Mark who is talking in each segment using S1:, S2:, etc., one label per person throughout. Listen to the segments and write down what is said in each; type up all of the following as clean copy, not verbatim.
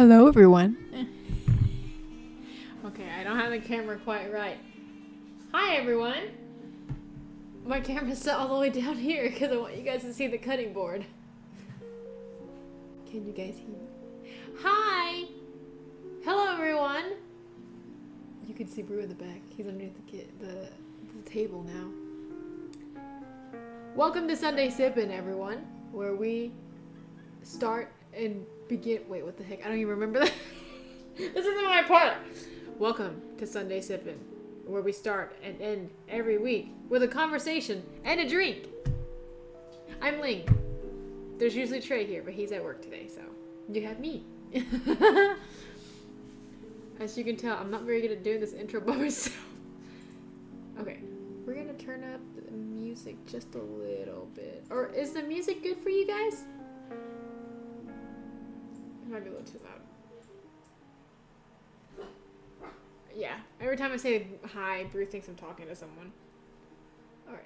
S1: Hello, everyone. Okay, I don't have the camera quite right. Hi, everyone. My camera's set all the way down here because I want you guys to see the cutting board. Can you guys hear me? Hi. Hello, everyone. You can see Brew in the back. He's underneath the table now. Welcome to Sunday Sippin', everyone, where we start and begin. Wait, what the heck? I don't even remember that. This isn't my part. Welcome to Sunday Sippin', where we start and end every week with a conversation and a drink. I'm Ling. There's usually Trey here, but he's at work today, so you have me. As you can tell, I'm not very good at doing this intro by myself. Okay, we're gonna turn up the music just a little bit. Or is the music good for you guys? It might be a little too loud. Yeah, every time I say hi, Brew thinks I'm talking to someone. Alright.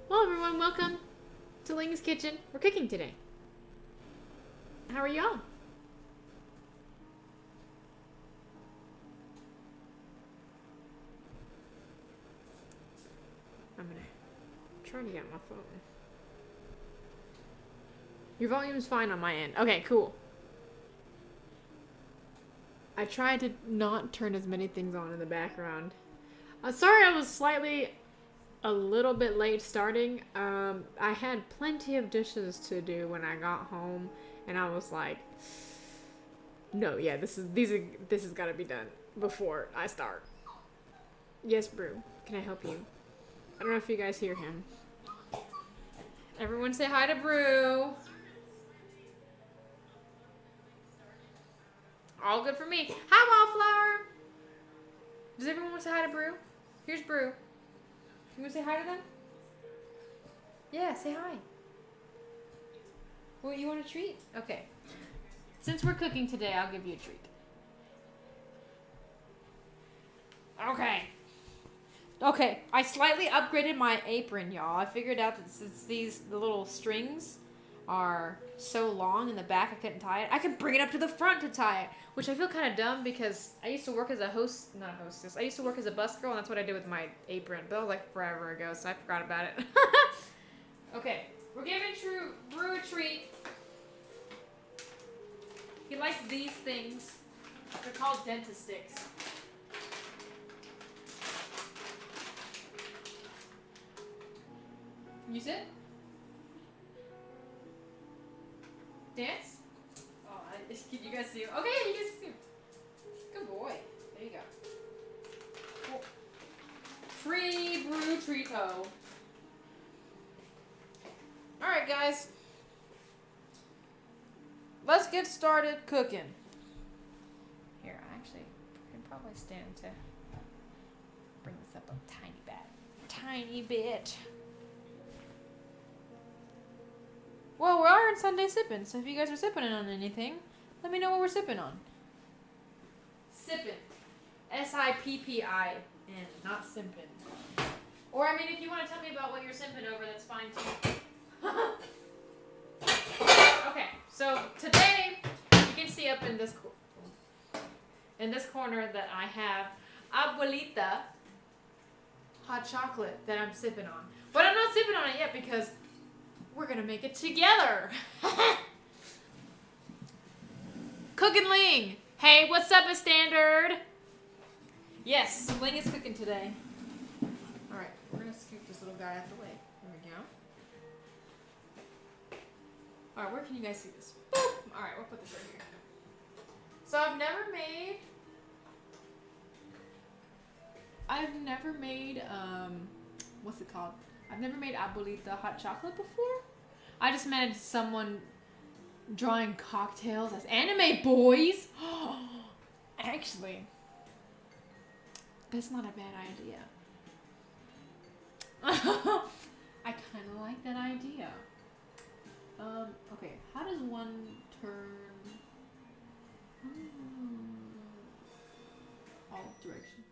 S1: Well, everyone, welcome to Ling's Kitchen. We're cooking today. How are y'all? I'm gonna try to get my phone. Your volume's fine on my end. Okay, cool. I tried to not turn as many things on in the background. Sorry I was a little bit late starting. I had plenty of dishes to do when I got home, and I was like, no, yeah, this has got to be done before I start. Yes, Brew. Can I help you? I don't know if you guys hear him. Everyone say hi to Brew. All good for me. Hi, Wildflower. Does everyone want to say hi to Brew? Here's Brew. You want to say hi to them? Yeah, say hi. Well, you want a treat? Okay. Since we're cooking today, I'll give you a treat. Okay, I slightly upgraded my apron, y'all. I figured out that since the little strings are so long in the back, I couldn't tie it. I can bring it up to the front to tie it, which I feel kind of dumb because I used to work as not a hostess. I used to work as a bus girl, and that's what I did with my apron. But that was like forever ago, so I forgot about it. Okay, we're giving Brew a treat. He likes these things. They're called dentist sticks. You sit? Dance? Oh, you guys see? Okay, you guys see. Good boy. There you go. Cool. Free Brew Treato. Alright, guys. Let's get started cooking. Here, I actually can probably stand to bring this up a tiny bit. Well, we are in Sunday Sippin', so if you guys are sipping on anything, let me know what we're sipping on. Sippin'. S-I-P-P-I-N, not simpin'. Or, I mean, if you want to tell me about what you're simping over, that's fine, too. Okay, so today, you can see up in this corner that I have Abuelita hot chocolate that I'm sipping on. But I'm not sipping on it yet because we're gonna make it together. Cookin Ling. Hey, what's up, a standard? Yes, Ling is cooking today. All right, we're gonna scoop this little guy out the way. There we go. All right, where can you guys see this? Boop. All right, we'll put this right here. So I've never made what's it called? I've never made Abuelita hot chocolate before. I just met someone drawing cocktails as anime boys. Actually, that's not a bad idea. I kind of like that idea. Okay, how does one turn all direction?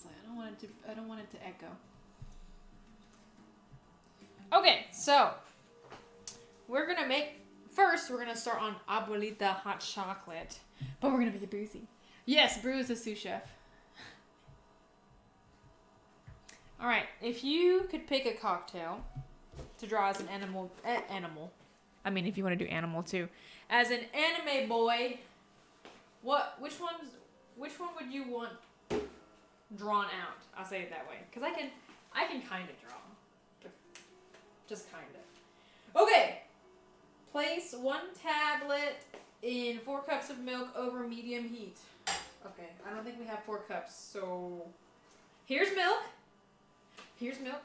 S1: inside. I don't want it to echo. Okay, so we're gonna we're gonna start on Abuelita hot chocolate, but we're gonna make it boozy. Yes, Brew is a sous chef. All right, if you could pick a cocktail to draw as an animal. I mean, if you want to do animal too, as an anime boy, which one would you want drawn out? I'll say it that way, because I can kind of draw, but just kind of. Okay, place 1 tablet in 4 cups of milk over medium heat. Okay, I don't think we have 4 cups, so here's milk. Here's milk.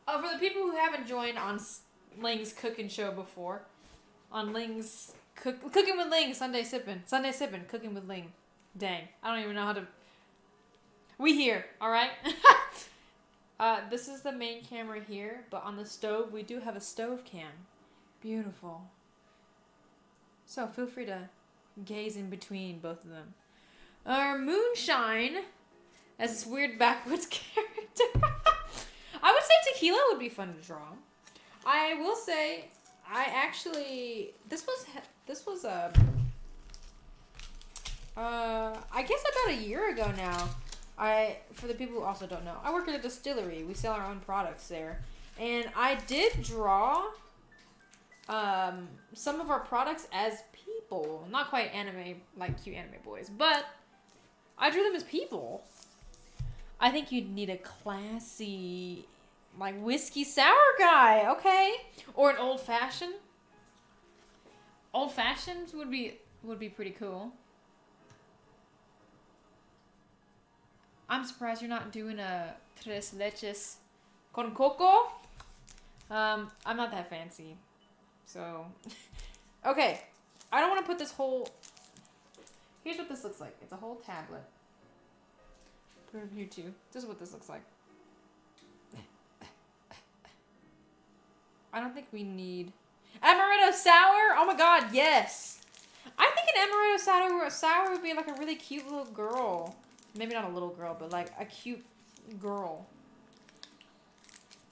S1: Oh, for the people who haven't joined on Ling's cooking show before, on Ling's Cookin with Ling, Sunday Sippin, Cooking with Ling. Dang, I don't even know how to. We here, all right. This is the main camera here, but on the stove we do have a stove cam. Beautiful. So feel free to gaze in between both of them. Our moonshine as this weird backwoods character. I would say tequila would be fun to draw. I will say, this was I guess about a year ago now. For the people who also don't know, I work at a distillery. We sell our own products there. And I did draw some of our products as people. Not quite anime, like cute anime boys, but I drew them as people. I think you'd need a classy, like, whiskey sour guy, okay? Or an old-fashioned. Old-fashioned would be pretty cool. I'm surprised you're not doing a tres leches con coco. I'm not that fancy. So, okay. I don't want to put this whole... Here's what this looks like. It's a whole tablet. Put it here too. This is what this looks like. I don't think we need... Amaretto sour? Oh my god, yes! I think an amaretto sour would be like a really cute little girl. Maybe not a little girl, but like a cute girl.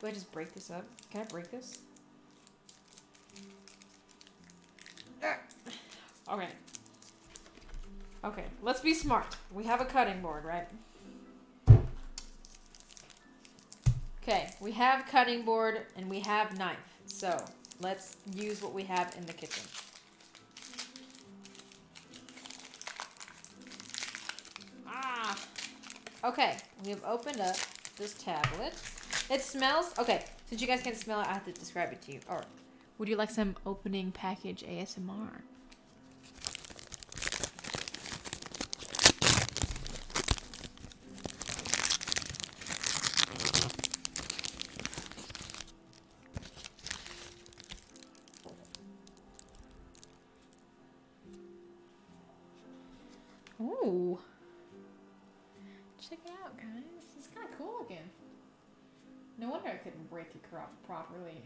S1: Do I just break this up? Can I break this? Okay. Okay, let's be smart. We have a cutting board, right? Okay, we have cutting board and we have knife. So, let's use what we have in the kitchen. Okay, we have opened up this tablet. It smells... Okay, since you guys can't smell it, I have to describe it to you. Or, would you like some opening package ASMR? Ooh. Check it out, guys. It's kind of cool looking. No wonder I couldn't break it properly.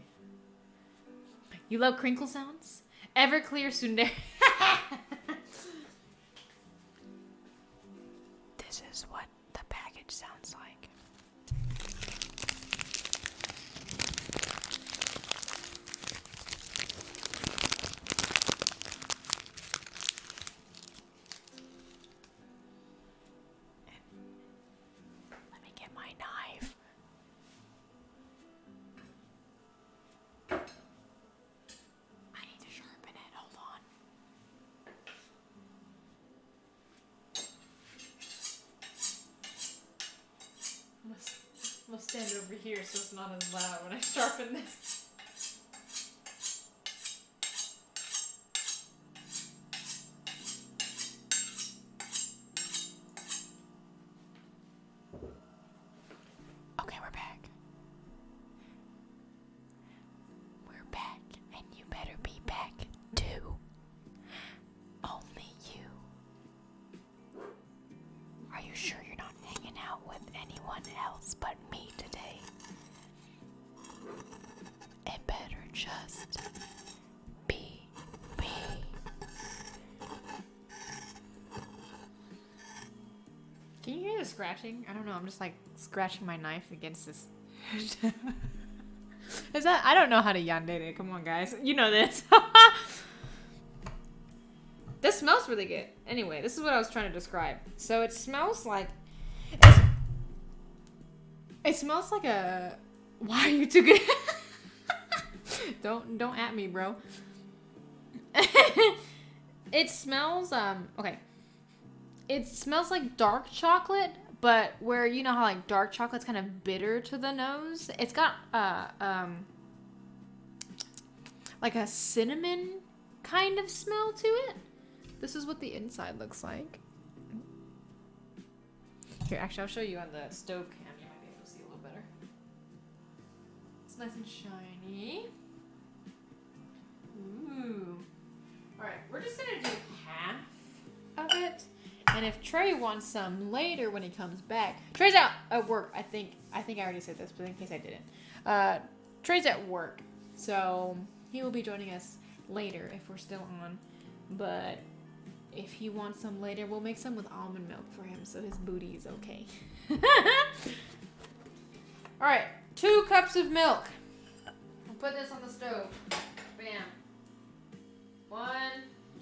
S1: You love crinkle sounds? Everclear Sundar. This is what the package sounds like. Let me get my knife. I need to sharpen it. Hold on. I'm gonna stand over here so it's not as loud when I sharpen this. Okay, we're back. We're back, and you better be back too. Only you. Are you sure you're not hanging out with anyone else but me today? scratching? I don't know. I'm just like scratching my knife against this. Is that? I don't know how to yandere. Come on, guys. You know this. This smells really good. Anyway, this is what I was trying to describe. So it smells like. It smells like a. Why are you too good? Don't at me, bro. It smells okay. It smells like dark chocolate, but where you know how like dark chocolate's kind of bitter to the nose. It's got like a cinnamon kind of smell to it. This is what the inside looks like. Here, actually, I'll show you on the stove cam. You might be able to see a little better. It's nice and shiny. Ooh. Alright, we're just gonna do half of it. And if Trey wants some later when he comes back. Trey's out at work, I think I already said this, but in case I didn't. Trey's at work. So he will be joining us later if we're still on. But if he wants some later, we'll make some with almond milk for him so his booty is okay. Alright, 2 cups of milk. I'll put this on the stove. Bam. 1,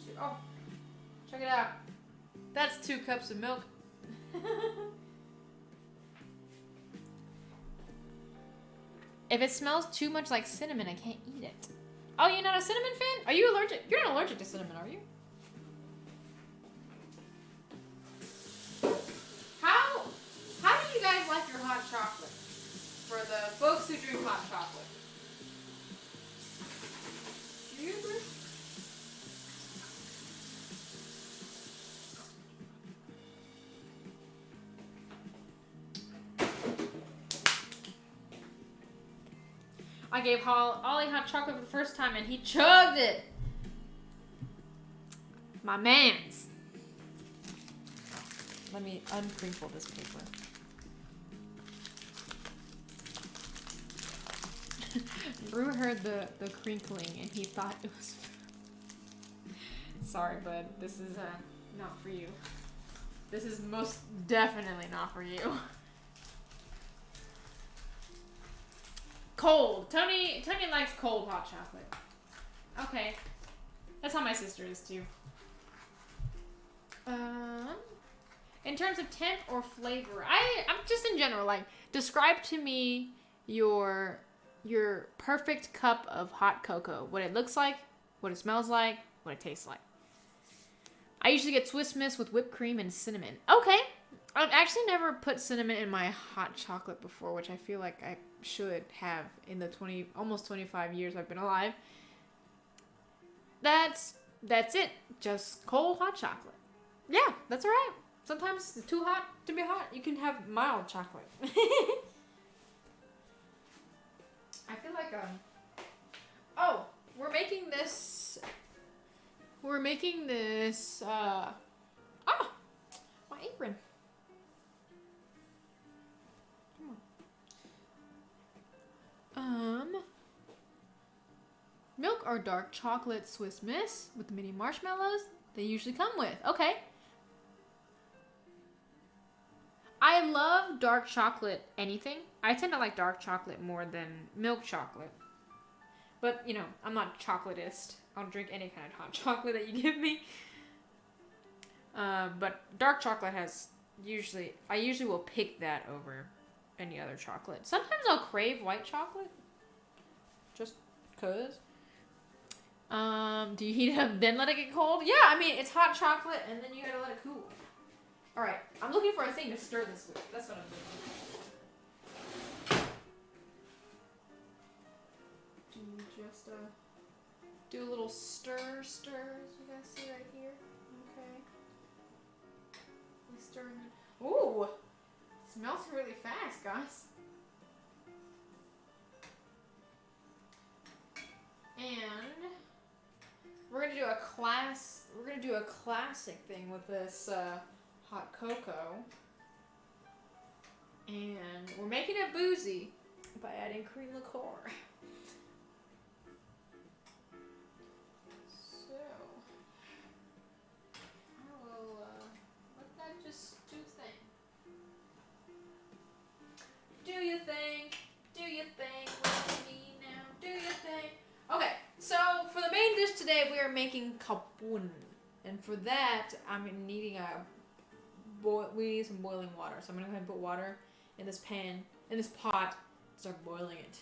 S1: 2. Oh, check it out. That's 2 cups of milk. If it smells too much like cinnamon, I can't eat it. Oh, you're not a cinnamon fan? Are you allergic? You're not allergic to cinnamon, are you? How do you guys like your hot chocolate? For the folks who drink hot chocolate. Do you agree? I gave Ollie hot chocolate for the first time and he chugged it. My mans. Let me uncrinkle this paper. Brew heard the crinkling and he thought it was... Sorry, bud. This is not for you. This is most definitely not for you. Cold. Tony likes cold hot chocolate. Okay. That's how my sister is too. In terms of temp or flavor, I'm just in general, like, describe to me your perfect cup of hot cocoa. What it looks like, what it smells like, what it tastes like. I usually get Swiss Miss with whipped cream and cinnamon. Okay. I've actually never put cinnamon in my hot chocolate before, which I feel like I should have in the almost 25 years I've been alive. That's it. Just cold hot chocolate. Yeah, that's all right. Sometimes it's too hot to be hot. You can have mild chocolate. I feel like oh, we're making this my apron. Milk or dark chocolate Swiss Miss with the mini marshmallows they usually come with. Okay. I love dark chocolate anything. I tend to like dark chocolate more than milk chocolate. But, you know, I'm not a chocolatist. I'll drink any kind of hot chocolate that you give me. But dark chocolate has I usually will pick that over any other chocolate. Sometimes I'll crave white chocolate. Just cause. Do you heat it up then let it get cold? Yeah, I mean, it's hot chocolate and then you gotta let it cool. Alright, I'm looking for a thing to stir this with. That's what I'm doing. Just do a little stir, as you guys see right here. Okay. We stirring it. Ooh! Smells really fast, guys. And we're gonna do a classic thing with this hot cocoa. And we're making it boozy by adding cream liqueur. So I will let that just do thing. are making poon. And for that, I'm needing we need some boiling water. So I'm gonna go ahead and put water in this pan, in this pot, start boiling it.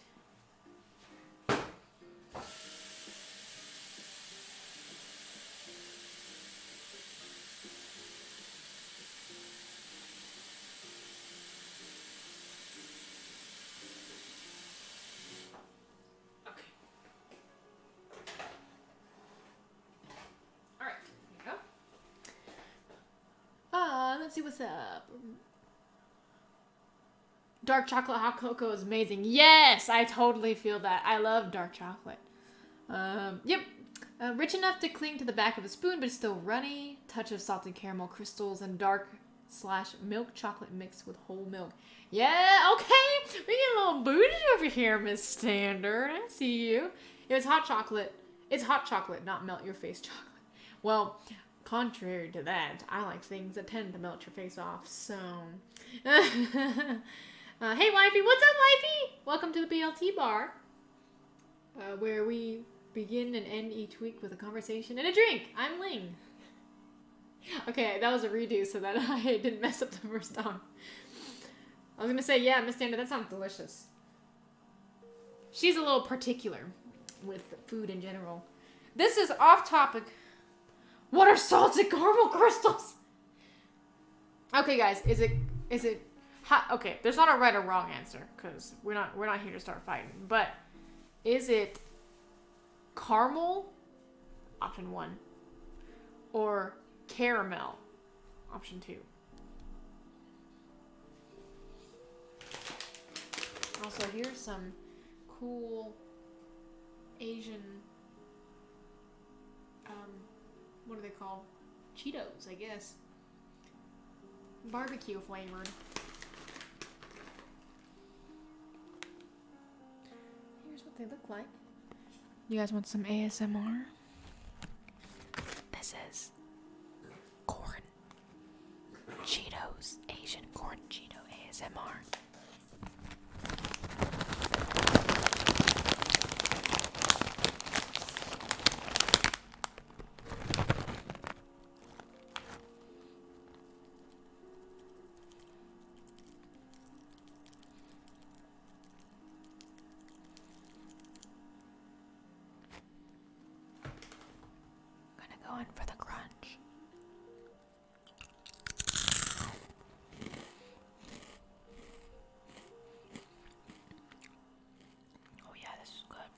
S1: Let's see what's up. Dark chocolate hot cocoa is amazing. Yes, I totally feel that. I love dark chocolate. Yep. Rich enough to cling to the back of a spoon, but it's still runny. Touch of salted caramel crystals and dark/milk chocolate mixed with whole milk. Yeah, okay. We get a little bougie over here, Miss Standard. I see you. If it's hot chocolate, it's hot chocolate, not melt your face chocolate. Well, contrary to that, I like things that tend to melt your face off, so... Hey, Wifey! What's up, Wifey? Welcome to the BLT bar, where we begin and end each week with a conversation and a drink. I'm Ling. Okay, that was a redo so that I didn't mess up the first time. I was going to say, yeah, Miss Standard, that sounds delicious. She's a little particular with food in general. This is off topic. What are salted caramel crystals? Okay, guys, is it hot? Okay, there's not a right or wrong answer because we're not here to start fighting. But is it caramel? Option 1, or caramel? Option 2. Also, here's some cool Asian. What are they called? Cheetos, I guess. Barbecue flavored. Here's what they look like. You guys want some ASMR? This is corn Cheetos, Asian corn Cheeto ASMR. Going for the crunch. Oh yeah, this is good.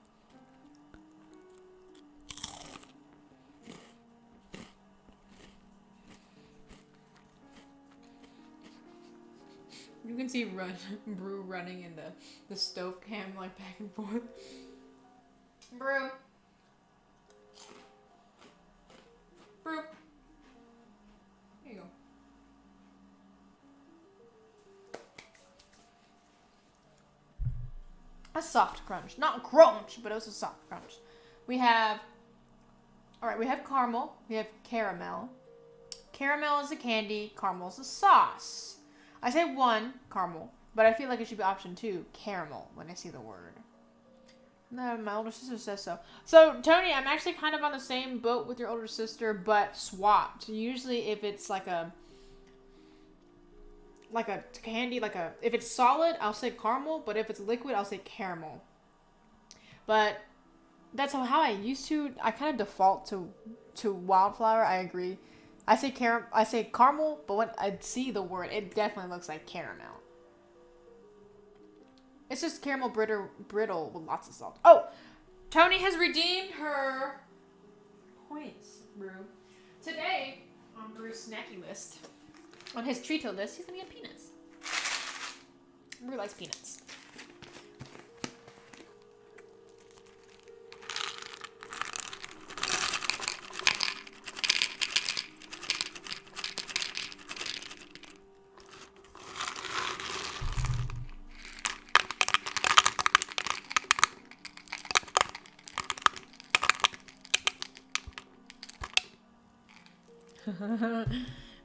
S1: You can see Brew running in the stove cam like back and forth. Brew. Brew. There you go. A soft crunch. Not crunch, but it was a soft crunch. We have caramel. We have caramel. Caramel is a candy. Caramel is a sauce. I say 1, caramel, but I feel like it should be option 2, caramel, when I see the word. No, my older sister says so. So, Tony, I'm actually kind of on the same boat with your older sister, but swapped. Usually, if it's like a candy, if it's solid, I'll say caramel, but if it's liquid, I'll say caramel. But that's how I used to. I kind of default to wildflower. I agree. I say caramel, but when I see the word, it definitely looks like caramel. It's just caramel brittle with lots of salt. Oh, Tony has redeemed her points, Brew. Today, on Brew's snacky list, on his Treato list, he's going to get peanuts. Brew likes peanuts.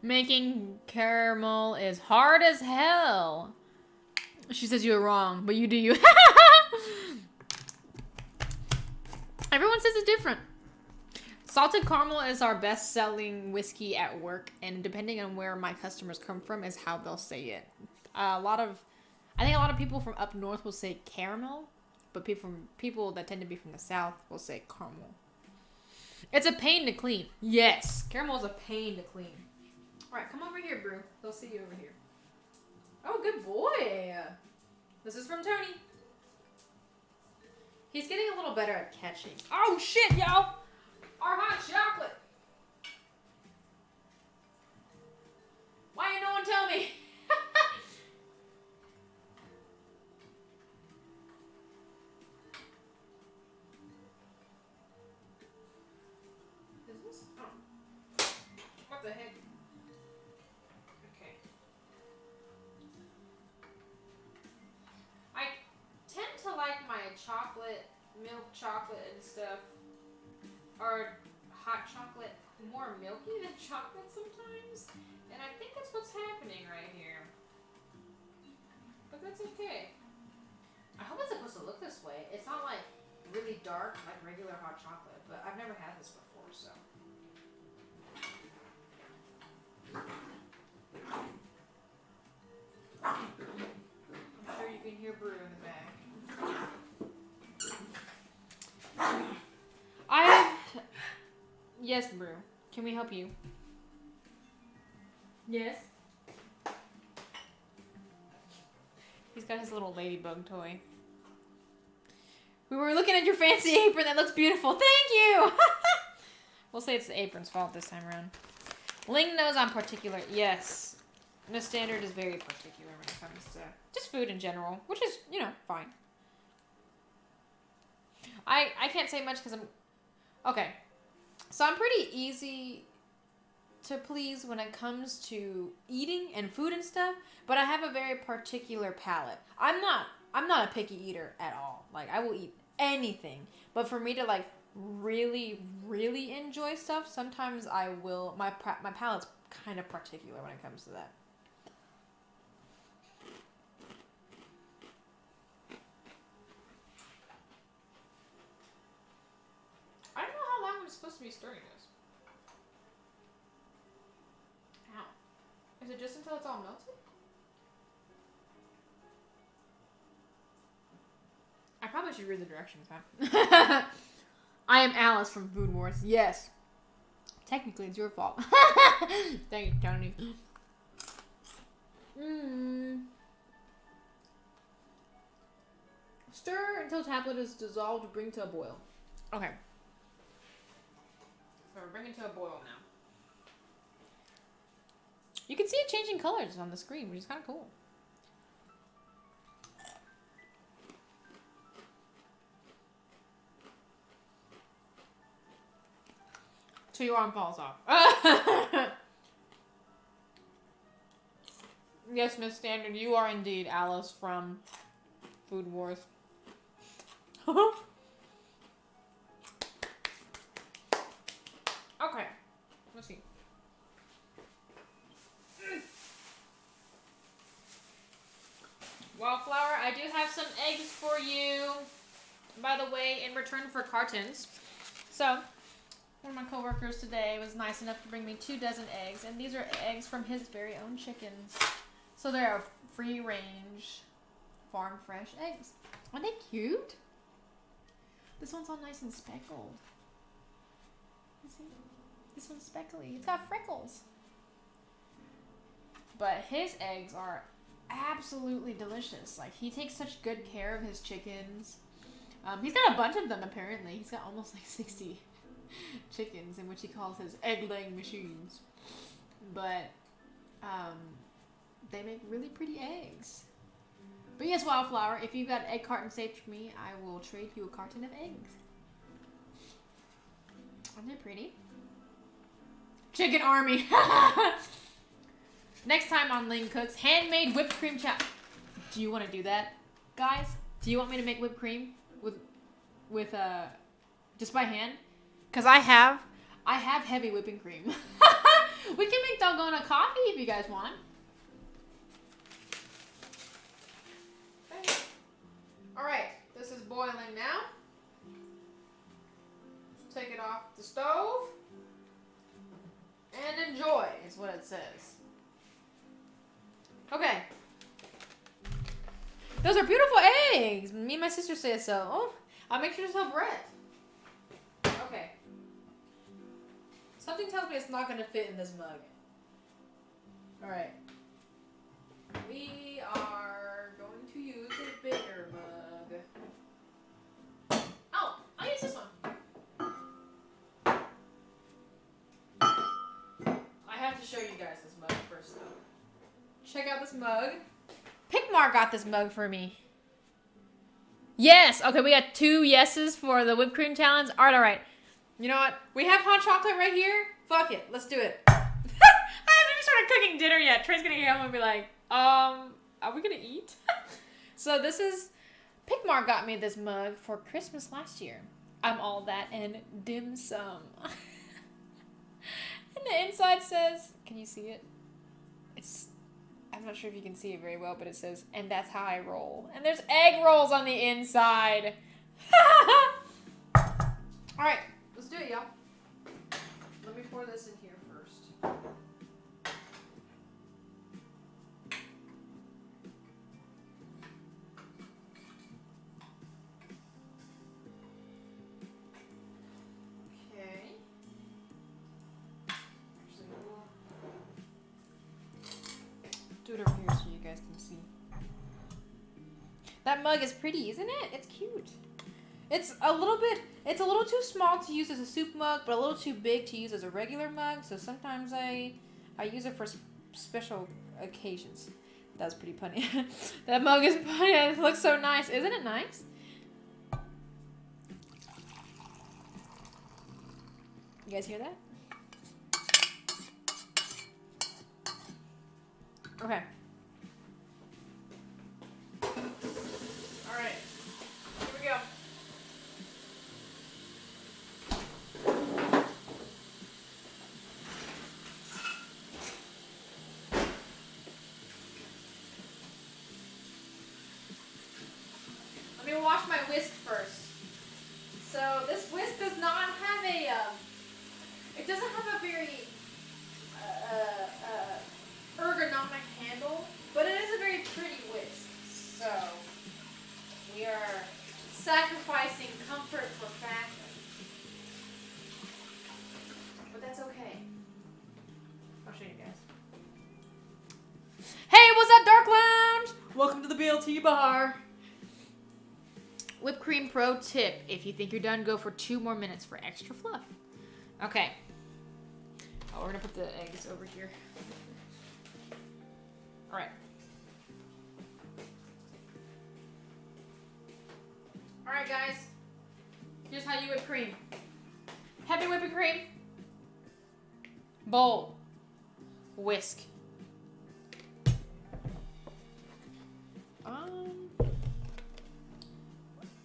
S1: Making caramel is hard as hell. She says you were wrong, but you do you. Everyone says it's different. Salted caramel is our best-selling whiskey at work, and depending on where my customers come from is how they'll say it. I think a lot of people from up north will say caramel, but people that tend to be from the south will say caramel. It's a pain to clean. Yes, caramel is a pain to clean. All right, come over here, Brew. They'll see you over here. Oh, good boy. This is from Tony. He's getting a little better at catching. Oh shit, yo! Our hot chocolate. Why ain't no one tell me? Is this? Oh. What the heck? Okay. I tend to like my milk chocolate and stuff, or hot chocolate more milky than chocolate sometimes, and I think that's what's happening right here. But that's okay. I hope it's supposed to look this way. It's not like really dark like regular hot chocolate, but I've never had this before, so. I'm sure you can hear Brew in the back. Yes, Brew. Can we help you? Yes. He's got his little ladybug toy. We were looking at your fancy apron. That looks beautiful. Thank you. We'll say it's the apron's fault this time around. Ling knows I'm particular. Yes. Miss Standard is very particular when it comes to just food in general, which is, fine. I can't say much because I'm... Okay. So I'm pretty easy to please when it comes to eating and food and stuff, but I have a very particular palate. I'm not a picky eater at all. Like, I will eat anything, but for me to like really, really enjoy stuff, sometimes I will. My palate's kind of particular when it comes to that. I don't know how long I'm supposed to be stirring this. Ow. Is it just until it's all melted? I probably should read the directions, huh? I am Alice from Food Wars. Yes. Technically, it's your fault. Thank you, Tony. Stir until tablet is dissolved. Bring to a boil. Okay. So we're bringing to a boil now. You can see it changing colors on the screen, which is kind of cool. So your arm falls off. Yes, Miss Standard, you are indeed Alice from Food Wars. Okay, let's see. Wildflower, I do have some eggs for you, by the way, in return for cartons. So, one of my coworkers today was nice enough to bring me 2 dozen eggs, and these are eggs from his very own chickens. So they are free-range, farm-fresh eggs. Aren't they cute? This one's all nice and speckled. You see? This one's speckly. It's got freckles. But his eggs are absolutely delicious. Like, he takes such good care of his chickens. He's got a bunch of them, apparently. He's got almost like 60 chickens, in which he calls his egg-laying machines. But, they make really pretty eggs. But yes, Wildflower, if you've got an egg carton saved for me, I will trade you a carton of eggs. Aren't they pretty? Chicken army. Next time on Ling Cooks, handmade whipped cream chop. Do you want to do that, guys? Do you want me to make whipped cream with just by hand? Cause I have heavy whipping cream. We can make dalgona coffee if you guys want. Okay. All right, this is boiling now. Take it off off the stove and enjoy is what it says. Okay. Those are beautiful eggs. Me and my sister say so. Oh, I'll make sure to tell Brett. Okay. Something tells me it's not going to fit in this mug. Alright. We are going to use a bigger mug. Oh, I'll use this one. I have to show you guys this mug first though. Check out this mug. Pickmar got this mug for me. Yes! Okay, we got 2 yeses for the whipped cream challenge. Alright. You know what? We have hot chocolate right here. Fuck it. Let's do it. I haven't even started cooking dinner yet. Trey's gonna get home and be like, are we gonna eat? So this is... Pickmar got me this mug for Christmas last year. I'm all that and dim sum. And the inside says... Can you see it? It's... I'm not sure if you can see it very well, but it says, and that's how I roll. And there's egg rolls on the inside. Alright, let's do it, y'all. Let me pour this in here first. Okay. Actually, we'll do it over here so you guys can see. That mug is pretty, isn't it? It's cute. It's a little too small to use as a soup mug, but a little too big to use as a regular mug. So sometimes I use it for special occasions. That was pretty funny. That mug is funny. It looks so nice. Isn't it nice? You guys hear that? Okay. All right. Here we go. Let me wash my whisk first. So this whisk does not have a, it doesn't have a very ergonomic handle, but it is a very pretty whisk. So we are sacrificing comfort for fashion. But that's okay. I'll show you guys. Hey, what's up, Dark Lounge? Welcome to the BLT bar. Whipped cream pro tip. If you think you're done, go for 2 more minutes for extra fluff. Okay. Oh, we're gonna put the eggs over here. All right. All right, guys. Here's how you whip cream. Heavy whipping cream. Bowl. Whisk.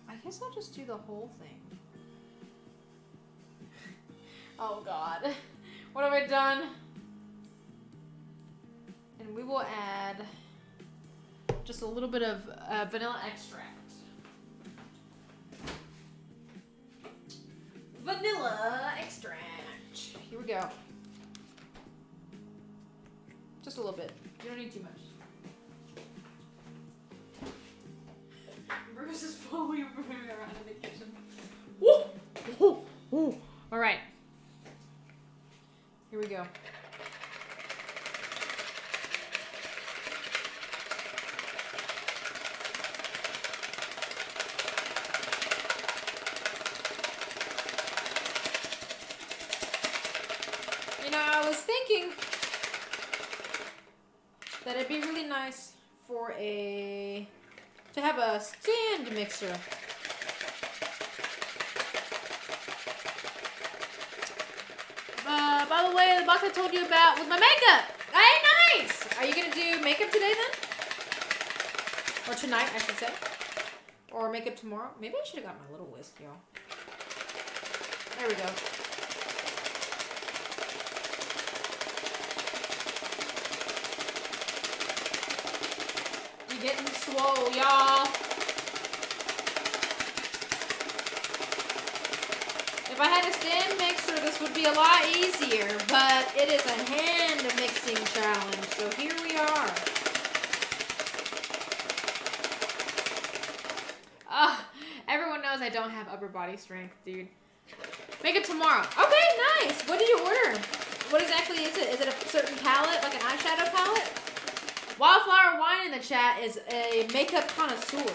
S1: I guess I'll just do the whole thing. Oh God. What have I done? And we will add just a little bit of vanilla extract. Vanilla extract. Here we go. Just a little bit. You don't need too much. Bruce is fully moving around in the kitchen. Woo! Woo! Woo! All right. Here we go. You know, I was thinking that it'd be really nice for to have a stand mixer. By the way, the box I told you about was my makeup. Hey, nice! Are you gonna do makeup today then? Or tonight, I should say. Or makeup tomorrow? Maybe I should have got my little whisk, y'all. There we go. You're getting swole, y'all. If I had a stand mixer, this would be a lot easier, but it is a hand mixing challenge, so here we are. Everyone knows I don't have upper body strength, dude. Make it tomorrow. Okay, nice. What did you order? What exactly is it? Is it a certain palette, like an eyeshadow palette? Wildflower Wine in the chat is a makeup connoisseur.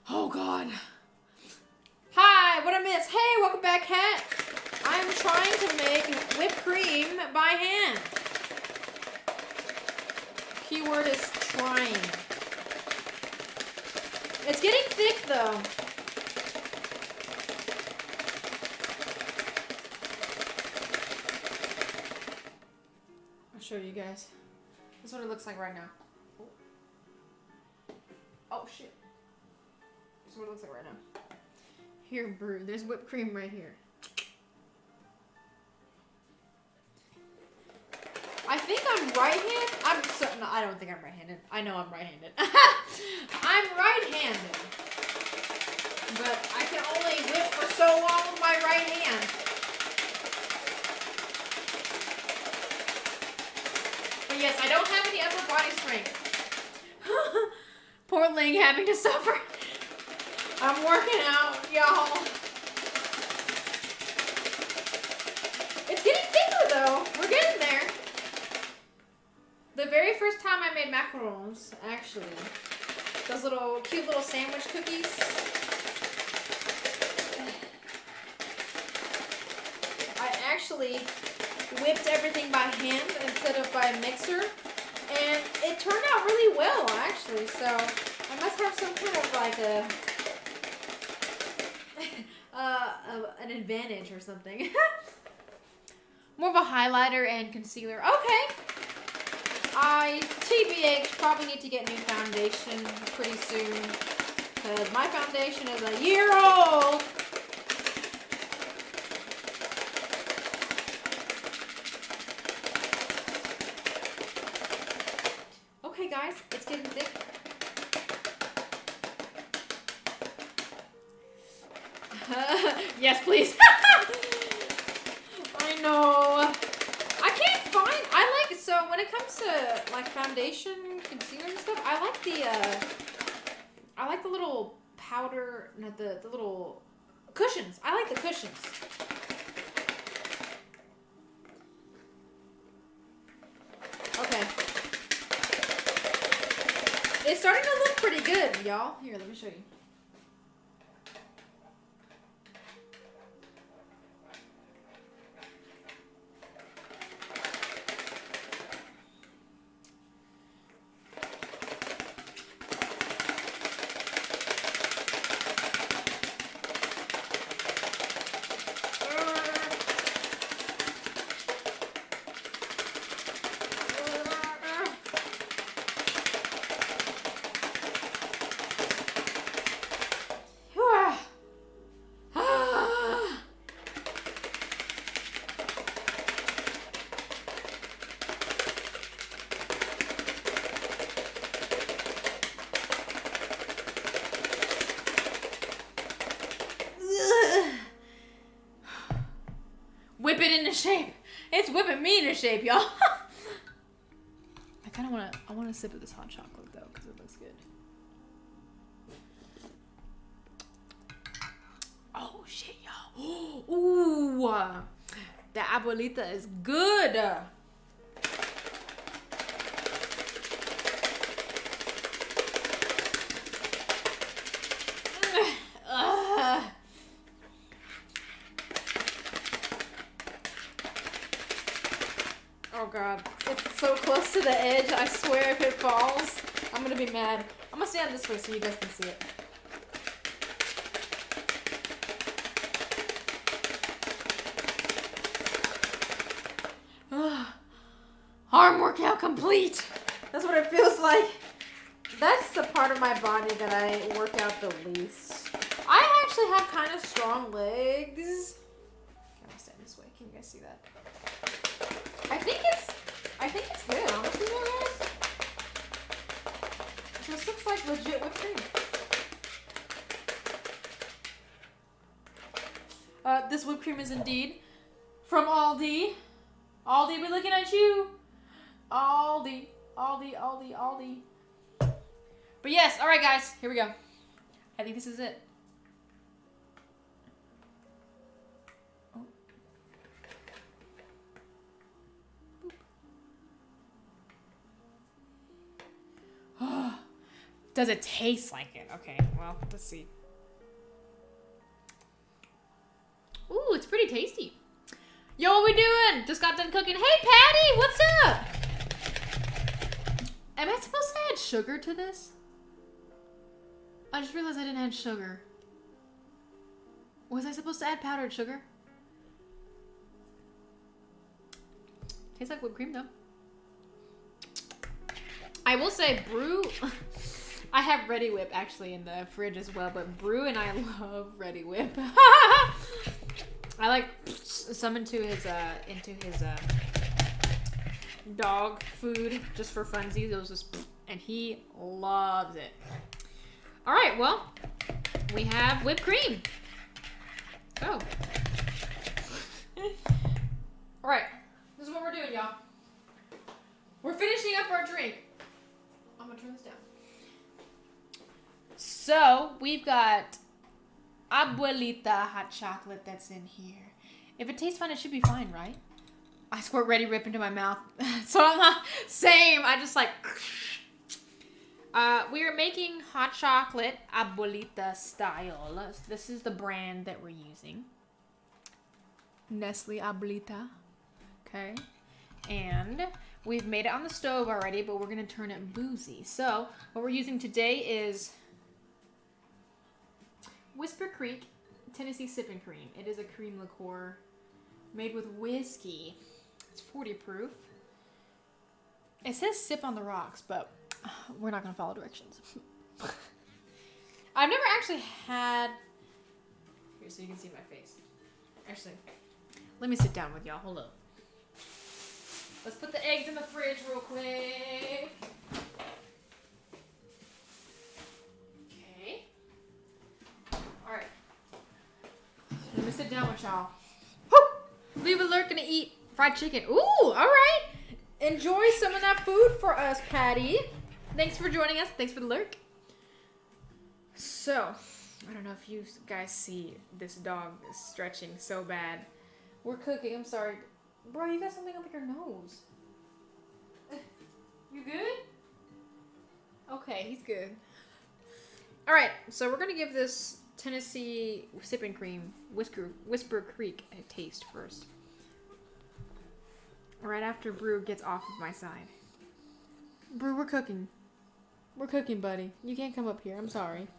S1: Oh God. Hi, what I miss? Hey, welcome back, Kat. I'm trying to make whipped cream by hand. Keyword is trying. It's getting thick though. I'll show you guys. This is what it looks like right now. Oh shit. This is what it looks like right now. Here, brew. There's whipped cream right here. I think I'm right-handed. No, I don't think I'm right-handed. I know I'm right-handed. I'm right-handed. But I can only whip for so long with my right hand. But yes, I don't have any upper body strength. Poor Ling having to suffer. I'm working out, y'all. It's getting thicker though. We're getting there. The very first time I made macarons, actually, those little cute little sandwich cookies. I actually whipped everything by hand instead of by a mixer, and it turned out really well, actually. So I must have some kind of like an advantage or something. More of a highlighter and concealer. Okay. I, TBH, probably need to get new foundation pretty soon, because my foundation is a year old. Okay, guys, it's getting thick. Yes, please. I know. I can't find. So when it comes to like foundation, concealer and stuff, I like the little powder, not the little cushions. I like the cushions. Okay. It's starting to look pretty good, y'all. Here, let me show you. Whip it into shape. It's whipping me into shape, y'all. I want to sip of this hot chocolate though, because it looks good. Oh shit, y'all. Ooh, the Abuelita is good. Oh God, it's so close to the edge. I swear if it falls, I'm gonna be mad. I'm gonna stand this way so you guys can see it. Arm workout complete. That's what it feels like. That's the part of my body that I work out the least. I actually have kind of strong legs. Can I stand this way? Can you guys see that? I think it's good, honestly, though, guys. legit whipped cream. This whipped cream is indeed from Aldi. Aldi, we're looking at you. Aldi, Aldi, Aldi, Aldi. But yes, all right, guys, here we go. I think this is it. Oh. Does it taste like it? Okay, well, let's see. Ooh, it's pretty tasty. Yo, what we doing? Just got done cooking. Hey, Patty, what's up? Am I supposed to add sugar to this? I just realized I didn't add sugar. Was I supposed to add powdered sugar? Tastes like whipped cream, though. I will say, Brew... I have Ready Whip actually in the fridge as well, but Brew and I love Ready Whip. I like some into his dog food just for funsies. It was just, and he loves it. All right, well, we have whipped cream. Oh. All right, this is what we're doing, y'all. We're finishing up our drink. I'm gonna turn this down. So we've got Abuelita hot chocolate that's in here. If it tastes fine, it should be fine, right? I squirt Ready Rip into my mouth. So I'm not same. I just like. We are making hot chocolate Abuelita style. This is the brand that we're using. Nestle Abuelita. Okay. And we've made it on the stove already, but we're going to turn it boozy. So what we're using today is Whisper Creek Tennessee Sippin cream. It is a cream liqueur made with whiskey. It's 40 proof. It says sip on the rocks, but we're not going to follow directions. I've never actually had... Here, so you can see my face. Actually, let me sit down with y'all. Hold up. Let's put the eggs in the fridge real quick. Okay. All right. Let me sit down with y'all. Woo! Leave a lurk and eat fried chicken. Ooh, all right. Enjoy some of that food for us, Patty. Thanks for joining us. Thanks for the lurk. So, I don't know if you guys see this dog is stretching so bad. We're cooking. I'm sorry. Bro, you got something up your nose. You good? Okay, he's good. All right, so we're going to give this Tennessee Sippin cream Whisper Creek a taste first. Right after Brew gets off of my side. Brew, we're cooking. We're cooking, buddy. You can't come up here. I'm sorry.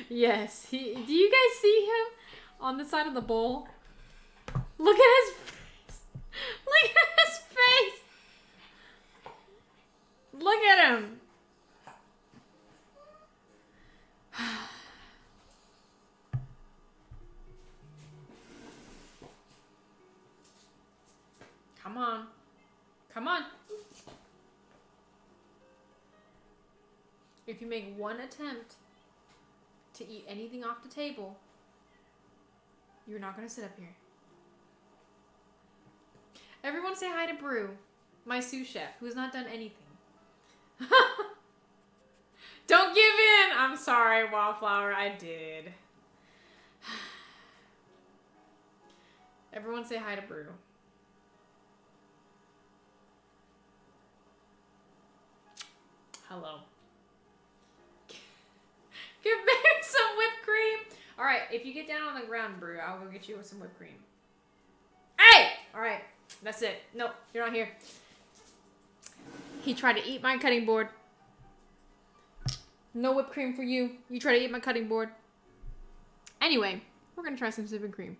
S1: Yes. Do you guys see him on the side of the bowl? Look at his face. Look at his face. Look at him. Come on. Come on. If you make one attempt to eat anything off the table, you're not going to sit up here. Everyone say hi to Brew, my sous chef, who has not done anything. Don't give in! I'm sorry, Wildflower, I did. Everyone say hi to Brew. Hello. Give me some whipped cream. All right, if you get down on the ground, Brew, I'll go get you some whipped cream. Hey! All right, that's it. Nope, you're not here. He tried to eat my cutting board. No whipped cream for you. You try to eat my cutting board. Anyway, we're going to try some sipping cream.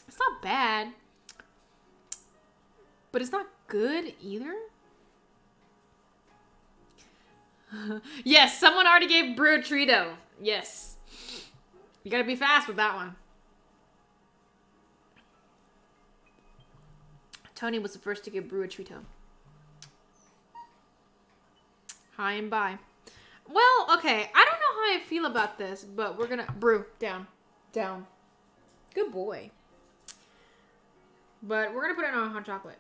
S1: It's not bad. but it's not good either. Yes, someone already gave Brew a Trito. Yes. You gotta be fast with that one. Tony was the first to give Brew a Trito. Hi and bye. Well, okay. I don't know how I feel about this, but we're gonna... Brew. Down. Down. Good boy. But we're gonna put it on hot chocolate.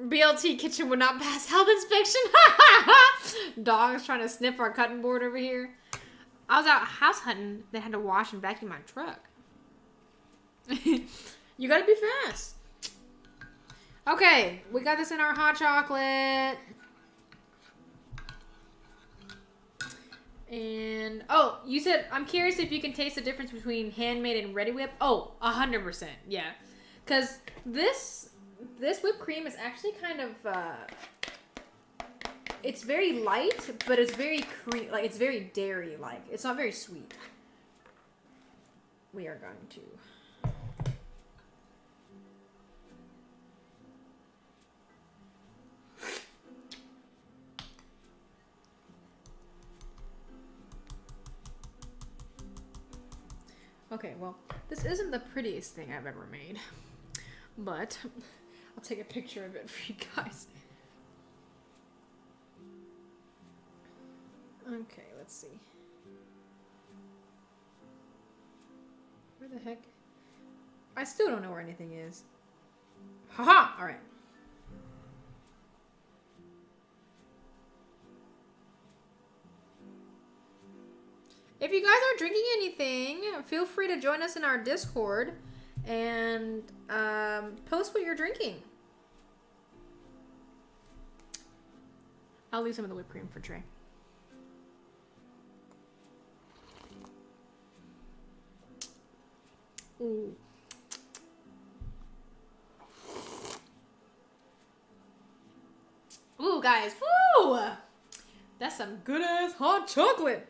S1: BLT kitchen would not pass health inspection. Dog's trying to sniff our cutting board over here. I was out house hunting. They had to wash and vacuum my truck. You gotta be fast. Okay, we got this in our hot chocolate. And, oh, you said, I'm curious if you can taste the difference between handmade and ready whip. Oh, 100%, yeah. Because this whipped cream is actually kind of, it's very light, but it's very like, it's very dairy-like. It's not very sweet. We are going to... Okay, well, this isn't the prettiest thing I've ever made, but I'll take a picture of it for you guys. Okay, let's see. Where the heck? I still don't know where anything is. Haha! Alright. If you guys are drinking anything, feel free to join us in our Discord and post what you're drinking. I'll leave some of the whipped cream for Trey. Ooh. Ooh, guys. Woo! That's some good ass hot chocolate.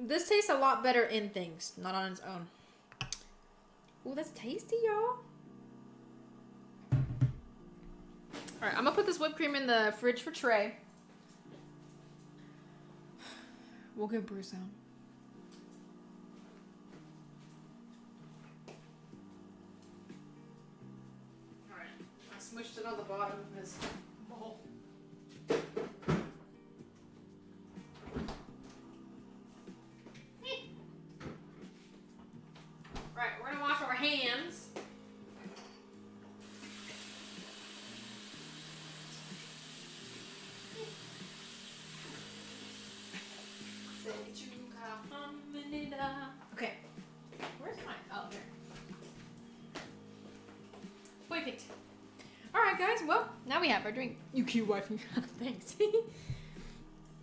S1: This tastes a lot better in things, not on its own. Ooh, that's tasty, y'all. Alright, I'm gonna put this whipped cream in the fridge for Trey. We'll give Brew some. Alright, I smushed it on the bottom of his bowl. Alright, we're gonna wash our hands. Okay. Where's mine? Oh, there. Perfect. Alright, guys. Well, now we have our drink. You cute wifey. Thanks.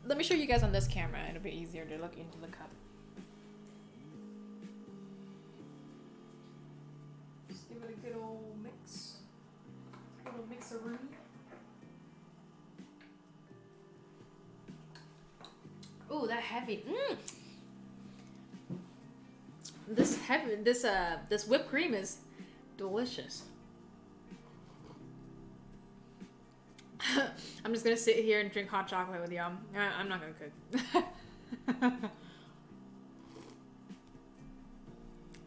S1: Let me show you guys on this camera. It'll be easier to look into the cup. Just give it a good old mix. A little mix-a-room. Ooh, that heavy. This whipped cream is delicious. I'm just gonna sit here and drink hot chocolate with y'all. I'm not gonna cook.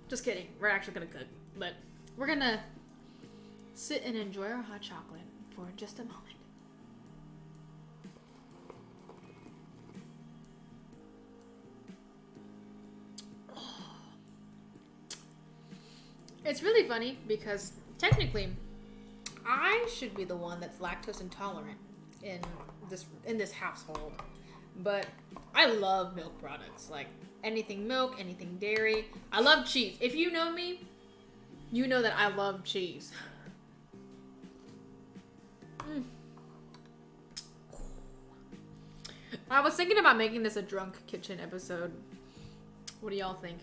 S1: Just kidding. We're actually gonna cook, but we're gonna sit and enjoy our hot chocolate for just a moment. It's really funny because technically I should be the one that's lactose intolerant in this household. But I love milk products. Like anything milk, anything dairy. I love cheese. If you know me, you know that I love cheese. I was thinking about making this a drunk kitchen episode. What do y'all think?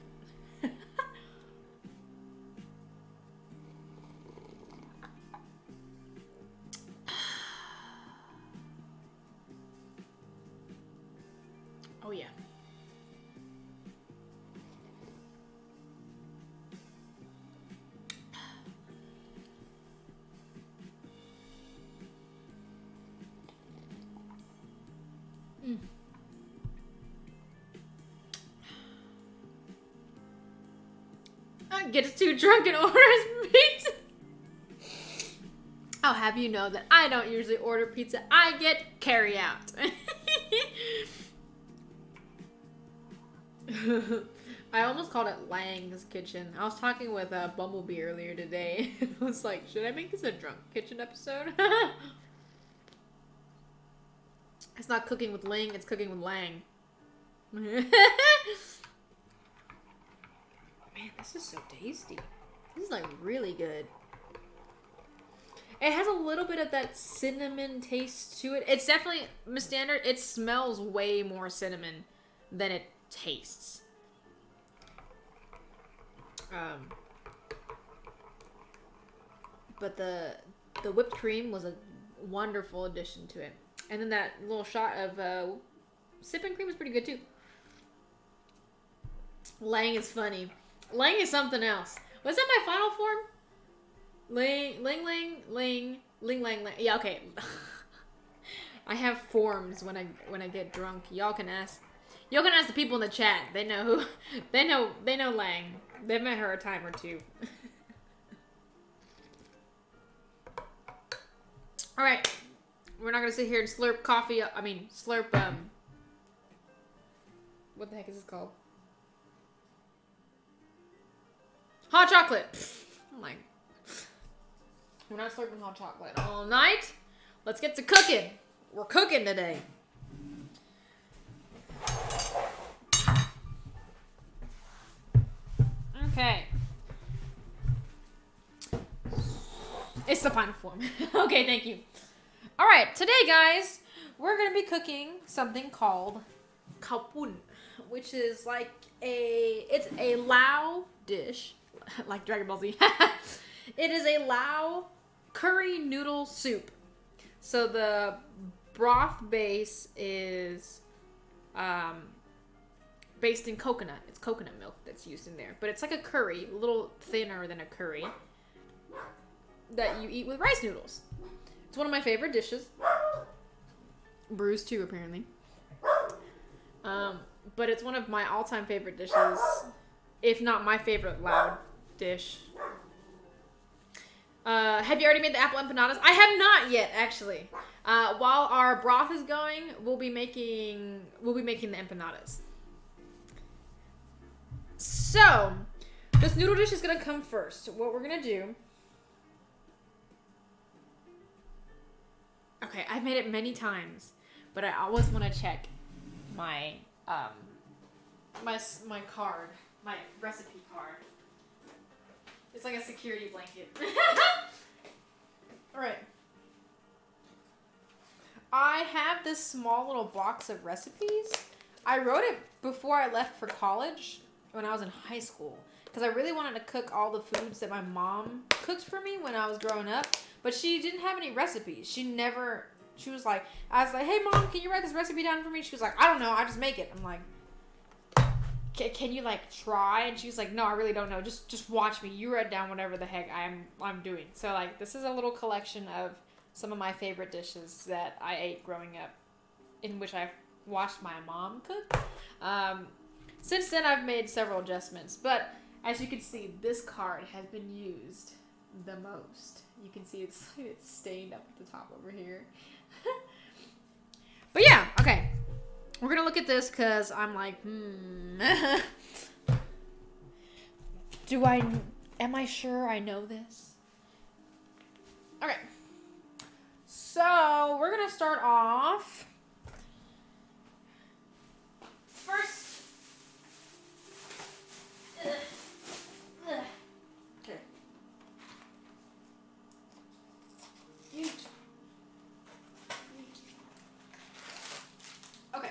S1: gets too drunk and orders pizza. I'll have you know that I don't usually order pizza. I get carry out. I almost called it Lang's Kitchen. I was talking with Bumblebee earlier today. I was like, should I make this a drunk kitchen episode? It's not Cooking with Ling, it's Cooking with Lang. Man, this is so tasty. This is like really good. It has a little bit of that cinnamon taste to it. It's definitely, Miss Standard, it smells way more cinnamon than it tastes. But the whipped cream was a wonderful addition to it. And then that little shot of Sippin cream is pretty good too. Lang is funny. Lang is something else. Was that my final form? Ling, lang, lang. Yeah, okay. I have forms when I get drunk. Y'all can ask the people in the chat. They know who. They know Lang. They've met her a time or two. All right. We're not gonna sit here and slurp coffee. Slurp what the heck is this called? Hot chocolate. I'm like, we're not slurping hot chocolate all night. Let's get to cooking. We're cooking today. Okay. It's the final form. Okay, thank you. All right, today, guys, we're gonna be cooking something called poon, which is like it's a Lao dish, like Dragon Ball Z. It is a Lao curry noodle soup. So the broth base is based in coconut. It's coconut milk that's used in there, but it's like a curry, a little thinner than a curry that you eat with rice noodles. It's one of my favorite dishes. Bruce too, apparently. But it's one of my all-time favorite dishes, if not my favorite Lao dish. Have you already made the apple empanadas? I have not yet, actually. While our broth is going, we'll be making the empanadas. So, this noodle dish is gonna come first. What we're gonna do. Okay, I've made it many times, but I always want to check my my card, my recipe card. It's like a security blanket. All right. I have this small little box of recipes. I wrote it before I left for college when I was in high school because I really wanted to cook all the foods that my mom cooked for me when I was growing up. But she didn't have any recipes. She was like, I was like, hey mom, can you write this recipe down for me? She was like, I don't know, I just make it. I'm like, can you like try? And she was like, no, I really don't know. Just watch me. You write down whatever the heck I'm doing. So like, this is a little collection of some of my favorite dishes that I ate growing up, in which I've watched my mom cook. Since then, I've made several adjustments. But as you can see, this card has been used the most. You can see it's stained up at the top over here. But yeah, okay. We're going to look at this because I'm like, am I sure I know this? Okay. So, we're going to start off. First. Okay. Okay.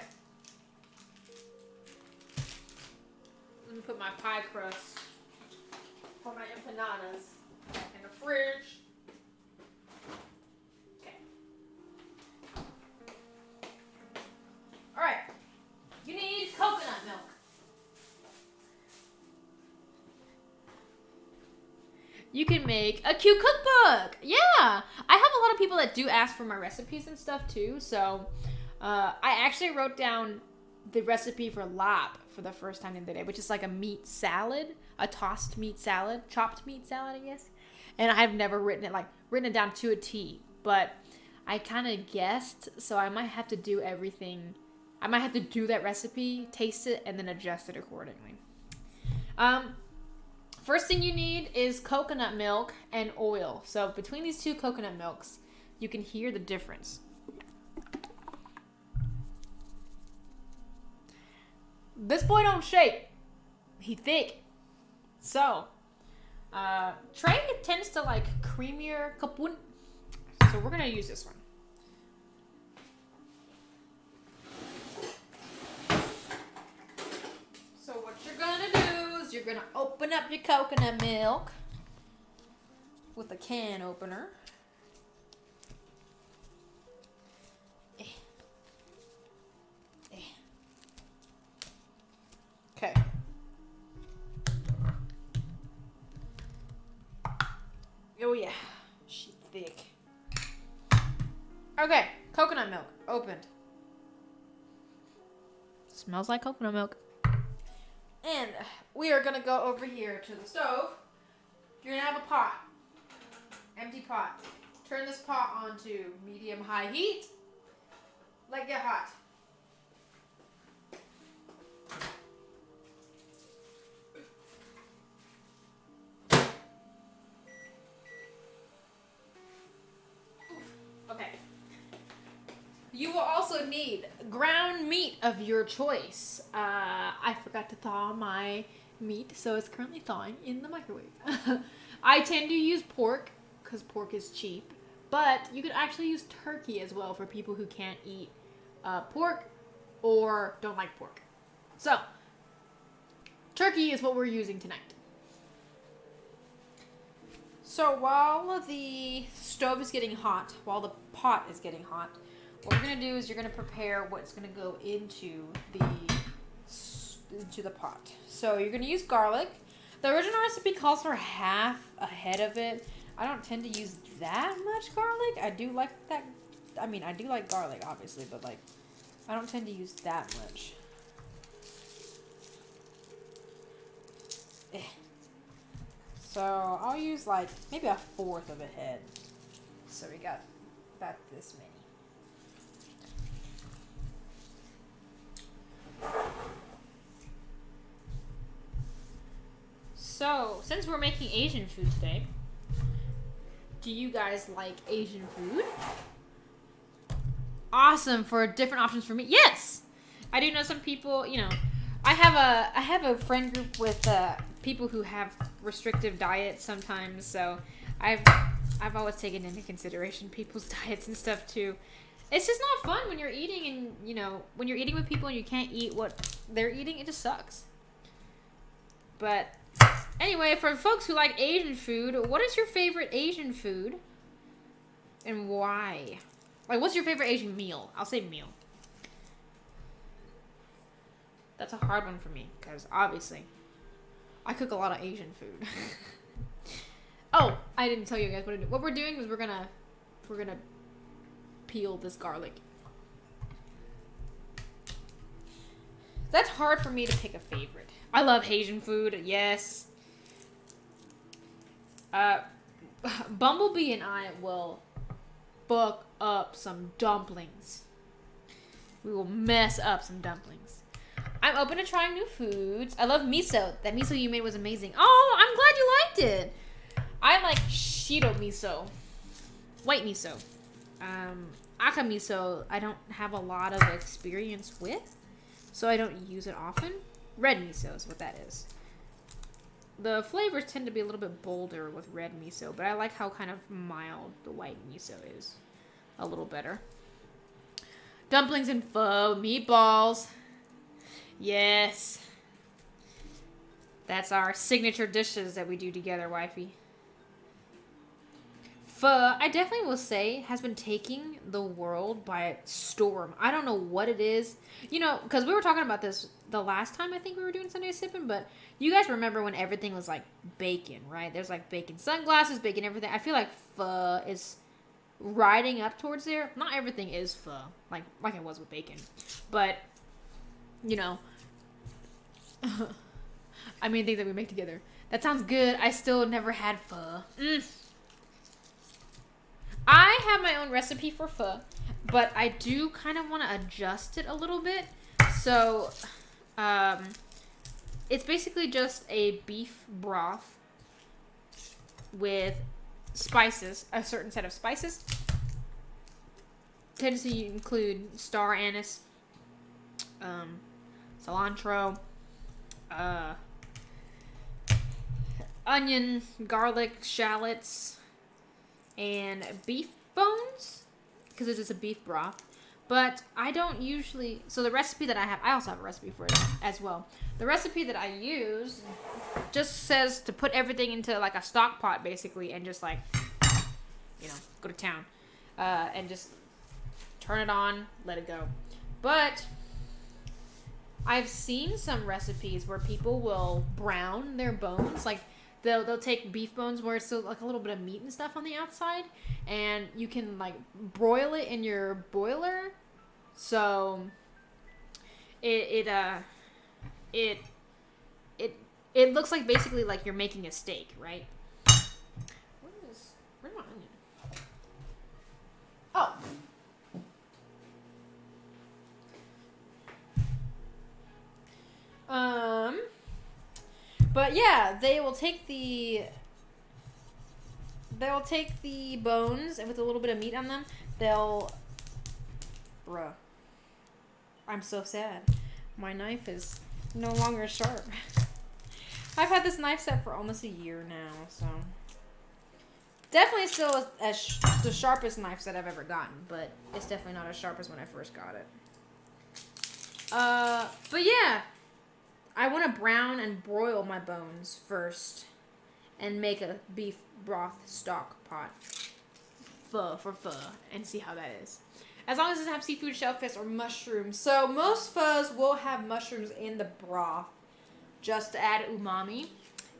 S1: Let me put my pie crust for my empanadas in the fridge. Okay. Alright. You need coconut milk. You can make a cute cookbook. Yeah. I have a lot of people that do ask for my recipes and stuff too. So I actually wrote down the recipe for lap for the first time the other day, which is like a meat salad, a tossed meat salad, chopped meat salad, I guess. And I've never written it down to a T, but I kind of guessed, so I might have to do everything. I might have to do that recipe, taste it, and then adjust it accordingly. First thing you need is coconut milk and oil. So between these two coconut milks, you can hear the difference. This boy don't shake. He thick. So, Trey tends to like creamier kapun. So we're gonna use this one. So what you're gonna do is you're gonna open up your coconut milk with a can opener. Okay. Oh yeah, she's thick. Okay, coconut milk opened. Smells like coconut milk. And we are gonna go over here to the stove. You're gonna have a pot, empty pot. Turn this pot on to medium-high heat. Let it get hot. Okay. You will also need ground meat of your choice. I forgot to thaw my meat, so it's currently thawing in the microwave. I tend to use pork because pork is cheap, but you could actually use turkey as well for people who can't eat pork or don't like pork. So, turkey is what we're using tonight. So while the stove is getting hot, while the pot is getting hot, what we're going to do is you're going to prepare what's going to go into the pot. So you're going to use garlic. The original recipe calls for half a head of it. I don't tend to use that much garlic. I do like that. I mean, I do like garlic, obviously, but like, I don't tend to use that much. So I'll use like maybe a fourth of a head. So we got about this many. So since we're making Asian food today, do you guys like Asian food? Awesome, for different options for me. Yes, I do know some people. You know, I have a friend group with people who have restrictive diets sometimes, so I've always taken into consideration people's diets and stuff too. It's just not fun when you're eating and, you know, when you're eating with people and you can't eat what they're eating, it just sucks. But anyway, for folks who like Asian food, what is your favorite Asian food and why? Like, what's your favorite Asian meal? I'll say meal. That's a hard one for me because obviously I cook a lot of Asian food. Oh, I didn't tell you guys what to do. What we're doing is we're gonna peel this garlic. That's hard for me to pick a favorite. I love Asian food, yes. Bumblebee and I will fuck up some dumplings. We will mess up some dumplings. I'm open to trying new foods. I love miso. That miso you made was amazing. Oh, I'm glad you liked it. I like shiro miso. White miso. Aka miso, I don't have a lot of experience with, so I don't use it often. Red miso is what that is. The flavors tend to be a little bit bolder with red miso, but I like how kind of mild the white miso is. A little better. Dumplings and pho, meatballs. Yes. That's our signature dishes that we do together, wifey. Pho, I definitely will say, has been taking the world by storm. I don't know what it is. You know, because we were talking about this the last time I think we were doing Sunday Sippin', but you guys remember when everything was like bacon, right? There's like bacon sunglasses, bacon everything. I feel like pho is riding up towards there. Not everything is pho, like it was with bacon. But you know, I mean things that we make together. That sounds good. I still never had pho. I have my own recipe for pho, but I do kind of want to adjust it a little bit. So, it's basically just a beef broth with spices, a certain set of spices. Tends to include star anise, cilantro, onion, garlic, shallots, and beef bones, because this is a beef broth. But I don't usually, so the recipe that I have, I also have a recipe for it as well. The recipe that I use just says to put everything into like a stock pot basically, and just like, you know, go to town, and just turn it on, let it go. But I've seen some recipes where people will brown their bones, like they'll take beef bones where it's still like a little bit of meat and stuff on the outside, and you can like broil it in your boiler. So it looks like basically like you're making a steak, right? Where's my onion? Oh. But yeah, they will take the bones and with a little bit of meat on them, bruh. I'm so sad. My knife is no longer sharp. I've had this knife set for almost a year now, so definitely still the sharpest knife set I've ever gotten, but it's definitely not as sharp as when I first got it. But yeah, I want to brown and broil my bones first and make a beef broth stock pot for pho and see how that is. As long as it doesn't have seafood, shellfish, or mushrooms. So most phos will have mushrooms in the broth just to add umami.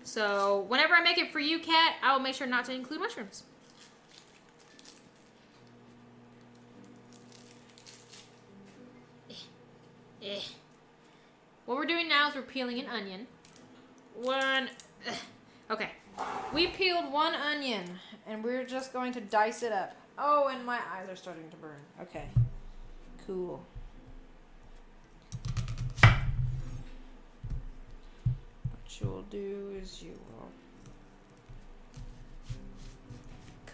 S1: So whenever I make it for you, Kat, I will make sure not to include mushrooms. What we're doing now is we're peeling an onion. Okay. We peeled one onion, and we're just going to dice it up. Oh, and my eyes are starting to burn. Okay. Cool. What you'll do is you will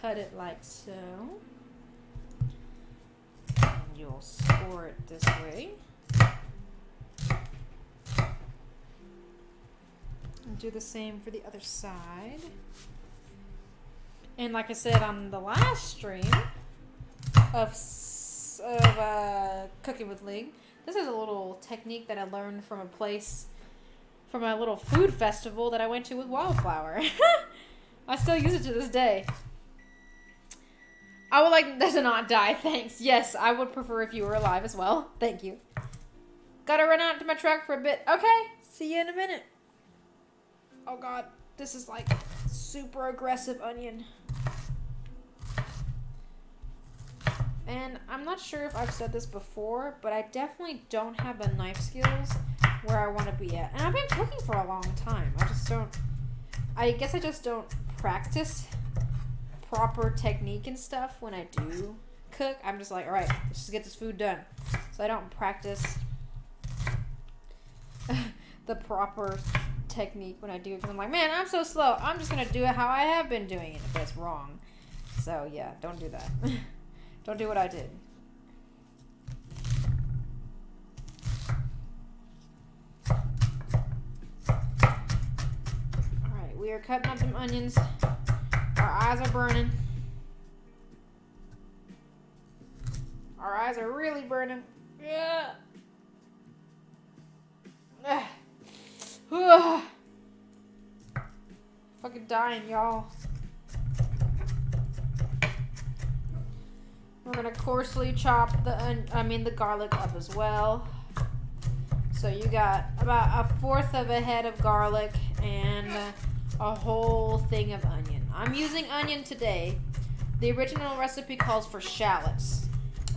S1: cut it like so. And you'll score it this way. And do the same for the other side. And like I said on the last stream of Cookin With Ling, this is a little technique that I learned from a little food festival that I went to with Wildflower. I still use it to this day. I would like that to not die, thanks. Yes, I would prefer if you were alive as well. Thank you. Gotta run out to my truck for a bit. Okay, see you in a minute. Oh god, this is like super aggressive onion. And I'm not sure if I've said this before, but I definitely don't have the knife skills where I want to be at. And I've been cooking for a long time. I guess I just don't practice proper technique and stuff when I do cook. I'm just like, alright, let's just get this food done. So I don't practice the proper technique when I do it, because I'm like, man, I'm so slow. I'm just going to do it how I have been doing it, but it's wrong. So yeah, don't do that. Don't do what I did. Alright, we are cutting up some onions. Our eyes are burning. Our eyes are really burning. Yeah. Fucking dying, y'all. We're gonna coarsely chop the garlic up as well. So you got about 1/4 of a head of garlic and a whole thing of onion. I'm using onion today. The original recipe calls for shallots,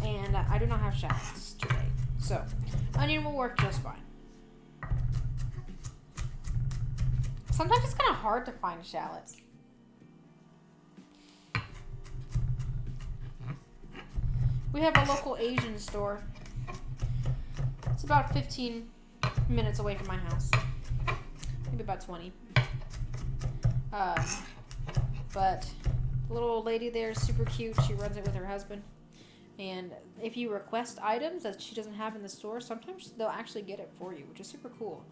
S1: and I do not have shallots today.
S2: So, onion will work just fine. Sometimes it's kind of hard to find shallots. We have a local Asian store. It's about 15 minutes away from my house. Maybe about 20. But the little old lady there is super cute. She runs it with her husband. And if you request items that she doesn't have in the store, sometimes they'll actually get it for you, which is super cool.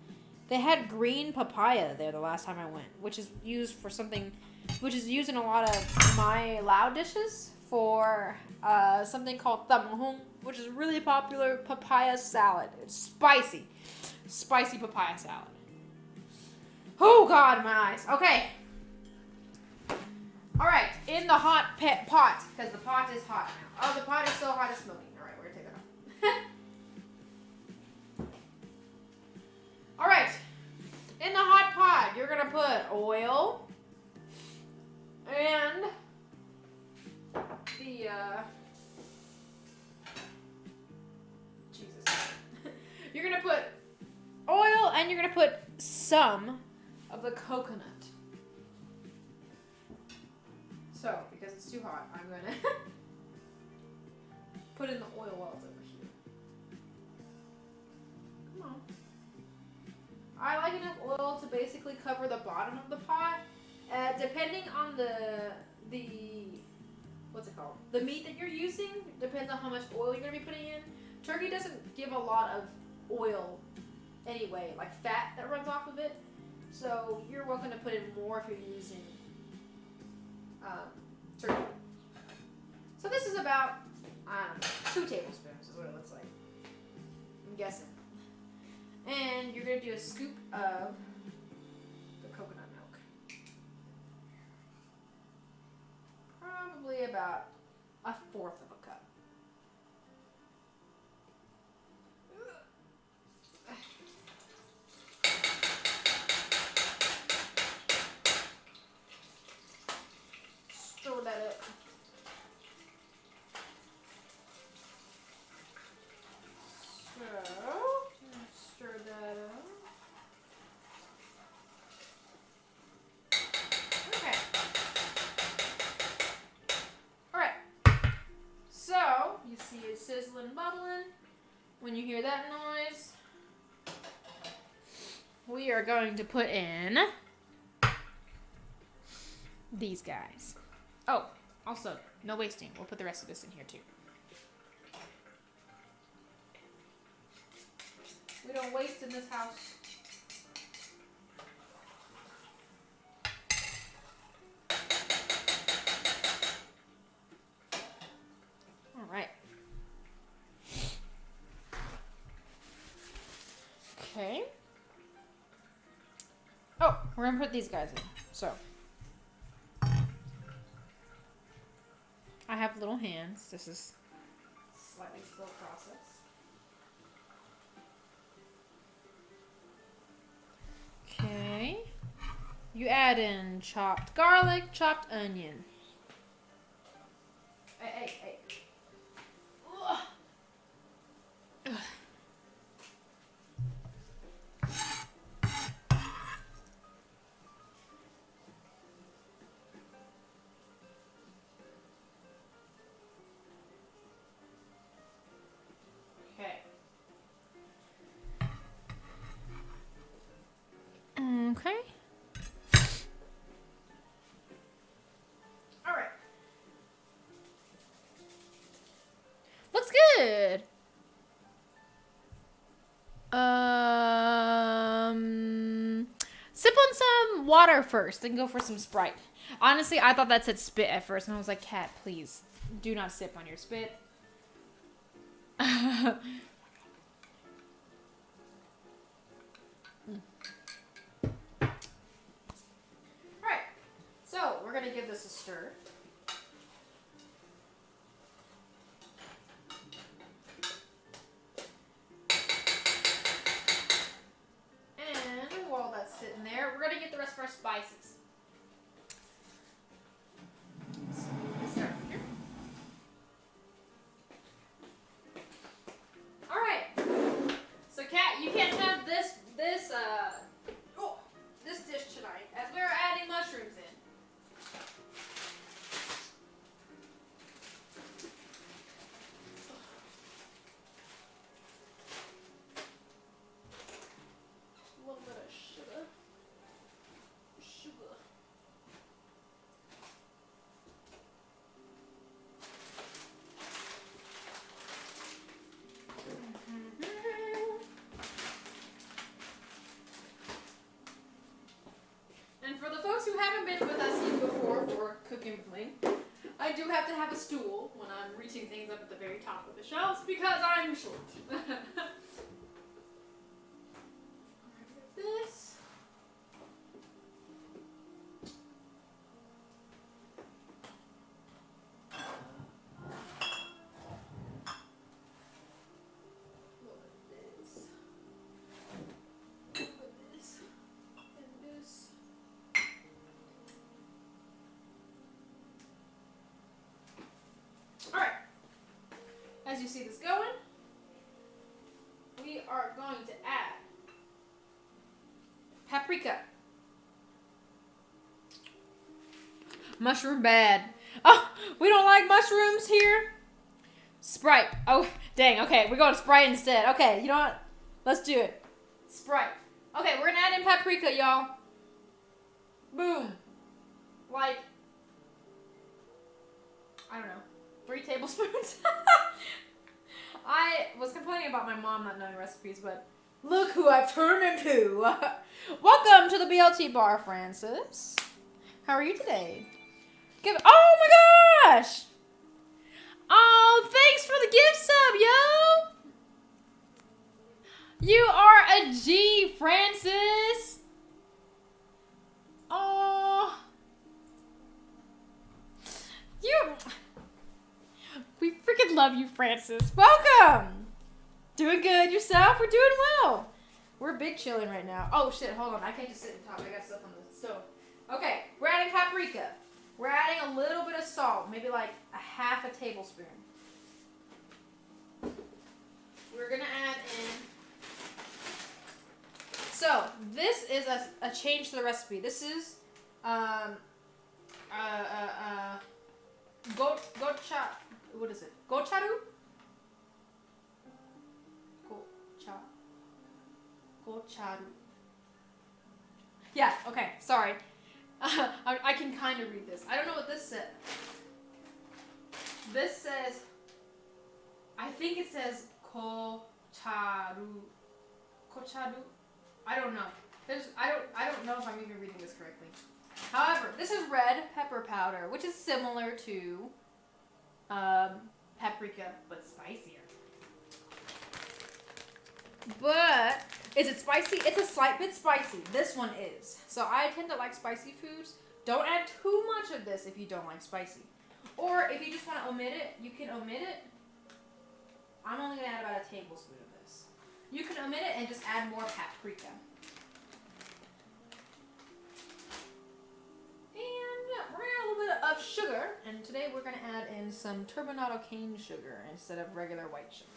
S2: They had green papaya there the last time I went, which is used for something, which is used in a lot of my Lao dishes for something called tamahong, which is really popular papaya salad. It's spicy. Spicy papaya salad. Oh, God, my eyes. Okay. All right, in the hot pot, because the pot is hot now. Oh, the pot is so hot it's smoking. All right, we're going to take that off. All right, in the hot pot, you're going to put oil and the, Jesus. You're going to put oil and you're going to put some of the coconut. So, because it's too hot, I'm going to put in the oil wells over here. Come on. I like enough oil to basically cover the bottom of the pot. Depending on the what's it called? The meat that you're using depends on how much oil you're going to be putting in. Turkey doesn't give a lot of oil anyway, like fat that runs off of it. So you're welcome to put in more if you're using turkey. So this is about, 2 tablespoons is what it looks like. I'm guessing. And you're going to do a scoop of the coconut milk. Probably about 1/4 of a cup. Stir that up. Stir that up. Okay. Alright. So, you see it sizzling, bubbling. When you hear that noise, we are going to put in these guys. Oh, also, no wasting. We'll put the rest of this in here too. We don't waste in this house. All right. Okay. Oh, we're gonna put these guys in. So, I have little hands. This is slightly slow process. Okay. You add in chopped garlic, chopped onion. Hey. Ugh. Ugh. Okay. All right. Looks good. Sip on some water first, then go for some Sprite. Honestly, I thought that said spit at first, and I was like, Cat, please, do not sip on your spit. Alright, so we're going to give this a stir. And while that's sitting there, we're going to get the rest of our spices. So we'll start here. Alright.
S1: been with us even before for Cookin With Ling, I do have to have a stool when I'm reaching things up at the very top of the shelves because I'm short. This. Alright, as you see this going, we are going to add paprika.
S2: Mushroom bad. Oh, we don't like mushrooms here. Sprite. Oh, dang. Okay, we're going Sprite instead. Okay, you know what? Let's do it. Sprite. Okay, we're gonna add in paprika, y'all. Boom. Like, I don't know, 3 tablespoons. I was complaining about my mom not knowing recipes, but look who I've turned into. Welcome to the BLT bar, Francis. How are you today? Oh my gosh! Oh, thanks for the gift sub, yo! You are a G, Francis. Oh, we freaking love you, Francis. Welcome. Doing good yourself? We're doing well. We're big chilling right now. Oh shit, hold on. I can't just sit and talk. I got stuff on the stove. Okay, we're adding paprika. We're adding a little bit of salt, maybe like a half a tablespoon. We're gonna add in. So this is a change to the recipe. This is what is it? Gocharu? Gocharu. Yeah, okay, sorry. I can kind of read this. I don't know what this said. This says, I think it says kocharu. Kocharu? I don't know. I don't know if I'm even reading this correctly. However, this is red pepper powder, which is similar to paprika, but spicier. But is it spicy? It's a slight bit spicy. This one is. So I tend to like spicy foods. Don't add too much of this if you don't like spicy. Or if you just want to omit it, you can omit it. I'm only going to add about a tablespoon of this. You can omit it and just add more paprika. And we're going to add a little bit of sugar. And today we're going to add in some turbinado cane sugar instead of regular white sugar.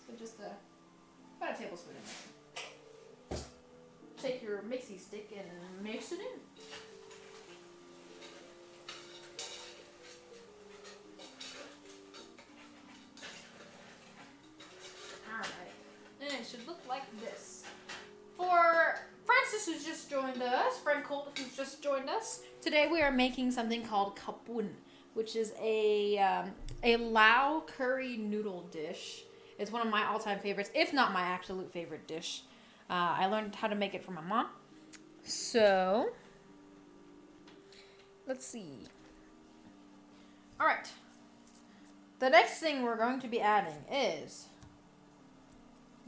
S2: So just about a tablespoon in there. Take your mixie stick and mix it in. Alright. And it should look like this. For Francis who's just joined us, Frank Colt who's just joined us, today we are making something called poon, which is a Lao curry noodle dish. It's one of my all-time favorites, if not my absolute favorite dish. I learned how to make it from my mom. So, let's see. Alright. The next thing we're going to be adding is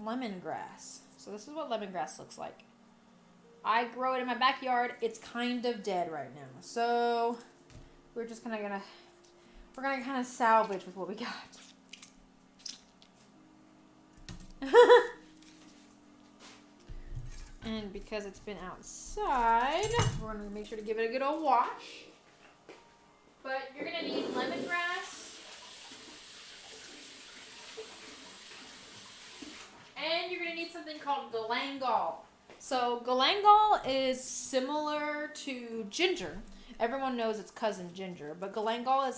S2: lemongrass. So this is what lemongrass looks like. I grow it in my backyard. It's kind of dead right now. So, we're just kind of salvage with what we got. And because it's been outside, we're going to make sure to give it a good old wash. But you're going to need lemongrass. And you're going to need something called galangal. So galangal is similar to ginger. Everyone knows its cousin ginger, but galangal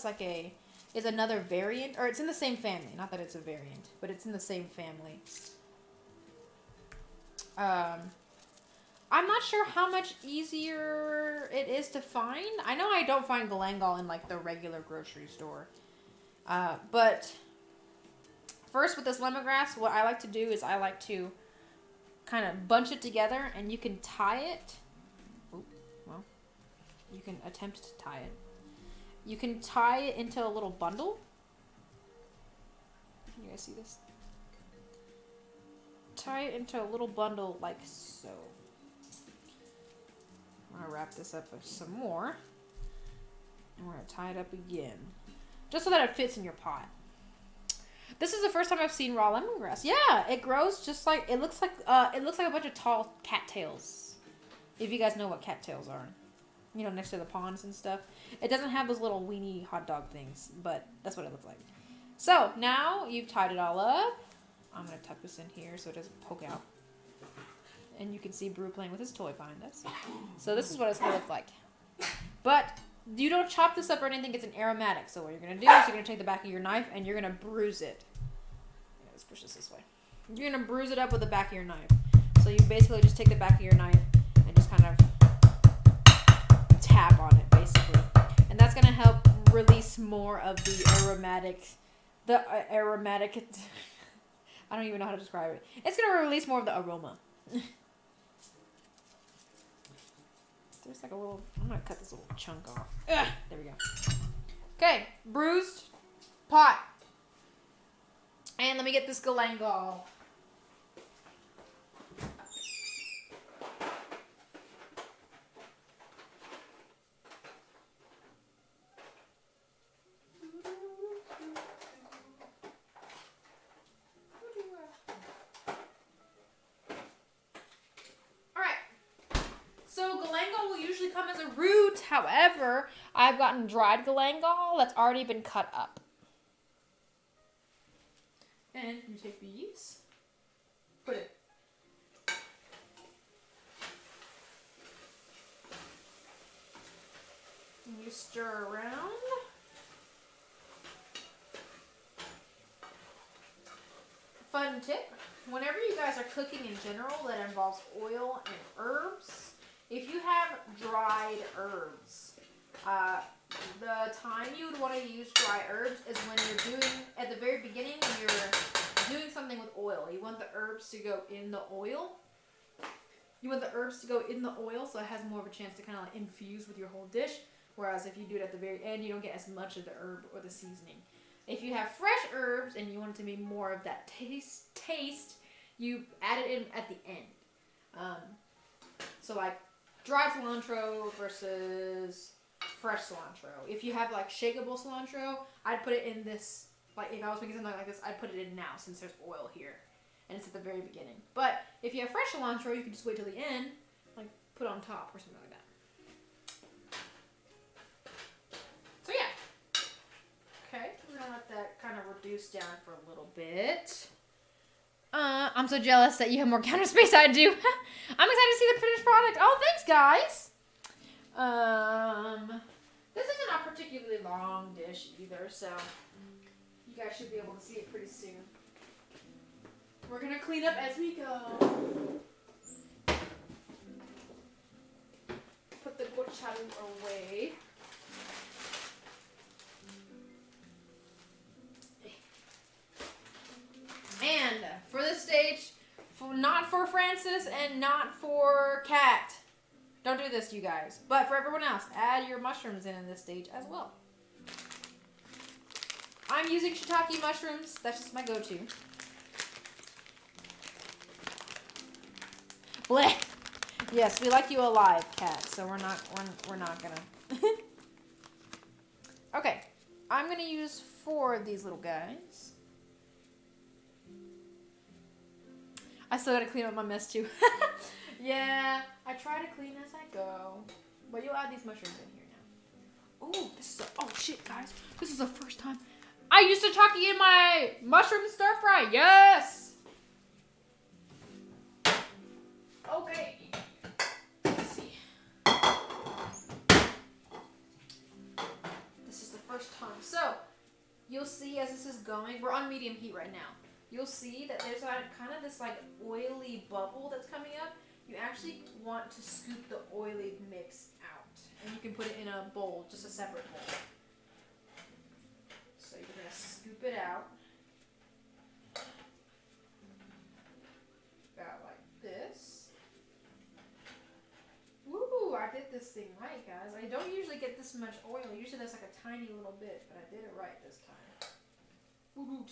S2: is another variant, or it's in the same family. Not that it's a variant, but it's in the same family. I'm not sure how much easier it is to find. I know I don't find galangal in like the regular grocery store. But first with this lemongrass, what I like to do is I like to kind of bunch it together, and you can tie it. Ooh, well, you can attempt to tie it. You can tie it into a little bundle. Can you guys see this? Tie it into a little bundle like so. I'm gonna wrap this up with some more. And we're gonna tie it up again. Just so that it fits in your pot. This is the first time I've seen raw lemongrass. Yeah, it grows just like, it looks like a bunch of tall cattails. If you guys know what cattails are. You know, next to the ponds and stuff. It doesn't have those little weenie hot dog things, but that's what it looks like. So, now you've tied it all up. I'm going to tuck this in here so it doesn't poke out. And you can see Brew playing with his toy behind us. So this is what it's going to look like. But you don't chop this up or anything. It's an aromatic. So what you're going to do is you're going to take the back of your knife and you're going to bruise it. Let's push this way. You're going to bruise it up with the back of your knife. So you basically just take the back of your knife and just kind of tap on it, basically. And that's going to help release more of the aromatic... I don't even know how to describe it. It's going to release more of the aroma. There's like a little... I'm going to cut this little chunk off. Ugh, there we go. Okay, bruised pot. And let me get this galangal. So galangal will usually come as a root. However, I've gotten dried galangal that's already been cut up. And you take these, put it. And you stir around. Fun tip, whenever you guys are cooking in general that involves oil and herbs, if you have dried herbs, the time you would want to use dry herbs is when you're doing, at the very beginning, when you're doing something with oil. You want the herbs to go in the oil. You want the herbs to go in the oil so it has more of a chance to kind of like infuse with your whole dish. Whereas if you do it at the very end, you don't get as much of the herb or the seasoning. If you have fresh herbs and you want it to be more of that taste, you add it in at the end. So like dried cilantro versus fresh cilantro. If you have like shakeable cilantro, I'd put it in this, like if I was making something like this, I'd put it in now since there's oil here. And it's at the very beginning. But if you have fresh cilantro, you can just wait till the end, like put it on top or something like that. So yeah. Okay, we're gonna let that kind of reduce down for a little bit. I'm so jealous that you have more counter space I do. I'm excited to see the finished product. Oh, thanks, guys. This isn't a particularly long dish either, so you guys should be able to see it pretty soon. We're gonna clean up as we go. Put the gocharu away. And for this stage, not for Francis and not for Kat. Don't do this, you guys. But for everyone else, add your mushrooms in this stage as well. I'm using shiitake mushrooms. That's just my go-to. Blech. Yes, we like you alive, Kat. So we're not gonna. Okay, I'm gonna use 4 of these little guys. I still gotta clean up my mess too. Yeah, I try to clean as I go. But you'll add these mushrooms in here now. Oh, oh shit, guys. This is the first time I used shiitake in my mushroom stir fry. Yes. Okay. Let's see. This is the first time. So, you'll see as this is going, we're on medium heat right now. You'll see that there's kind of this like oily bubble that's coming up. You actually want to scoop the oily mix out. And you can put it in a bowl, just a separate bowl. So you're going to scoop it out. About like this. Woo, I did this thing right, guys. I don't usually get this much oil. Usually there's like a tiny little bit, but I did it right this time. Woot.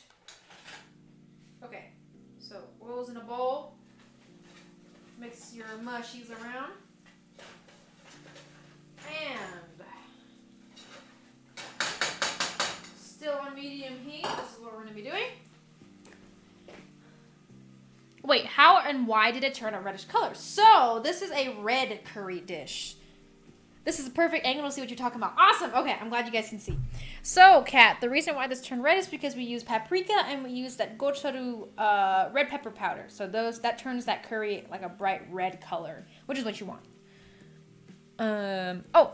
S2: Okay, so oil's in a bowl. Mix your mushies around. And still on medium heat. This is what we're going to be doing. Wait, how and why did it turn a reddish color? So, this is a red curry dish. This is a perfect angle to see what you're talking about. Awesome. Okay, I'm glad you guys can see. So, Kat, the reason why this turned red is because we use paprika and we use that gochugaru red pepper powder. So that turns that curry like a bright red color, which is what you want.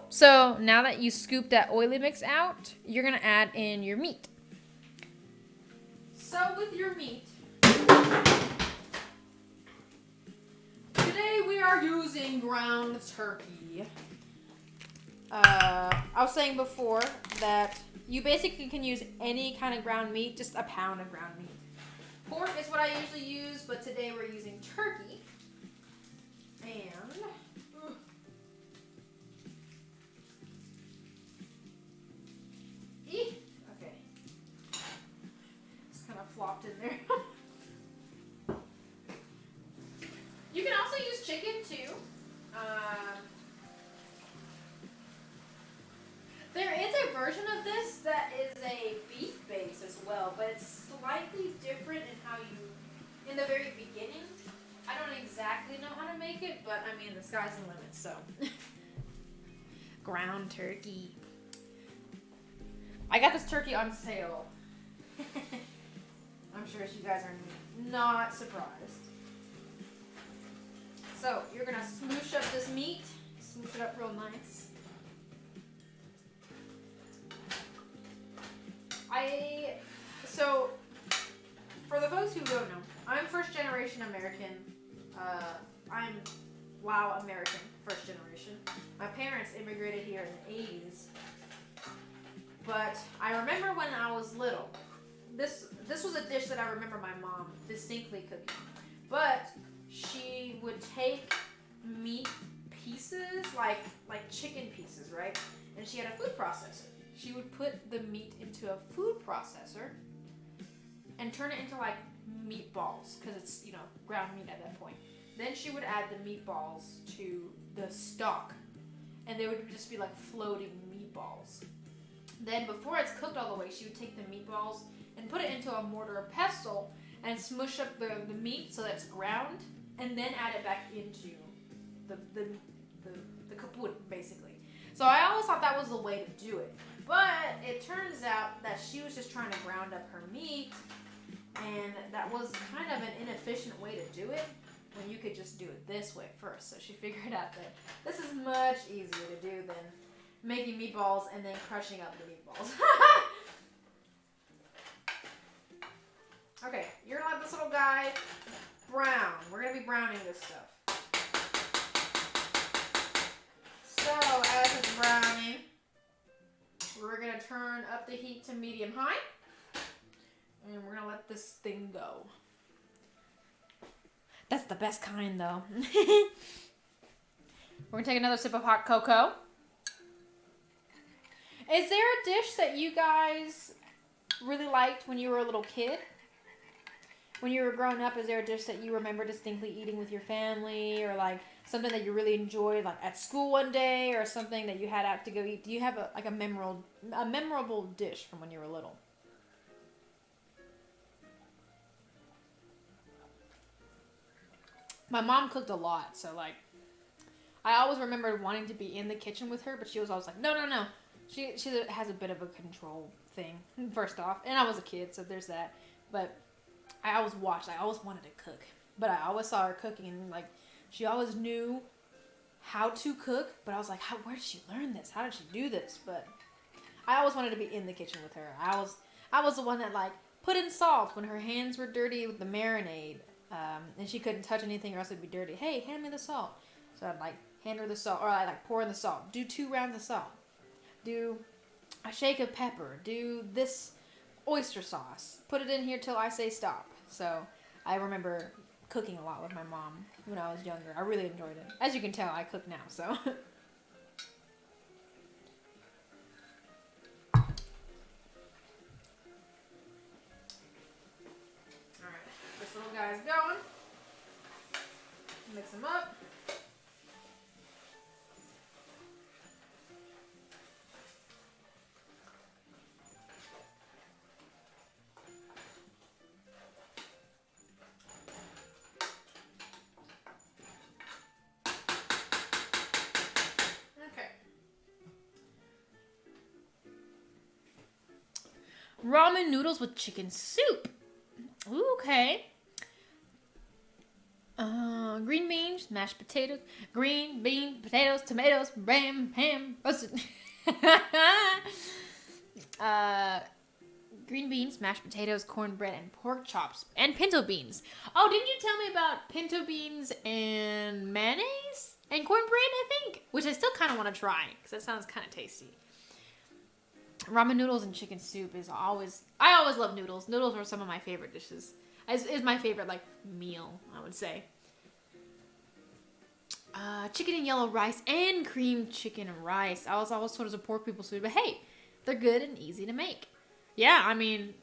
S2: So now that you scoop that oily mix out, you're gonna add in your meat. So with your meat, today we are using ground turkey. I was saying before that you basically can use any kind of ground meat, just a pound of ground meat. Pork is what I usually use, but today we're using turkey. And okay, just kind of flopped in there. You can also use chicken too. There is a version of this that is a beef base as well, but it's slightly different in the very beginning. I don't exactly know how to make it, but I mean, the sky's the limit, so. Ground turkey. I got this turkey on sale. I'm sure you guys are not surprised. So, you're gonna smoosh up this meat. Smoosh it up real nice. So, for the folks who don't know, I'm first generation American. I'm Lao American, first generation. My parents immigrated here in the 80s. But I remember when I was little, this was a dish that I remember my mom distinctly cooking. But she would take meat pieces, like chicken pieces, right? And she had a food processor. She would put the meat into a food processor and turn it into like meatballs, because it's, ground meat at that point. Then she would add the meatballs to the stock, and they would just be like floating meatballs. Then before it's cooked all the way, she would take the meatballs and put it into a mortar or pestle and smush up the meat so that it's ground, and then add it back into the kaput, basically. So I always thought that was the way to do it. But it turns out that she was just trying to ground up her meat, and that was kind of an inefficient way to do it when you could just do it this way first. So she figured out that this is much easier to do than making meatballs and then crushing up the meatballs. Okay, you're gonna let this little guy brown. We're gonna be browning this stuff. So as it's browning, we're gonna turn up the heat to medium high, and we're gonna let this thing go. That's the best kind, though. We're gonna take another sip of hot cocoa. Is there a dish that you guys really liked when you were a little kid? When you were growing up, is there a dish that you remember distinctly eating with your family, or like something that you really enjoyed, like at school one day, or something that you had out to go eat? Do you have a memorable dish from when you were little? My mom cooked a lot, so like I always remembered wanting to be in the kitchen with her, but she was always like, no. She has a bit of a control thing, first off, and I was a kid, so there's that. But I always watched. I always wanted to cook, but I always saw her cooking, and like she always knew how to cook. But I was like, where did she learn this? How did she do this? But I always wanted to be in the kitchen with her. I was the one that like put in salt when her hands were dirty with the marinade, and she couldn't touch anything or else it'd be dirty. Hey, hand me the salt. So I'd like hand her the salt, or I'd like pour in the salt. Do 2 rounds of salt. Do a shake of pepper. Do this oyster sauce. Put it in here till I say stop. So I remember cooking a lot with my mom when I was younger. I really enjoyed it. As you can tell, I cook now, so. Ramen noodles with chicken soup. Ooh, okay. Green beans, mashed potatoes, green bean, potatoes, tomatoes, ham, roasted. Green beans, mashed potatoes, cornbread, and pork chops, and pinto beans. Oh, didn't you tell me about pinto beans and mayonnaise and cornbread? I think, which I still kind of want to try because that sounds kind of tasty. Ramen noodles and chicken soup is always. I always love noodles. Noodles are some of my favorite dishes. Is my favorite like meal, I would say. Chicken and yellow rice and cream chicken and rice. I was always told it was a poor people's food, but hey, they're good and easy to make. Yeah, I mean,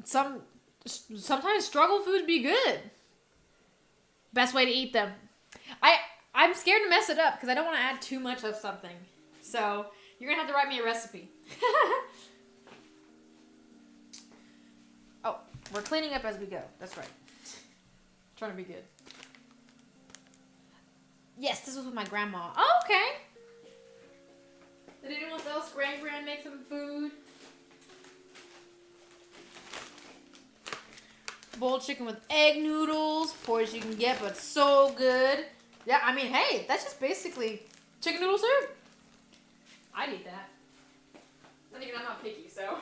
S2: sometimes struggle foods be good. Best way to eat them. I'm scared to mess it up because I don't want to add too much of something. So you're gonna have to write me a recipe. Oh, we're cleaning up as we go. That's right. Trying to be good. Yes, this was with my grandma. Oh, okay. Did anyone else grand make some food? Boiled chicken with egg noodles. Poorest you can get, but so good. Yeah, I mean, hey, that's just basically chicken noodle soup. I'd eat that. Then again, I'm not picky, so.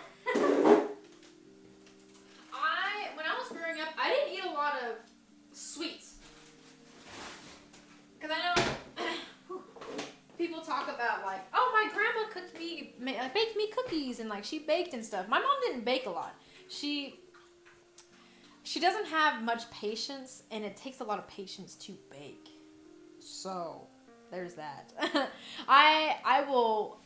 S2: When I was growing up, I didn't eat a lot of sweets. Because I know people talk about like, oh, my grandma baked me cookies and like she baked and stuff. My mom didn't bake a lot. She doesn't have much patience, and it takes a lot of patience to bake. So there's that. I will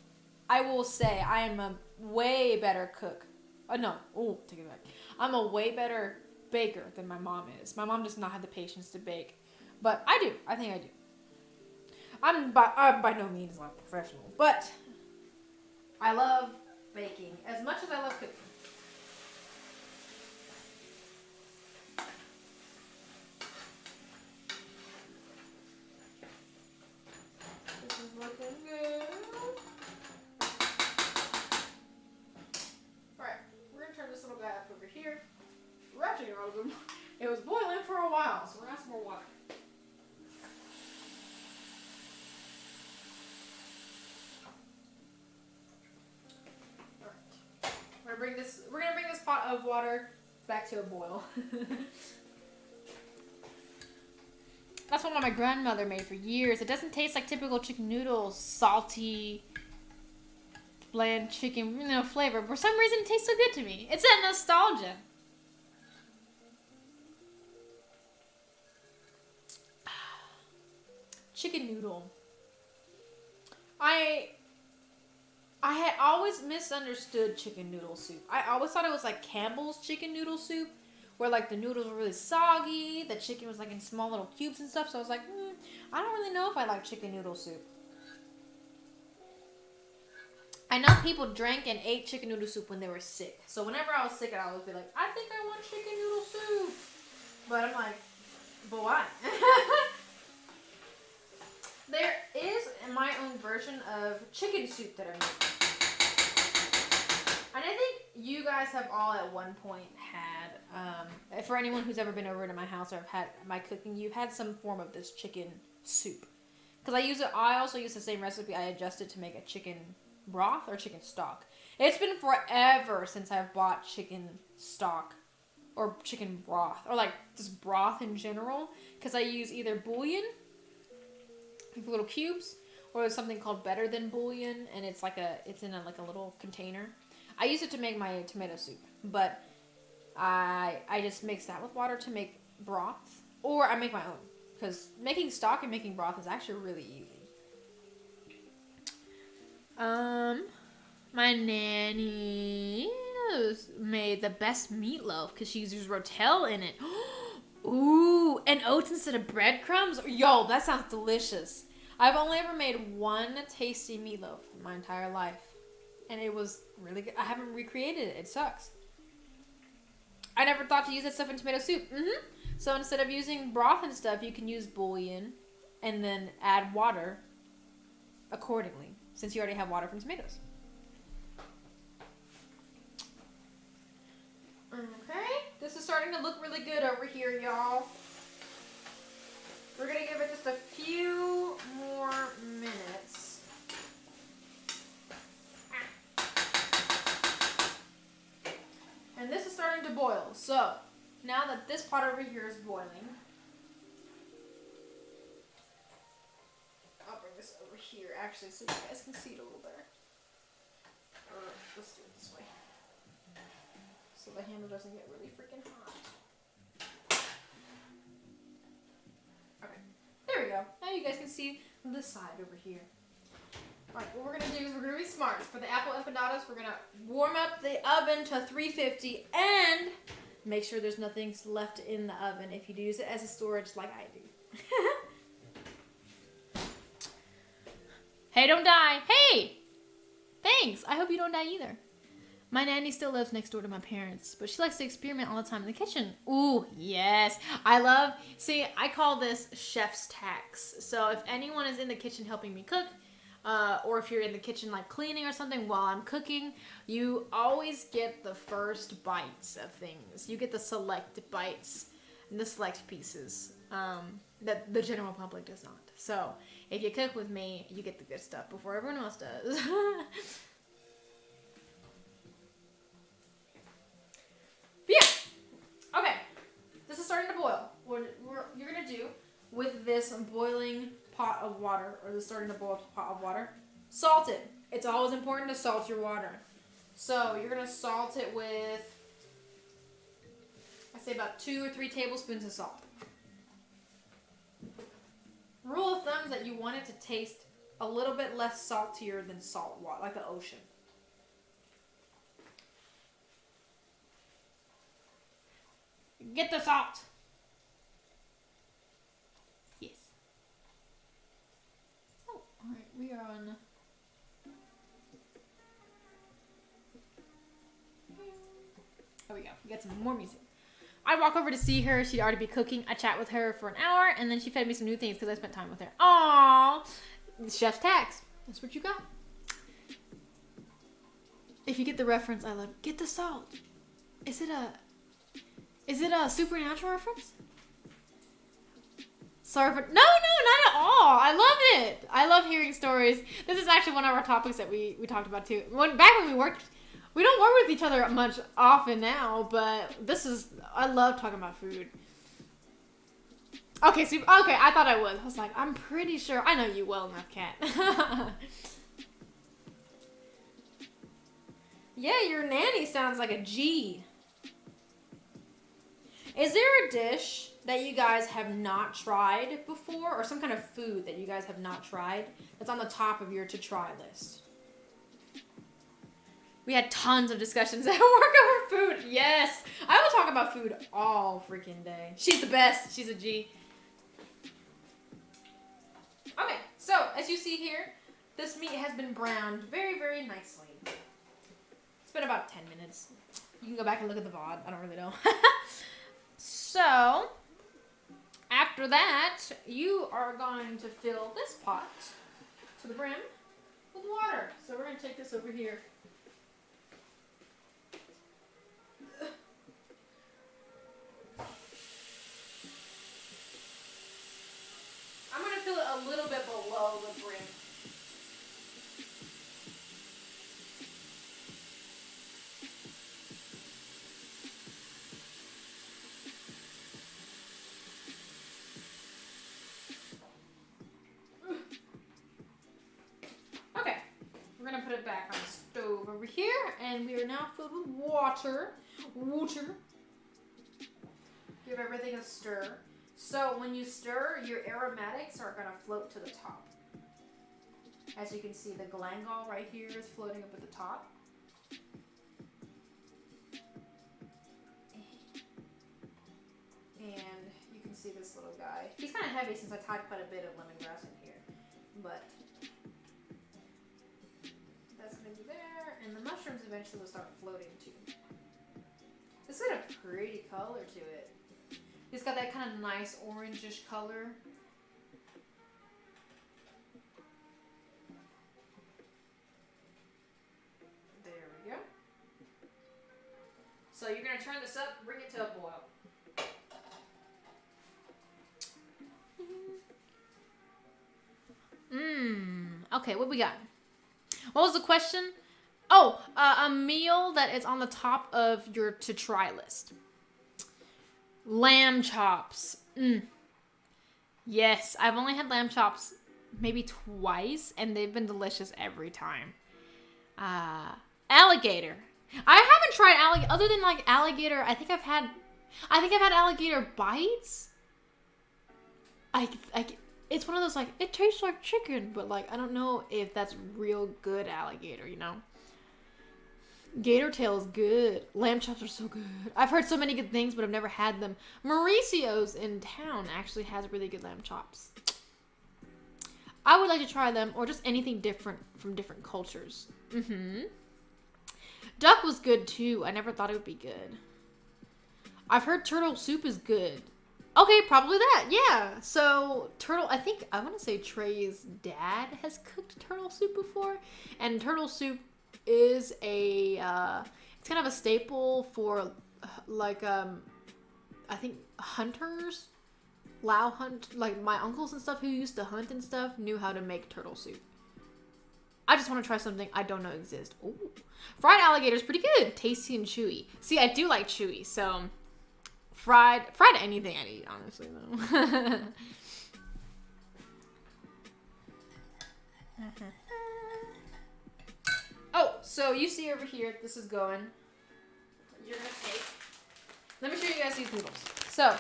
S2: say I am a way better cook. Take it back. I'm a way better baker than my mom is. My mom does not have the patience to bake, but I do. I think I do. I'm by no means not professional, but I love baking as much as I love cooking. This is looking good. Alright, we're going to turn this little guy up over here. We're actually going to it was boiling for a while, so we're going to add some more water. We're gonna bring this pot of water back to a boil. That's what my grandmother made for years. It doesn't taste like typical chicken noodles, salty, bland chicken, flavor. For some reason, it tastes so good to me. It's that nostalgia. Chicken noodle. I had always misunderstood chicken noodle soup. I always thought it was like Campbell's chicken noodle soup, where like the noodles were really soggy, the chicken was like in small little cubes and stuff. So I was like, I don't really know if I like chicken noodle soup. I know people drank and ate chicken noodle soup when they were sick. So whenever I was sick, I'd always be like, I think I want chicken noodle soup. But I'm like, but why? There is my own version of chicken soup that I make. And I think you guys have all at one point had, for anyone who's ever been over to my house or have had my cooking, you've had some form of this chicken soup. Because I also use the same recipe. I adjust it to make a chicken broth or chicken stock. It's been forever since I've bought chicken stock or chicken broth or like just broth in general. Because I use either bouillon, like little cubes, or there's something called Better Than Bouillon, and it's in a little container. I use it to make my tomato soup, but I just mix that with water to make broth, or I make my own, because making stock and making broth is actually really easy. My nanny made the best meatloaf because she uses rotel in it. Ooh, and oats instead of breadcrumbs? Yo, that sounds delicious. I've only ever made one tasty meatloaf in my entire life. And it was really good. I haven't recreated it. It sucks. I never thought to use that stuff in tomato soup. So instead of using broth and stuff, you can use bouillon and then add water accordingly, since you already have water from tomatoes. starting to look really good over here, y'all. We're gonna give it just a few more minutes. And this is starting to boil. So, now that this pot over here is boiling, I'll bring this over here actually so you guys can see it a little better. Or let's do it this way. So the handle doesn't get really freaking hot. Okay, there we go. Now you guys can see this side over here. Alright, what we're going to do is we're going to be smart. For the apple empanadas, we're going to warm up the oven to 350 and make sure there's nothing left in the oven if you use it as a storage like I do.
S1: Hey, don't die. Hey! Thanks. I hope you don't die either. My nanny still lives next door to my parents, but she likes to experiment all the time in the kitchen. Ooh, yes. I call this chef's tax. So if anyone is in the kitchen helping me cook, or if you're in the kitchen like cleaning or something while I'm cooking, you always get the first bites of things. You get the select bites and the select pieces that the general public does not. So if you cook with me, you get the good stuff before everyone else does. But yeah, okay, this is starting to boil. What you're gonna do with this boiling pot of water, or this starting to boil pot of water, salt it. It's always important to salt your water. So you're gonna salt it with, I say about 2 or 3 tablespoons of salt. Rule of thumb is that you want it to taste a little bit less saltier than salt water, like the ocean. Get the salt. Yes. Oh, alright, we are on. There we go. We got some more music. I walk over to see her. She'd already be cooking. I chat with her for an hour, and then she fed me some new things because I spent time with her. Aww. Chef's tax. That's what you got. If you get the reference, I love. Get the salt. Is it a supernatural reference? Sorry for... No, not at all. I love it. I love hearing stories. This is actually one of our topics that we talked about too. Back when we worked... We don't work with each other much often now, but this is... I love talking about food. Okay, I thought I would. I was like, I'm pretty sure... I know you well enough, Kat.
S2: Yeah, your nanny sounds like a G. Is there a dish that you guys have not tried before, or some kind of food that you guys have not tried that's on the top of your to-try list? We had tons of discussions at work over food. Yes. I will talk about food all freaking day. She's the best. She's a G. Okay, so as you see here, this meat has been browned very, very nicely. It's been about 10 minutes. You can go back and look at the VOD. I don't really know. So, after that, you are going to fill this pot to the brim with water. So we're going to take this over here. I'm going to fill it a little bit below the brim. We're going to put it back on the stove over here, and we are now filled with water. Give everything a stir. So when you stir, your aromatics are going to float to the top. As you can see, the galangal right here is floating up at the top. And you can see this little guy. He's kind of heavy since I tied quite a bit of lemongrass in here. But that's going to be there. And the mushrooms eventually will start floating too. This got a pretty color to it. It's got that kind of nice orangish color. There we go. So you're gonna turn this up, bring it to a boil. Okay, what we got? What was the question? Oh, a meal that is on the top of your to try list. Lamb chops. Yes, I've only had lamb chops maybe twice, and they've been delicious every time. Alligator. I haven't tried alligator other than like alligator. I think I've had alligator bites. It's one of those like it tastes like chicken, but like I don't know if that's real good alligator. You know. Gator tail is good. Lamb chops are so good. I've heard so many good things, but I've never had them. Mauricio's in town actually has really good lamb chops. I would like to try them, or just anything different from different cultures. Duck was good too. I never thought it would be good. I've heard turtle soup is good. Okay, probably that. Yeah. So I want to say Trey's dad has cooked turtle soup before, and turtle soup is it's kind of a staple for like I think hunters, Lao hunt, like my uncles and stuff who used to hunt and stuff knew how to make turtle soup. I just want to try something I don't know exists. Ooh. Fried alligator is pretty good, tasty and chewy. See, I do like chewy, so fried anything I eat, honestly though. Oh, so you see over here, this is going. You're gonna take. Let me show you guys these noodles. So,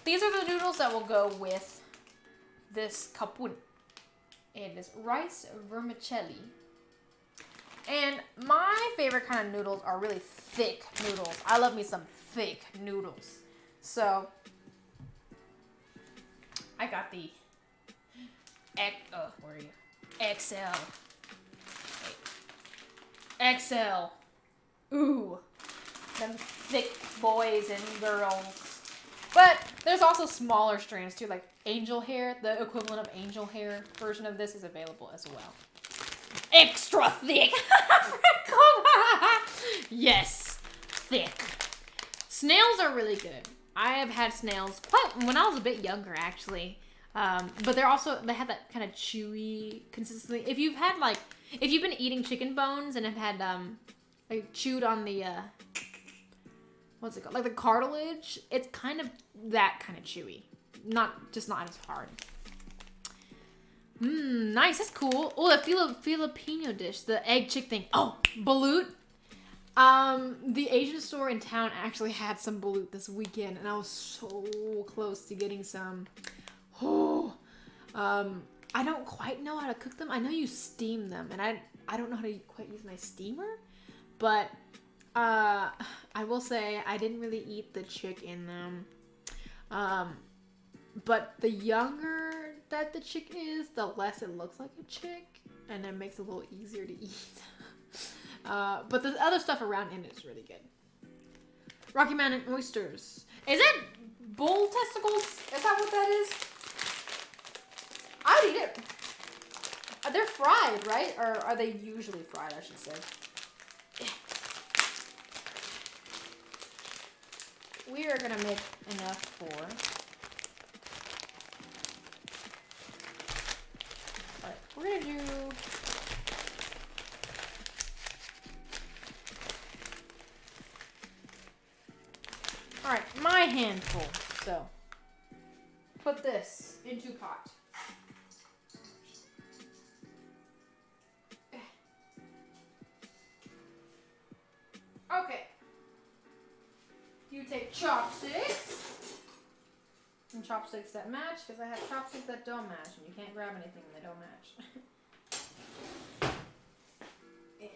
S2: these are the noodles that will go with this poon. It is rice vermicelli. And my favorite kind of noodles are really thick noodles. I love me some thick noodles. So, I got the where are you? XL. XL. Ooh. Them thick boys and girls. But there's also smaller strands too, like angel hair. The equivalent of angel hair version of this is available as well. Extra thick. Yes. Thick. Snails are really good. I have had snails when I was a bit younger, actually. But they have that kind of chewy consistency. If you've been eating chicken bones and have had like chewed on the what's it called, like the cartilage, it's kind of that kind of chewy, not as hard. Nice, that's cool. Oh, the Filipino dish, the egg chick thing. Oh, balut. The Asian store in town actually had some balut this weekend, and I was so close to getting some. Oh, I don't quite know how to cook them. I know you steam them, and I don't know how to quite use my steamer, but I will say I didn't really eat the chick in them. But the younger that the chick is, the less it looks like a chick, and it makes it a little easier to eat. But the other stuff around in it is really good. Rocky Mountain oysters. Is that bull testicles? Is that what that is? I'd eat it. They're fried, right? Or are they usually fried, I should say. We are going to make enough for... Alright, we're going to do... Alright, my handful. So, put this into pot. Okay. You take chopsticks. And chopsticks that match, because I have chopsticks that don't match, and you can't grab anything when they don't match. And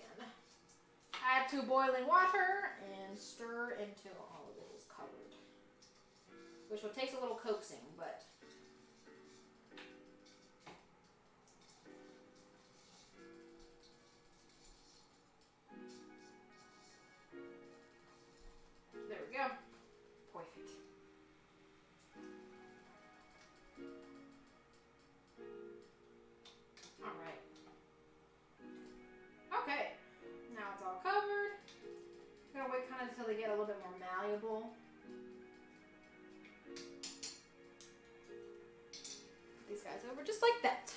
S2: add to boiling water and stir until all of it is covered. Which will take a little coaxing, but... There we go. Perfect. Alright. Okay. Now it's all covered. I'm gonna wait kind of until they get a little bit more malleable. These guys over just like that.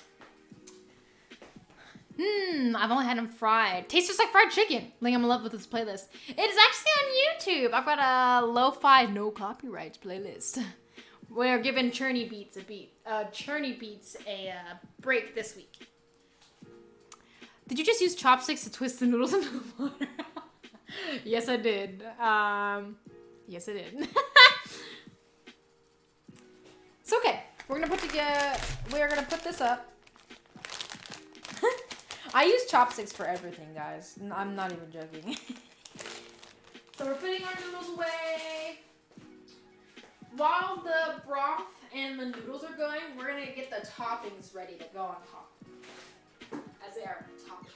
S2: I've only had them fried. Tastes just like fried chicken. Like, I'm in love with this playlist. It is actually on YouTube. I've got a lo-fi, no copyrights playlist. We're giving Churny Beats a break this week. Did you just use chopsticks to twist the noodles into the water? Yes, I did. Yes, I did. It's okay. We're gonna put this up. I use chopsticks for everything, guys. I'm not even joking. So we're putting our noodles away. While the broth and the noodles are going, we're gonna get the toppings ready to go on top. As they are toppings.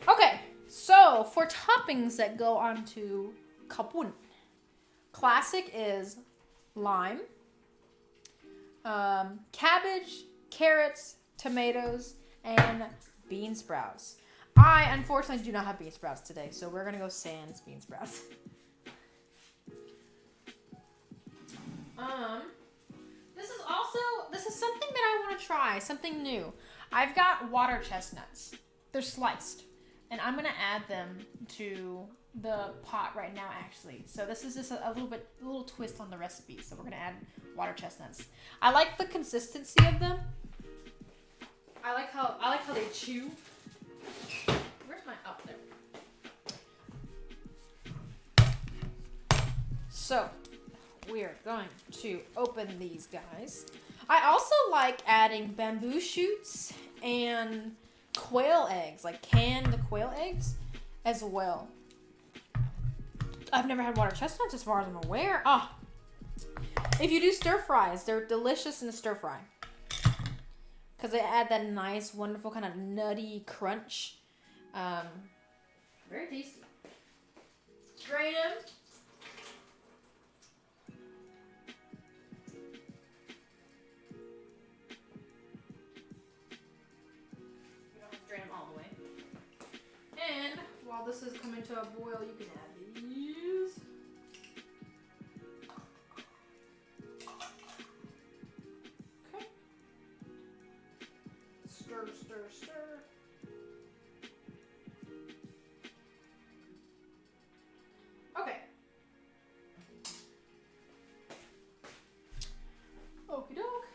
S2: Okay, so for toppings that go onto kapun, classic is lime, cabbage, carrots, tomatoes, and bean sprouts. I unfortunately do not have bean sprouts today, so we're gonna go sans bean sprouts. This is something that I want to try, something new. I've got water chestnuts. They're sliced, and I'm gonna add them to the pot right now, actually. So this is just a little twist on the recipe. So we're gonna add water chestnuts. I like the consistency of them. I like how they chew. Where's my up there? So we're going to open these guys. I also like adding bamboo shoots and quail eggs, like canned quail eggs as well. I've never had water chestnuts as far as I'm aware. If you do stir fries, they're delicious in a stir fry because they add that nice, wonderful kind of nutty crunch. Very tasty. Drain them. And while this is coming to a boil, you can add these. Okay. Stir, stir, stir. Okay. Okie doke.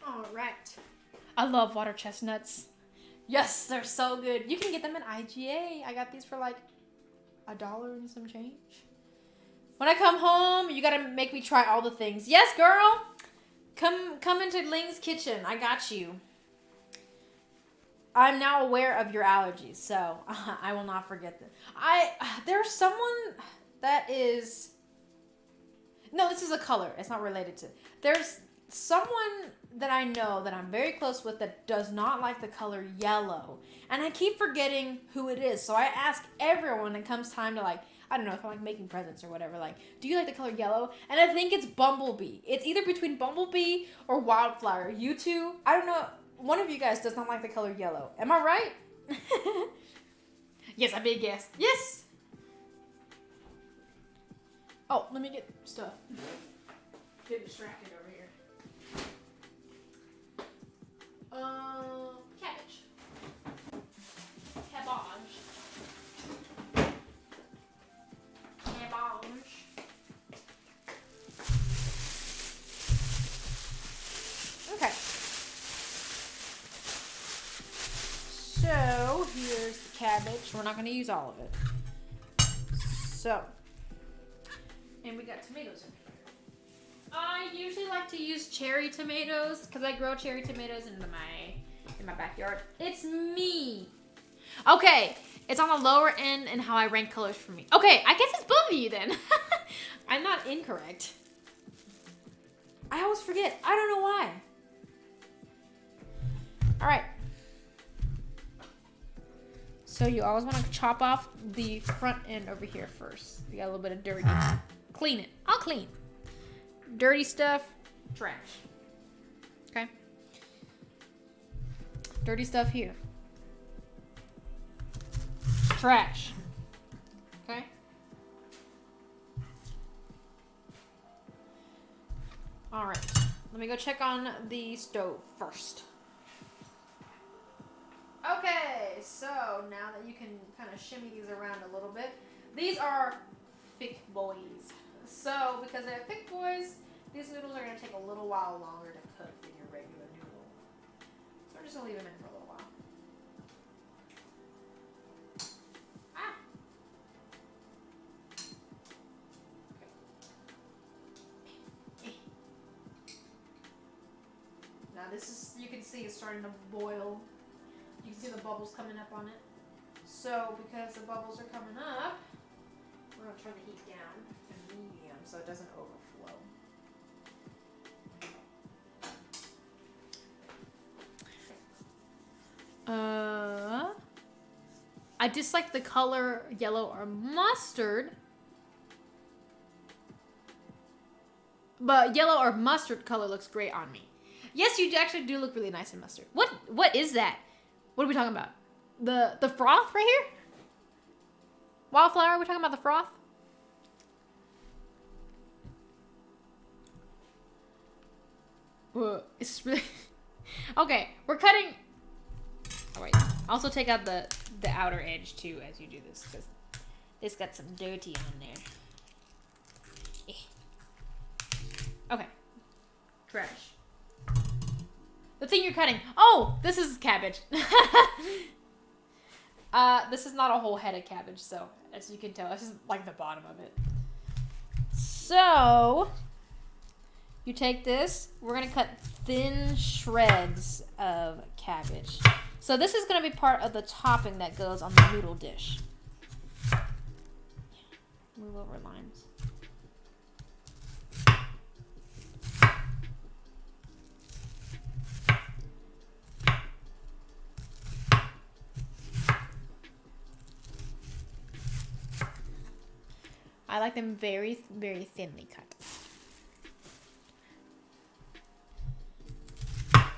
S2: All right. I love water chestnuts. Yes, they're so good. You can get them at IGA. I got these for like $1 and some change. When I come home, you gotta make me try all the things. Yes, girl. Come into Ling's kitchen. I got you. I'm now aware of your allergies, so I will not forget them. There's someone that is... No, this is a color. It's not related to... There's someone that I know that I'm very close with that does not like the color yellow. And I keep forgetting who it is. So I ask everyone when it comes time to, like, I don't know, if I'm like making presents or whatever, like, do you like the color yellow? And I think it's Bumblebee. It's either between Bumblebee or Wildflower. You two, I don't know, one of you guys does not like the color yellow. Am I right? Yes, I big guess. Yes! Oh, let me get stuff. Get distracted over here. Cabbage. Cabbage. Cabbage. Okay. So, here's the cabbage. We're not going to use all of it. So. And we got tomatoes in here. I usually like to use cherry tomatoes because I grow cherry tomatoes in my backyard. It's me. Okay, it's on the lower end and how I rank colors for me. Okay, I guess it's both of you then. I'm not incorrect. I always forget. I don't know why. All right. So you always want to chop off the front end over here first. You got a little bit of dirty. Clean it. I'll clean. Dirty stuff, trash. Okay? Dirty stuff here. Trash. Okay? All right. Let me go check on the stove first. Okay, so now that you can kind of shimmy these around a little bit, these are thick boys. So because they're thick boys, these noodles are going to take a little while longer to cook than your regular noodle. So we're just going to leave them in for a little while. Ah! Okay. Now this is, you can see it's starting to boil. You can see the bubbles coming up on it. So because the bubbles are coming up, we're going to turn the heat down to medium so it doesn't overflow. I dislike the color yellow or mustard. But yellow or mustard color looks great on me. Yes, you actually do look really nice in mustard. What is that? What are we talking about? The froth right here? Wildflower, are we talking about the froth? It's really... Okay, we're cutting... Oh, wait. Also take out the outer edge, too, as you do this, because it's got some dirty on there. Okay. Trash. The thing you're cutting. Oh, this is cabbage. This is not a whole head of cabbage, so as you can tell, this is like the bottom of it. So, you take this. We're going to cut thin shreds of cabbage. So this is going to be part of the topping that goes on the noodle dish. Move over limes. I like them very, very thinly cut.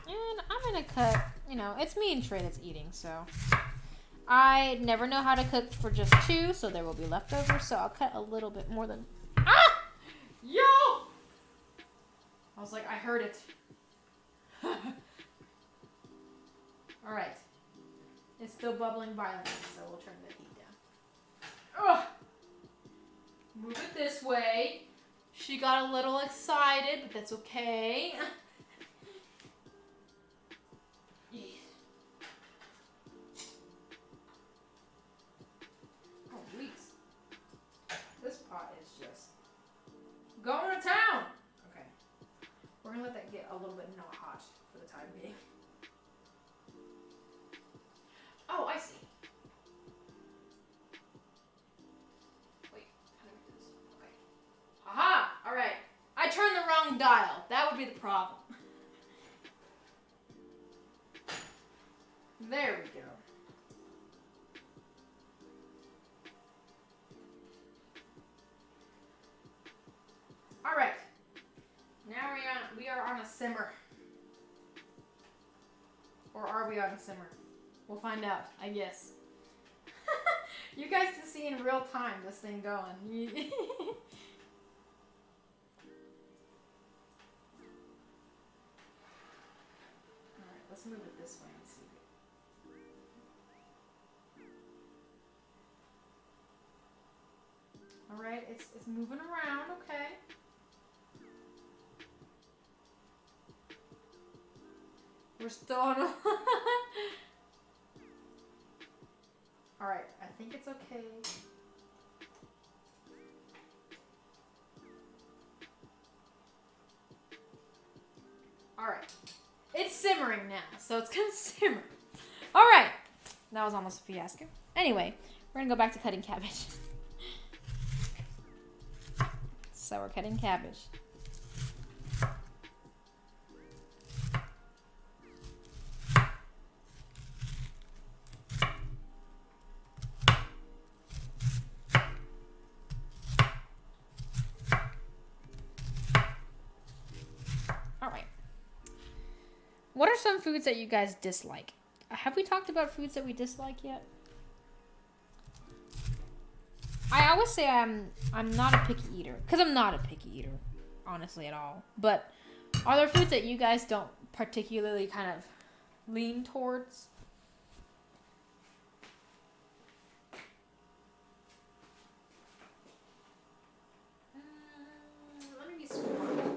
S2: And I'm going to cut, you know, it's me and Trey that's eating, so. I never know how to cook for just two, so there will be leftovers, so I'll cut a little bit more than... Ah! Yo! I was like, I heard it. Alright. It's still bubbling violently, so we'll turn the heat down. Ugh! Move it this way. She got a little excited, but that's okay. Yeah. Oh, please. This pot is just going to town. Okay. We're going to let that get a little bit not hot for the time being. Oh, I see. Aha! Alright. I turned the wrong dial. That would be the problem. There we go. Alright. Now we are on a simmer. Or are we on a simmer? We'll find out, I guess. You guys can see in real time this thing going. Let's move it this way and see. All right, it's moving around, okay. We're still on a... All right, I think it's okay. All right. It's simmering now, so it's gonna simmer. All right. That was almost a fiasco. Anyway, we're gonna go back to cutting cabbage. So we're cutting cabbage. All right. What are some foods that you guys dislike? Have we talked about foods that we dislike yet? I always say I'm not a picky eater, because I'm not a picky eater, honestly, at all. But are there foods that you guys don't particularly kind of lean towards? Let me be smart.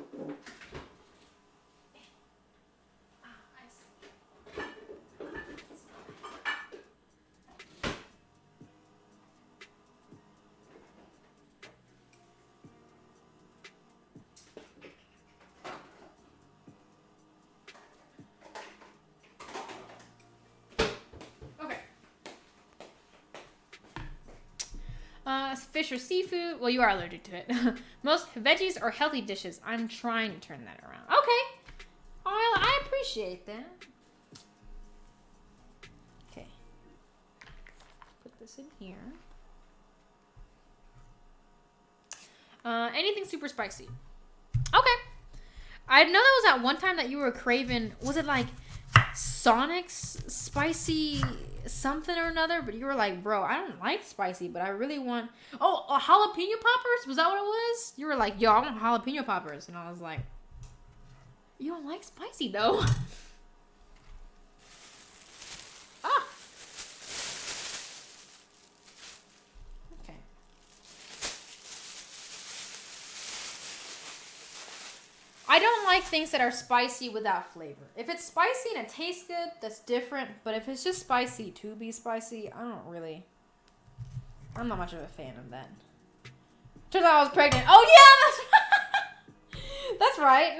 S2: Fish or seafood? Well, you are allergic to it. Most veggies or healthy dishes? I'm trying to turn that around. Okay. Oh, I appreciate that. Okay. Put this in here. Anything super spicy. Okay. I know that was at one time that you were craving, was it like Sonic's spicy something or another? But you were like, bro, I don't like spicy, but I really want... Oh, jalapeno poppers? Was that what it was? You were like, yo, I want jalapeno poppers. And I was like, you don't like spicy, though. Ah. Okay. I don't like things that are spicy without flavor. If it's spicy and it tastes good, that's different. But if it's just spicy to be spicy, I'm not much of a fan of that. Turns out I was pregnant. Oh yeah, that's right.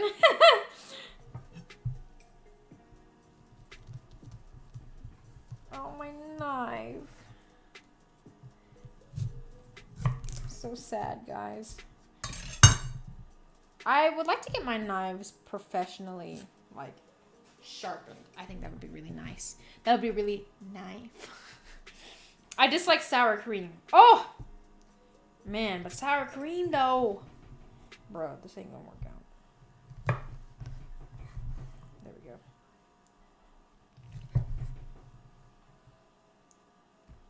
S2: Oh, my knife. So sad, guys. I would like to get my knives professionally, like, sharpened. I think that would be really nice. That would be really nice. I dislike sour cream. Oh! Man, but sour cream, though. Bro, this ain't gonna work out. There we go.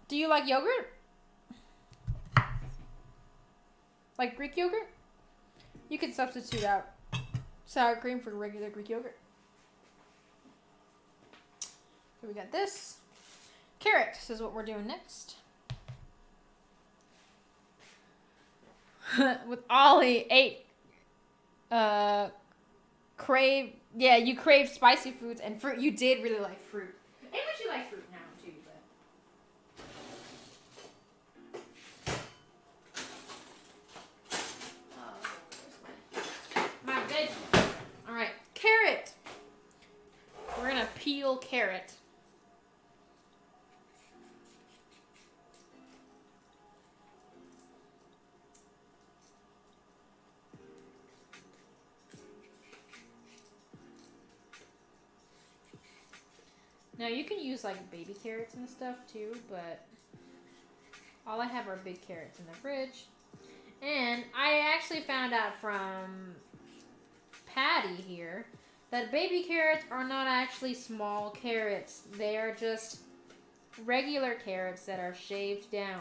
S2: Do you like yogurt? Like Greek yogurt? You can substitute out sour cream for regular Greek yogurt. So we got this. Carrot. This is what we're doing next. With Ollie ate you crave spicy foods and fruit. You did really like fruit. And would you like fruit now too, but my veg. Alright, carrot. We're gonna peel carrot. Now you can use like baby carrots and stuff too, but all I have are big carrots in the fridge. And I actually found out from Patty here that baby carrots are not actually small carrots. They are just regular carrots that are shaved down,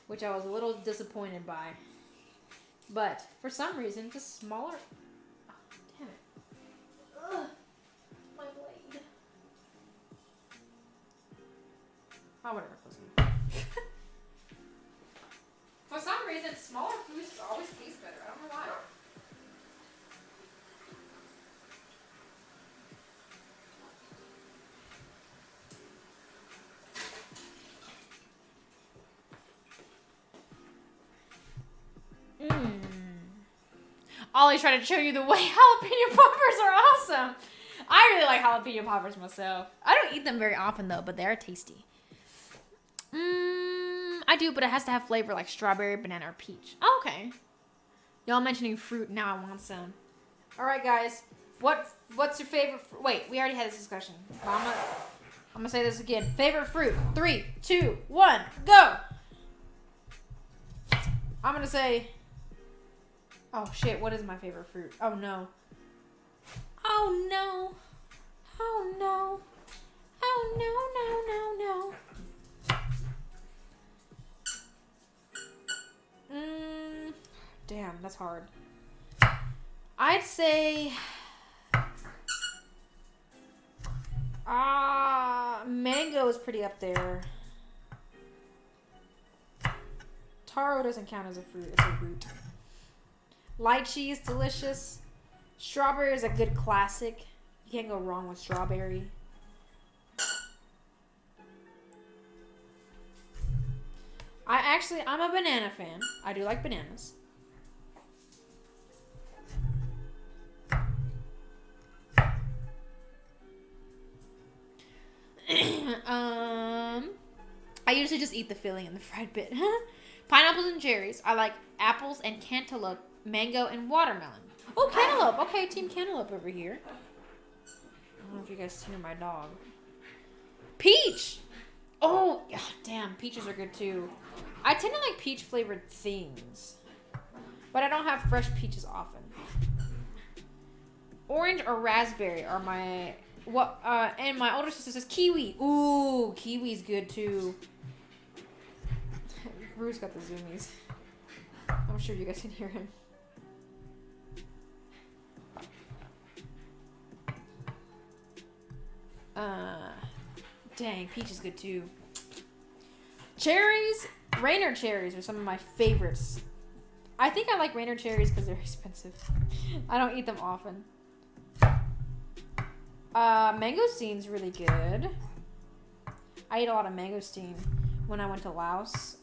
S2: which I was a little disappointed by. But for some reason, just smaller. Oh, damn it. Ugh. My blade. Oh, whatever. For some reason, smaller foods always taste better. I don't know why. Ollie's trying to show you the way jalapeno poppers are awesome. I really like jalapeno poppers myself. I don't eat them very often though, but they're tasty. I do, but it has to have flavor like strawberry, banana, or peach. Oh, okay. Y'all mentioning fruit, now I want some. All right, guys. What's your favorite? Wait, we already had this discussion. I'm gonna say this again. Favorite fruit. 3, 2, 1, go. I'm gonna say. Oh shit! What is my favorite fruit? Oh no. Oh no. Oh no. Oh no. Damn, that's hard. I'd say. Mango is pretty up there. Taro doesn't count as a fruit, it's a root. Lychee is delicious. Strawberry is a good classic. You can't go wrong with strawberry. I'm a banana fan. I do like bananas. I usually just eat the filling and the fried bit. Pineapples and cherries. I like apples and cantaloupe, mango and watermelon. Oh, cantaloupe. Okay, team cantaloupe over here. I don't know if you guys hear my dog. Peach. Oh, yeah, damn. Peaches are good too. I tend to like peach flavored things, but I don't have fresh peaches often. Orange or raspberry are my and my older sister says kiwi. Ooh, kiwi's good too. Rue's got the zoomies. I'm sure you guys can hear him. Dang, peach is good too. Cherries, Rainer cherries are some of my favorites. I think I like Rainer cherries because they're expensive. I don't eat them often. Mangostein's really good. I ate a lot of mangosteen when I went to Laos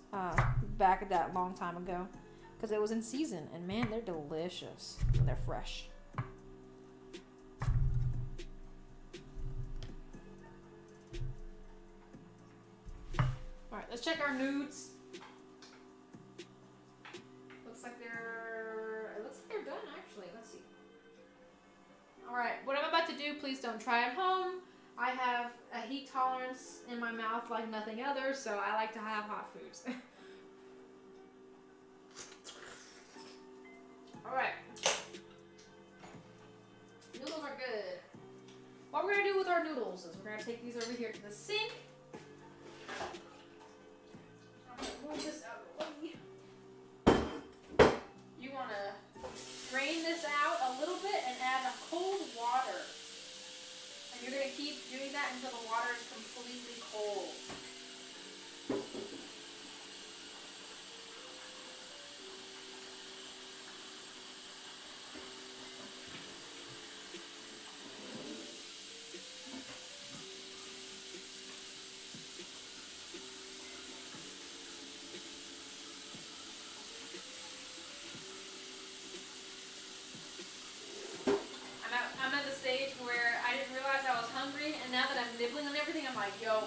S2: back that long time ago because it was in season, and man, they're delicious when they're fresh. All right, let's check our nudes. Looks like they're done actually. Let's see. All right, what I'm about to do, please don't try at home. I have a heat tolerance in my mouth like nothing other, so I like to have hot foods. All right. Noodles are good. What we're gonna do with our noodles is we're gonna take these over here to the sink. I'm gonna move this out of the way. You wanna drain this out a little bit and add a cold water. And you're going to keep doing that until the water is completely cold. I'm at the stage where I didn't realize I was hungry, and now that I'm nibbling on everything, I'm like, yo,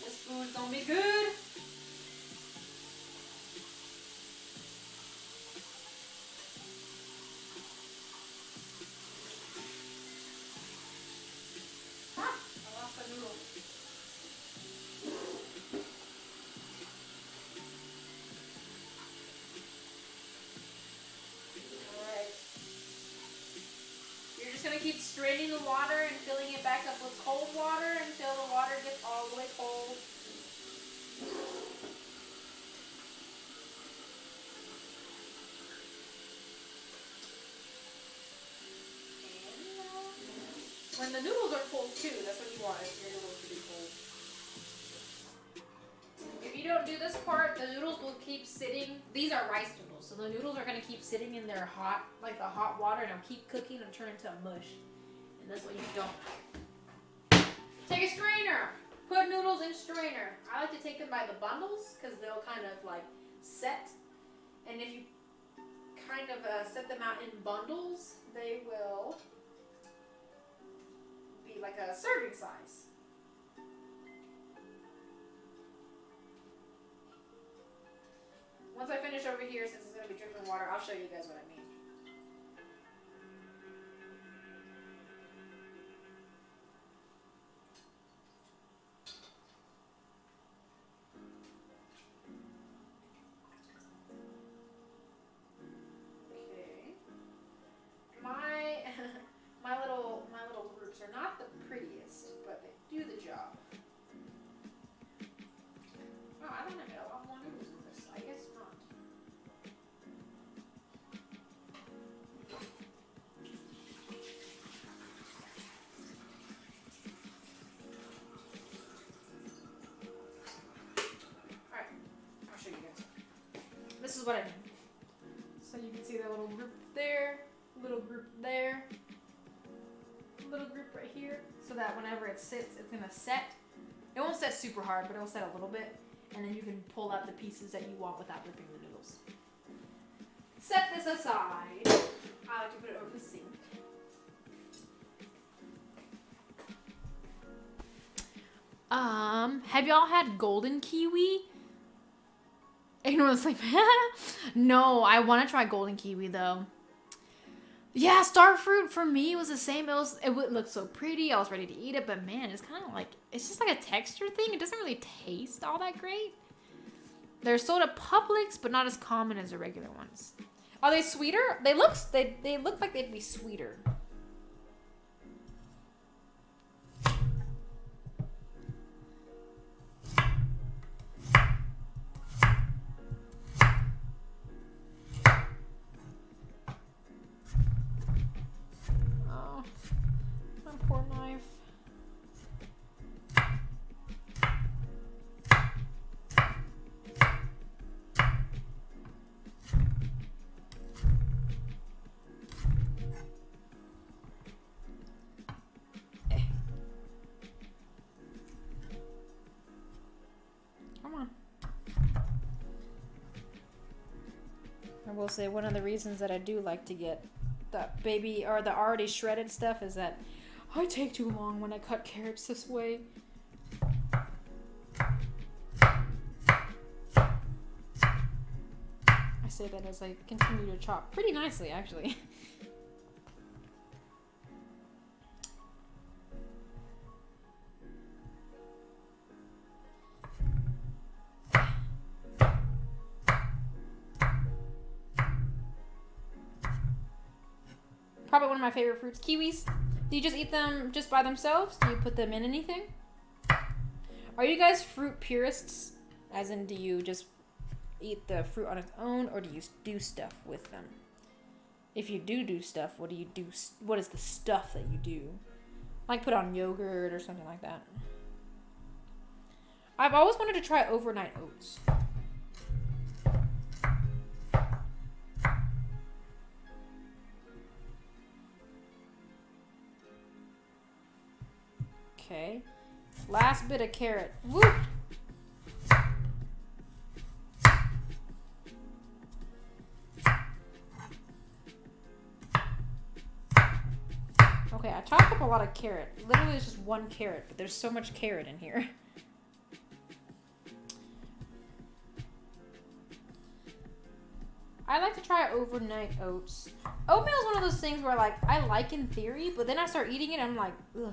S2: this food's gonna be good. Ah, I lost the noodle. Alright. You're just gonna keep straining the water and filling it back up with cold water until the water gets all the way cold. When the noodles are cold too, that's what you want, is your noodles to be cold. If you don't do this part, the noodles will keep sitting. These are rice noodles, so the noodles are going to keep sitting in their hot, like the hot water, and it'll keep cooking and turn into a mush. And that's what you don't. Take a strainer. Put noodles in strainer. I like to take them by the bundles because they'll kind of like set. And if you kind of set them out in bundles, they will be like a serving size. Once I finish over here, since it's going to be dripping water, I'll show you guys what I mean. Okay. My little groups are not the prettiest, but they do the job. Oh, I don't know. A lot more noodles in this. I guess not. Alright, I'll show you guys. This is what I mean. So you can see the little group there, little group there, little group right here, so that whenever it sits, it's gonna set. It won't set super hard, but it'll set a little bit, and then you can pull out the pieces that you want without ripping the noodles. Set this aside. I like to put it over the sink. Have y'all had golden kiwi? Everyone's like, no, I want to try golden kiwi though. Yeah, star fruit for me was the same. It looked so pretty. I was ready to eat it, but man, it's kind of like, it's just like a texture thing. It doesn't really taste all that great. They're sold at Publix, but not as common as the regular ones. Are they sweeter? They look like they'd be sweeter. Oh, my poor knife. Come on. I will say one of the reasons that I do like to get the baby or the already shredded stuff is that I take too long when I cut carrots this way. I say that as I continue to chop pretty nicely, actually. Probably one of my favorite fruits, kiwis. Do you just eat them just by themselves? Do you put them in anything? Are you guys fruit purists? As in, do you just eat the fruit on its own, or do you do stuff with them? If you do stuff, what do you do? What is the stuff that you do? Like put on yogurt or something like that. I've always wanted to try overnight oats. Okay. Last bit of carrot. Woo! Okay, I chopped up a lot of carrot. Literally, it's just one carrot, but there's so much carrot in here. I like to try overnight oats. Oatmeal is one of those things where, like, I like in theory, but then I start eating it, and I'm like, ugh.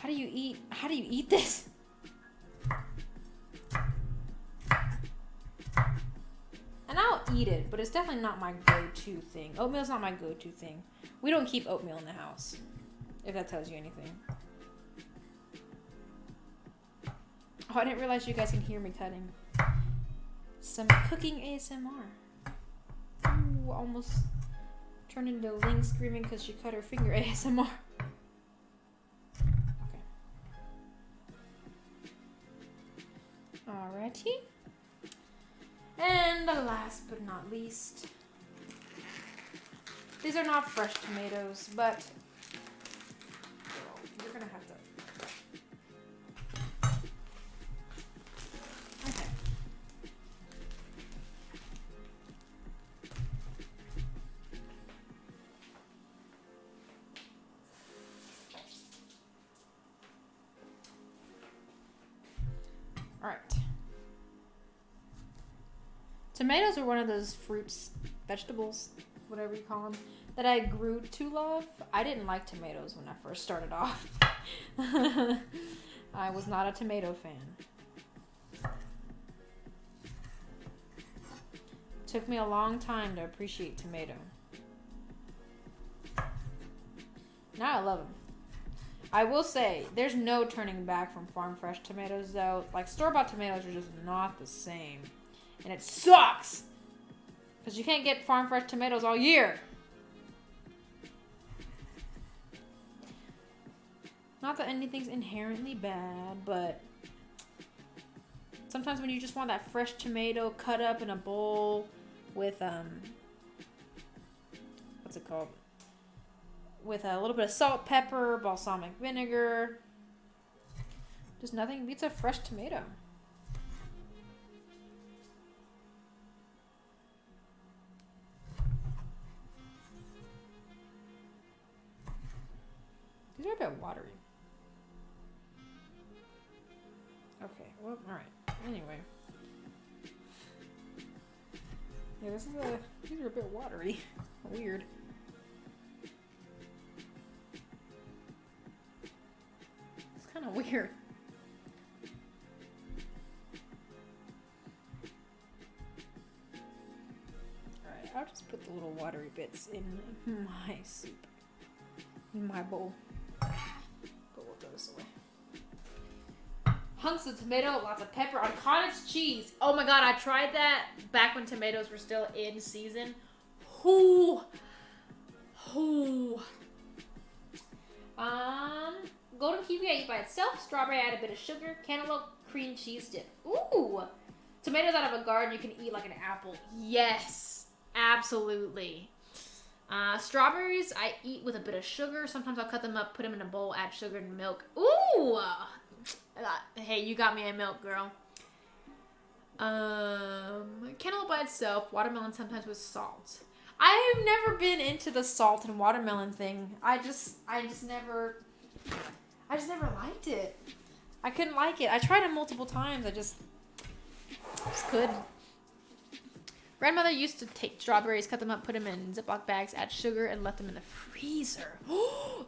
S2: How do you eat this? And I'll eat it, but it's definitely not my go-to thing. Oatmeal's not my go-to thing. We don't keep oatmeal in the house, if that tells you anything. Oh, I didn't realize you guys can hear me cutting. Some cooking ASMR. Ooh, almost turned into Ling screaming because she cut her finger ASMR. Alrighty. And the last but not least, these are not fresh tomatoes, but you're gonna have to. Okay. All right. Tomatoes are one of those fruits, vegetables, whatever you call them, that I grew to love. I didn't like tomatoes when I first started off. I was not a tomato fan. Took me a long time to appreciate tomato. Now I love them. I will say, there's no turning back from farm fresh tomatoes though. Like store-bought tomatoes are just not the same. And it sucks! Because you can't get farm fresh tomatoes all year. Not that anything's inherently bad, but sometimes when you just want that fresh tomato cut up in a bowl with, what's it called? With a little bit of salt, pepper, balsamic vinegar. Just nothing beats a fresh tomato. These are a bit watery. Okay, well, alright. Anyway. Yeah, these are a bit watery. Weird. It's kind of weird. Alright, I'll just put the little watery bits in my soup. In my bowl. But we'll throw this away. Hunks of tomato, lots of pepper on cottage cheese. Oh my god, I tried that back when tomatoes were still in season. Golden kiwi I eat by itself. Strawberry, I add a bit of sugar. Cantaloupe, cream cheese dip. Ooh! Tomatoes out of a garden you can eat like an apple. Yes! Absolutely. Strawberries, I eat with a bit of sugar. Sometimes I'll cut them up, put them in a bowl, add sugar and milk. Ooh! Hey, you got me a milk, girl. Cantaloupe by itself. Watermelon sometimes with salt. I have never been into the salt and watermelon thing. I just never liked it. I couldn't like it. I tried it multiple times. I just couldn't. Grandmother used to take strawberries, cut them up, put them in Ziploc bags, add sugar, and let them in the freezer. Ooh,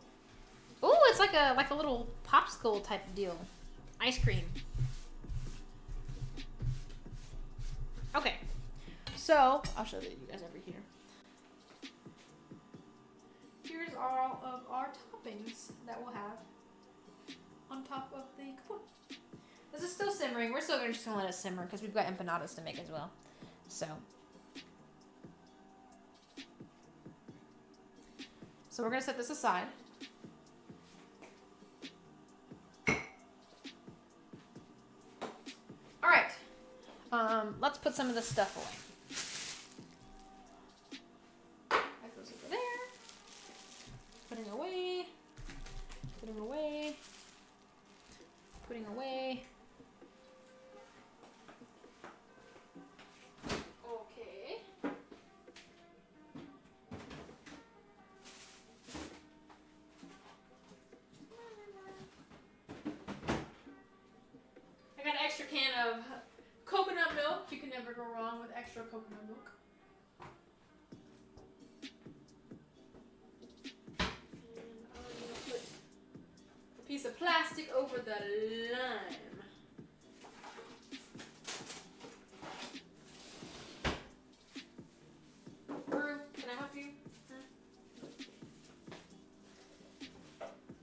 S2: it's like a little popsicle type deal. Ice cream. Okay, so I'll show you guys over here. Here's all of our toppings that we'll have on top of the kaput. This is still simmering. We're still just gonna let it simmer because we've got empanadas to make as well. So we're gonna set this aside. All right. Let's put some of this stuff away. That goes over there. Putting away. Putting away. Putting away. Okay. I got an extra can of coconut milk. You can never go wrong with extra coconut milk. And I'm going to put a piece of plastic over the lime. Brew, can I help you?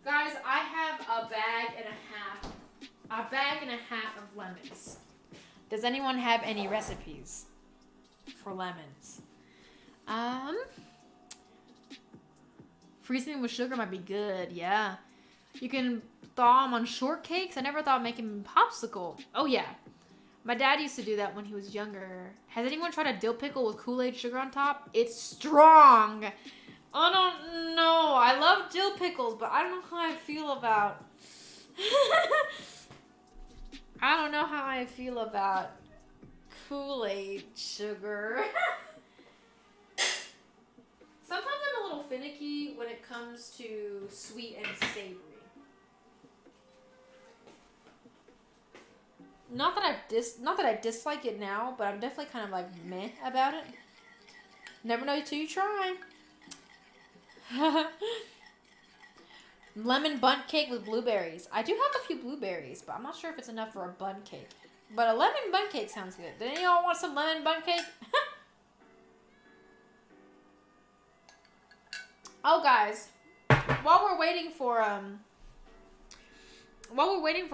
S2: Guys, I have a bag and a half. A bag and a half of lemons. Does anyone have any recipes for lemons? Freezing them with sugar might be good, yeah. You can thaw them on shortcakes. I never thought of making popsicle. Oh yeah. My dad used to do that when he was younger. Has anyone tried a dill pickle with Kool-Aid sugar on top? It's strong. I don't know. I love dill pickles, but I don't know how I feel about... I don't know how I feel about Kool-Aid sugar. Sometimes I'm a little finicky when it comes to sweet and savory. not that I dislike it now, but I'm definitely kind of like meh about it. Never know till you try. Lemon bundt cake with blueberries. I do have a few blueberries, but I'm not sure if it's enough for a bundt cake. But a lemon bundt cake sounds good. Did any of y'all want some lemon bundt cake? Oh, guys, while we're waiting for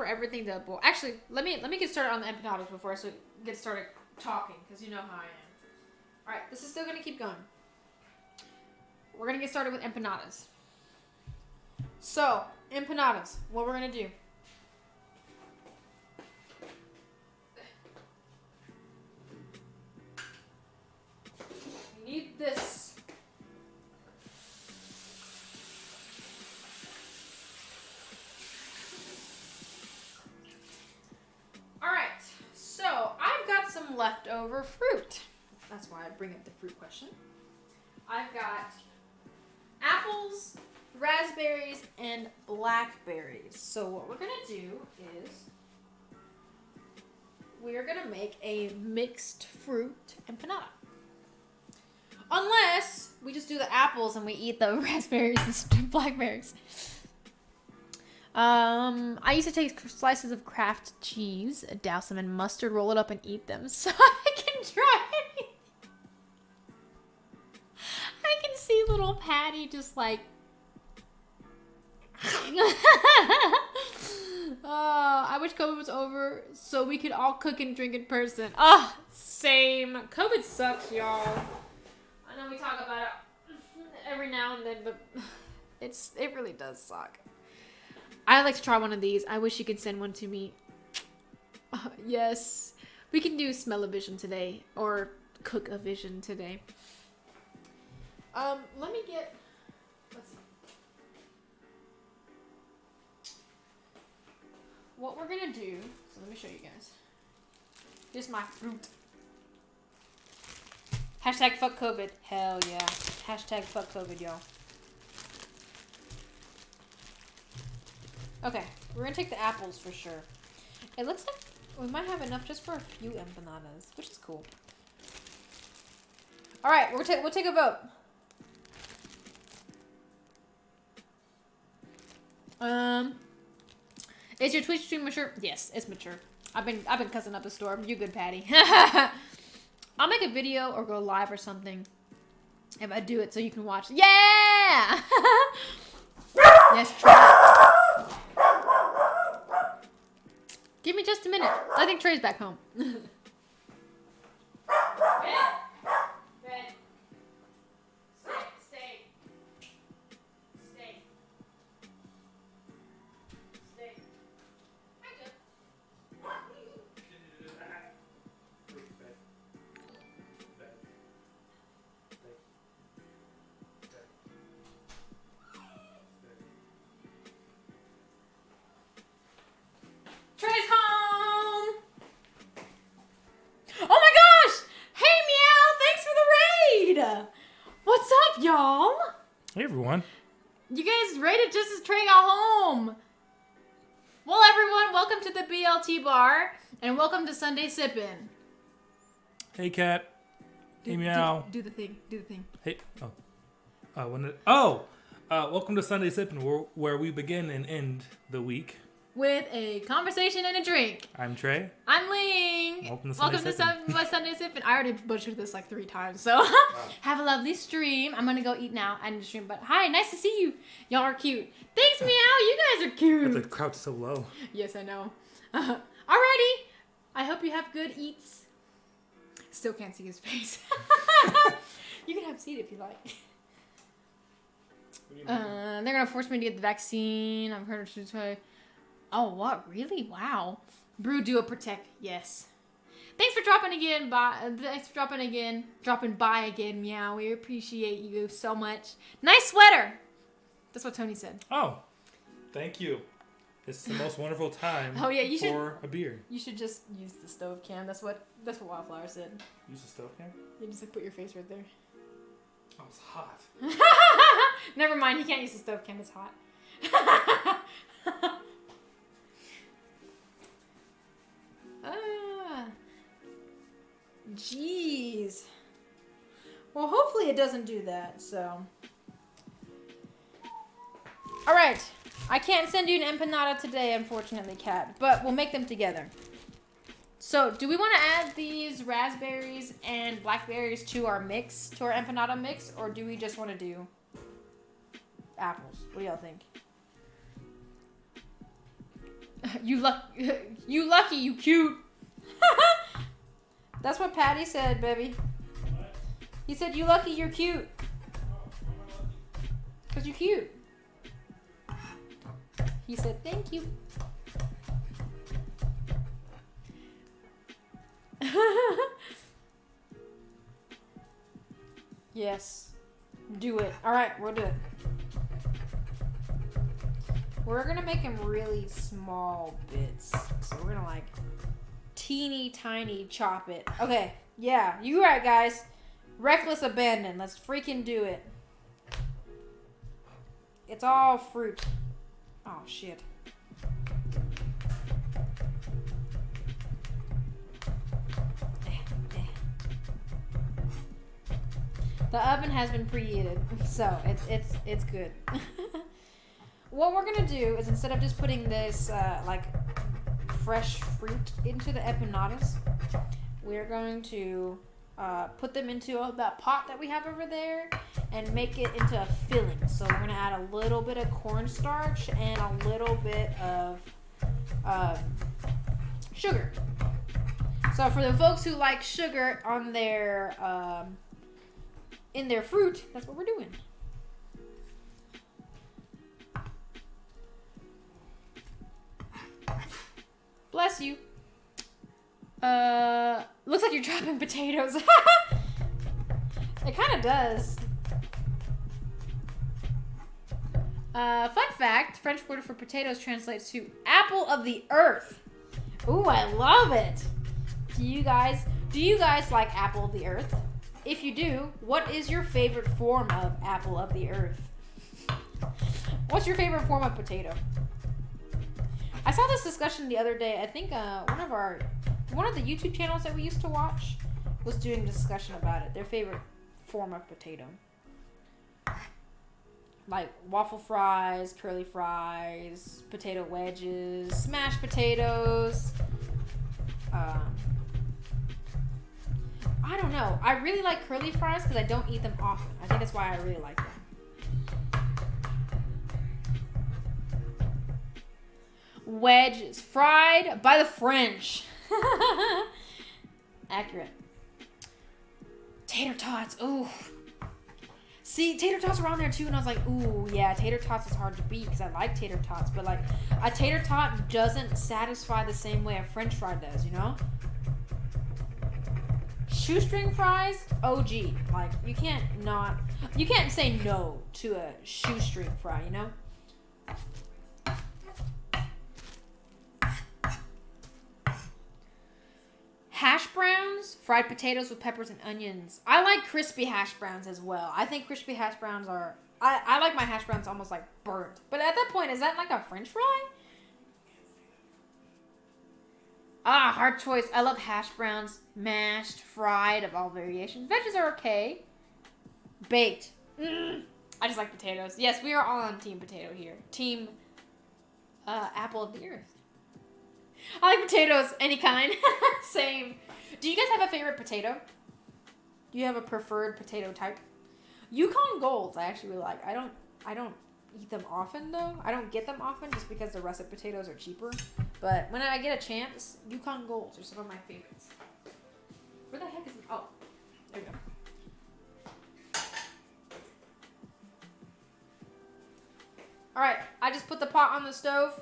S2: everything to boil, actually, let me get started on the empanadas before I get started talking, because you know how I am. All right, this is still gonna keep going. We're gonna get started with empanadas. So, empanadas, what we're gonna do. We need this. Alright, so I've got some leftover fruit. That's why I bring up the fruit question. I've got apples, raspberries, and blackberries. So what we're gonna do is we're gonna make a mixed fruit empanada. Unless we just do the apples and we eat the raspberries and blackberries. I used to take slices of Kraft cheese, douse them in mustard, roll it up, and eat them. So I can try anything. I can see little Patty just like. I wish COVID was over so we could all cook and drink in person. Same. COVID sucks, y'all. I know we talk about it every now and then, but it really does suck. I'd like to try one of these. I wish you could send one to me. Yes. We can do smell-o-vision today, or cook-o-vision today. Let me get, let's see. What we're gonna do, so let me show you guys. Here's my fruit. Hashtag fuck COVID. Hell yeah. Hashtag fuck COVID, y'all. Okay, we're gonna take the apples for sure. It looks like we might have enough just for a few empanadas, which is cool. All right, we'll take a vote. Is your Twitch stream mature? Yes, it's mature. I've been cussing up a storm. You good, Patty? I'll make a video or go live or something if I do it so you can watch. Yeah. Yes, try. Give me just a minute. I think Trey's back home. Red. Stay. Trey's home! Oh my gosh! Hey, Meow! Thanks for the raid! What's up, y'all?
S3: Hey, everyone.
S2: You guys raided just as Trey got home. Well, everyone, welcome to the BLT bar, and welcome to Sunday Sippin.
S3: Hey, Cat. Hey, Meow.
S2: Do the thing.
S3: Hey. Welcome to Sunday Sippin', where we begin and end the week
S2: with a conversation and a drink.
S3: I'm Trey.
S2: I'm Ling.
S3: Welcome to
S2: Sunday Sippin'. I already butchered this like 3 times, so have a lovely stream. I'm gonna go eat now and stream. But hi, nice to see you. Y'all are cute. Thanks, Meow. You guys are cute.
S3: But the crouch so low.
S2: Yes, I know. Alrighty. I hope you have good eats. Still can't see his face. You can have a seat if you like. They're gonna force me to get the vaccine. I've heard it try. Oh, what? Really? Wow. Brew, do a protect. Yes. Thanks for dropping by again, Meow. We appreciate you so much. Nice sweater. That's what Tony said.
S3: Oh, thank you. It's the most wonderful time for a beer.
S2: You should just use the stove cam. That's what Wildflower said.
S3: Use the stove cam?
S2: You just like put your face right there.
S3: Oh, it's hot.
S2: Never mind. He can't use the stove cam. It's hot. hopefully it doesn't do that, so. All right. I can't send you an empanada today, unfortunately, Kat, but we'll make them together. So, do we want to add these raspberries and blackberries to our mix, to our empanada mix, or do we just want to do apples? What do y'all think? You lucky, you cute. That's what Patty said, baby.
S3: What?
S2: He said, you lucky, you're cute. Because you're cute. He said, thank you. Yes. Do it. All right, we'll do it. We're going to make them really small bits. So we're going to like teeny tiny chop it. Okay. Yeah, you right, guys. Reckless abandon. Let's freaking do it. It's all fruit. Oh, shit. The oven has been preheated, so it's good. What we're gonna do is instead of just putting this like fresh fruit into the empanadas, we're going to put them into that pot that we have over there and make it into a filling. So we're gonna add a little bit of cornstarch and a little bit of sugar. So for the folks who like sugar on their in their fruit, that's what we're doing. Bless you. Looks like you're dropping potatoes. It kind of does. Fun fact, French word for potatoes translates to apple of the earth. Ooh, I love it. Do you guys like apple of the earth? If you do, what is your favorite form of apple of the earth? What's your favorite form of potato? I saw this discussion the other day. I think one of the YouTube channels that we used to watch was doing a discussion about it. Their favorite form of potato. Like waffle fries, curly fries, potato wedges, smashed potatoes. I don't know. I really like curly fries because I don't eat them often. I think that's why I really like them. Wedges. Fried by the French. Accurate. Tater tots. Ooh. See, tater tots were on there too, and I was like, ooh, yeah, tater tots is hard to beat because I like tater tots, but like, a tater tot doesn't satisfy the same way a French fry does, you know? Shoestring fries, OG. Like, you can't say no to a shoestring fry, you know? Hash browns, fried potatoes with peppers and onions. I like crispy hash browns as well. I think crispy hash browns are... I like my hash browns almost like burnt. But at that point, is that like a French fry? Ah, hard choice. I love hash browns, mashed, fried, of all variations. Veggies are okay. Baked. I just like potatoes. Yes, we are all on team potato here. Team apple of the earth. I like potatoes, any kind. Same. Do you guys have a favorite potato? Do you have a preferred potato type? Yukon Golds, I actually really like. I don't eat them often though. I don't get them often just because the russet potatoes are cheaper. But when I get a chance, Yukon Golds are some of my favorites. Where the heck is it? Oh, there we go. All right, I just put the pot on the stove.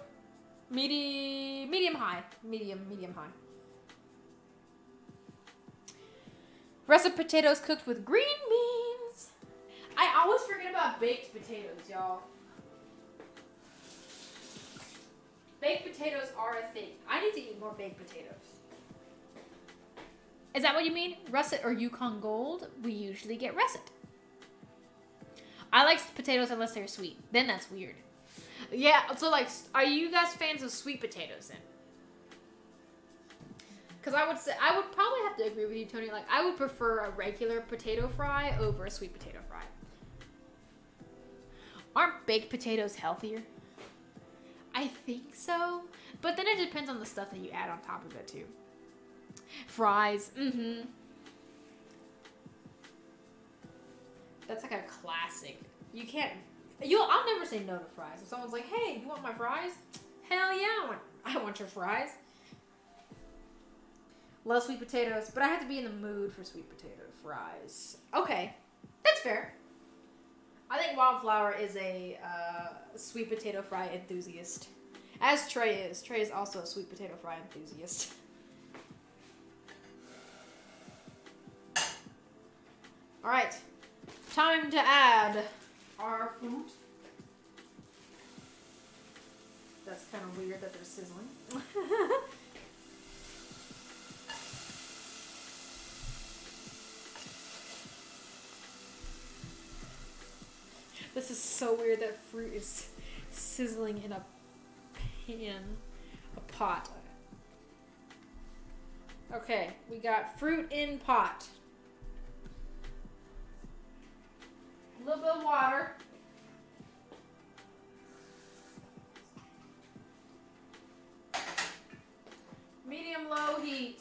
S2: Medium high. Russet potatoes cooked with green beans. I always forget about baked potatoes, y'all. Baked potatoes are a thing. I need to eat more baked potatoes. Is that what you mean? Russet or Yukon Gold? We usually get russet. I like potatoes unless they're sweet. Then that's weird. Yeah, so like, are you guys fans of sweet potatoes then? Because I would probably have to agree with you, Tony. Like, I would prefer a regular potato fry over a sweet potato fry. Aren't baked potatoes healthier? I think so. But then it depends on the stuff that you add on top of it, too. Fries. Mm-hmm. That's like a classic. I'll never say no to fries. If someone's like, hey, you want my fries? Hell yeah, I want your fries. Love sweet potatoes, but I have to be in the mood for sweet potato fries. Okay, that's fair. I think Wildflower is a sweet potato fry enthusiast. As Trey is. Trey is also a sweet potato fry enthusiast. Alright. Time to add our fruit. That's kind of weird that they're sizzling. This is so weird that fruit is sizzling in a pan, a pot. Okay, we got fruit in pot. A little bit of water. Medium-low heat.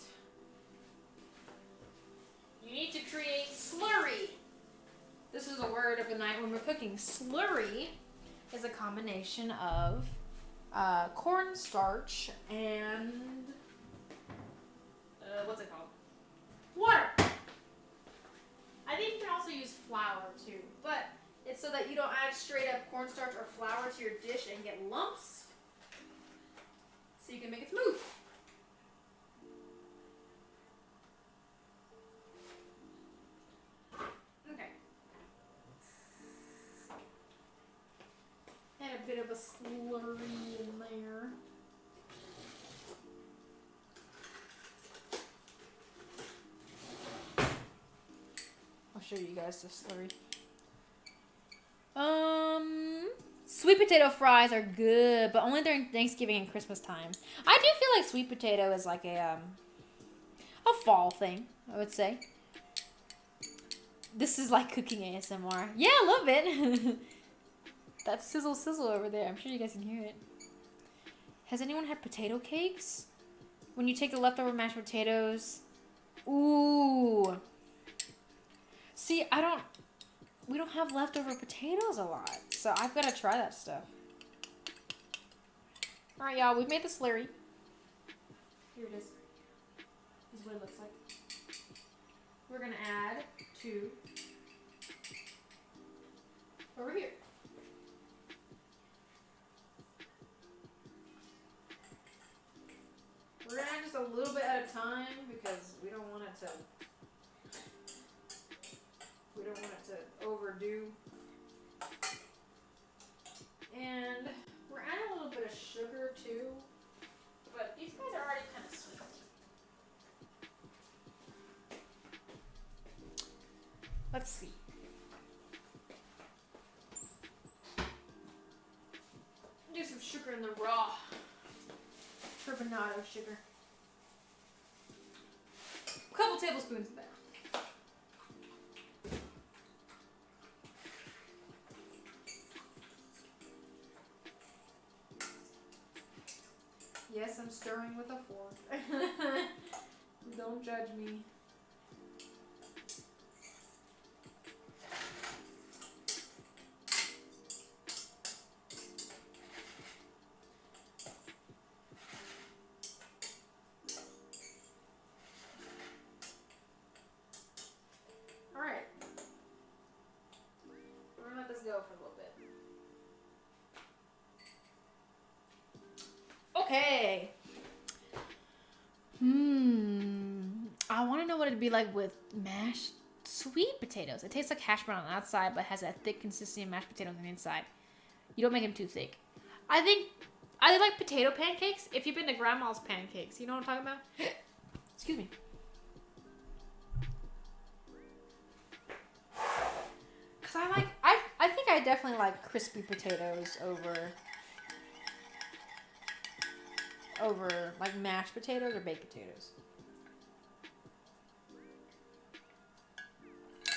S2: You need to create slurry. This is a word of the night when we're cooking. Slurry is a combination of cornstarch and what's it called? Water. I think you can also use flour too, but it's so that you don't add straight up cornstarch or flour to your dish and get lumps, so you can make it smooth. Okay. And a bit of a slurry in there. I'll show you guys the slurry. Sweet potato fries are good, but only during Thanksgiving and Christmas time. I do feel like sweet potato is like a fall thing, I would say. This is like cooking ASMR. Yeah, I love it. That sizzle over there. I'm sure you guys can hear it. Has anyone had potato cakes? When you take the leftover mashed potatoes. Ooh. See, we don't have leftover potatoes a lot, so I've got to try that stuff. All right, y'all, we've made the slurry. Here it is. This is what it looks like. We're going to add to over here. We're going to add just a little bit at a time because we don't want it to overdo. And we're adding a little bit of sugar too, but these guys are already kind of sweet. Let's see. Do some sugar in the raw turbinado sugar. A couple tablespoons of that. Yes, I'm stirring with a fork. Don't judge me. All right. We're gonna let this go for a little bit. Okay. I want to know what it'd be like with mashed sweet potatoes. It tastes like hash brown on the outside, but has that thick consistency of mashed potatoes on the inside. You don't make them too thick. I think I like potato pancakes. If you've been to Grandma's Pancakes, you know what I'm talking about? Excuse me. Cause I think I definitely like crispy potatoes over like mashed potatoes or baked potatoes.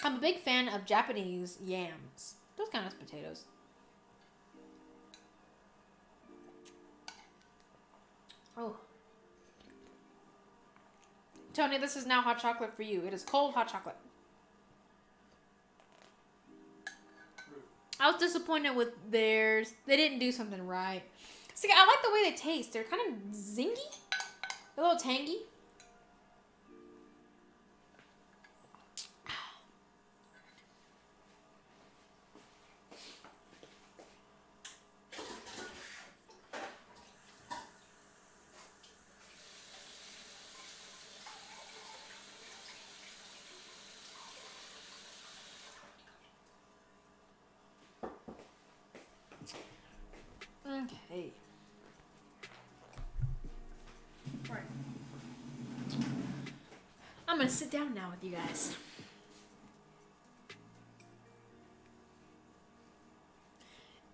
S2: I'm a big fan of Japanese yams. Those kind of potatoes. Oh. Tony, this is now hot chocolate for you. It is cold hot chocolate. I was disappointed with theirs. They didn't do something right. See, I like the way they taste. They're kind of zingy. A little tangy. Okay. All right. I'm gonna sit down now with you guys.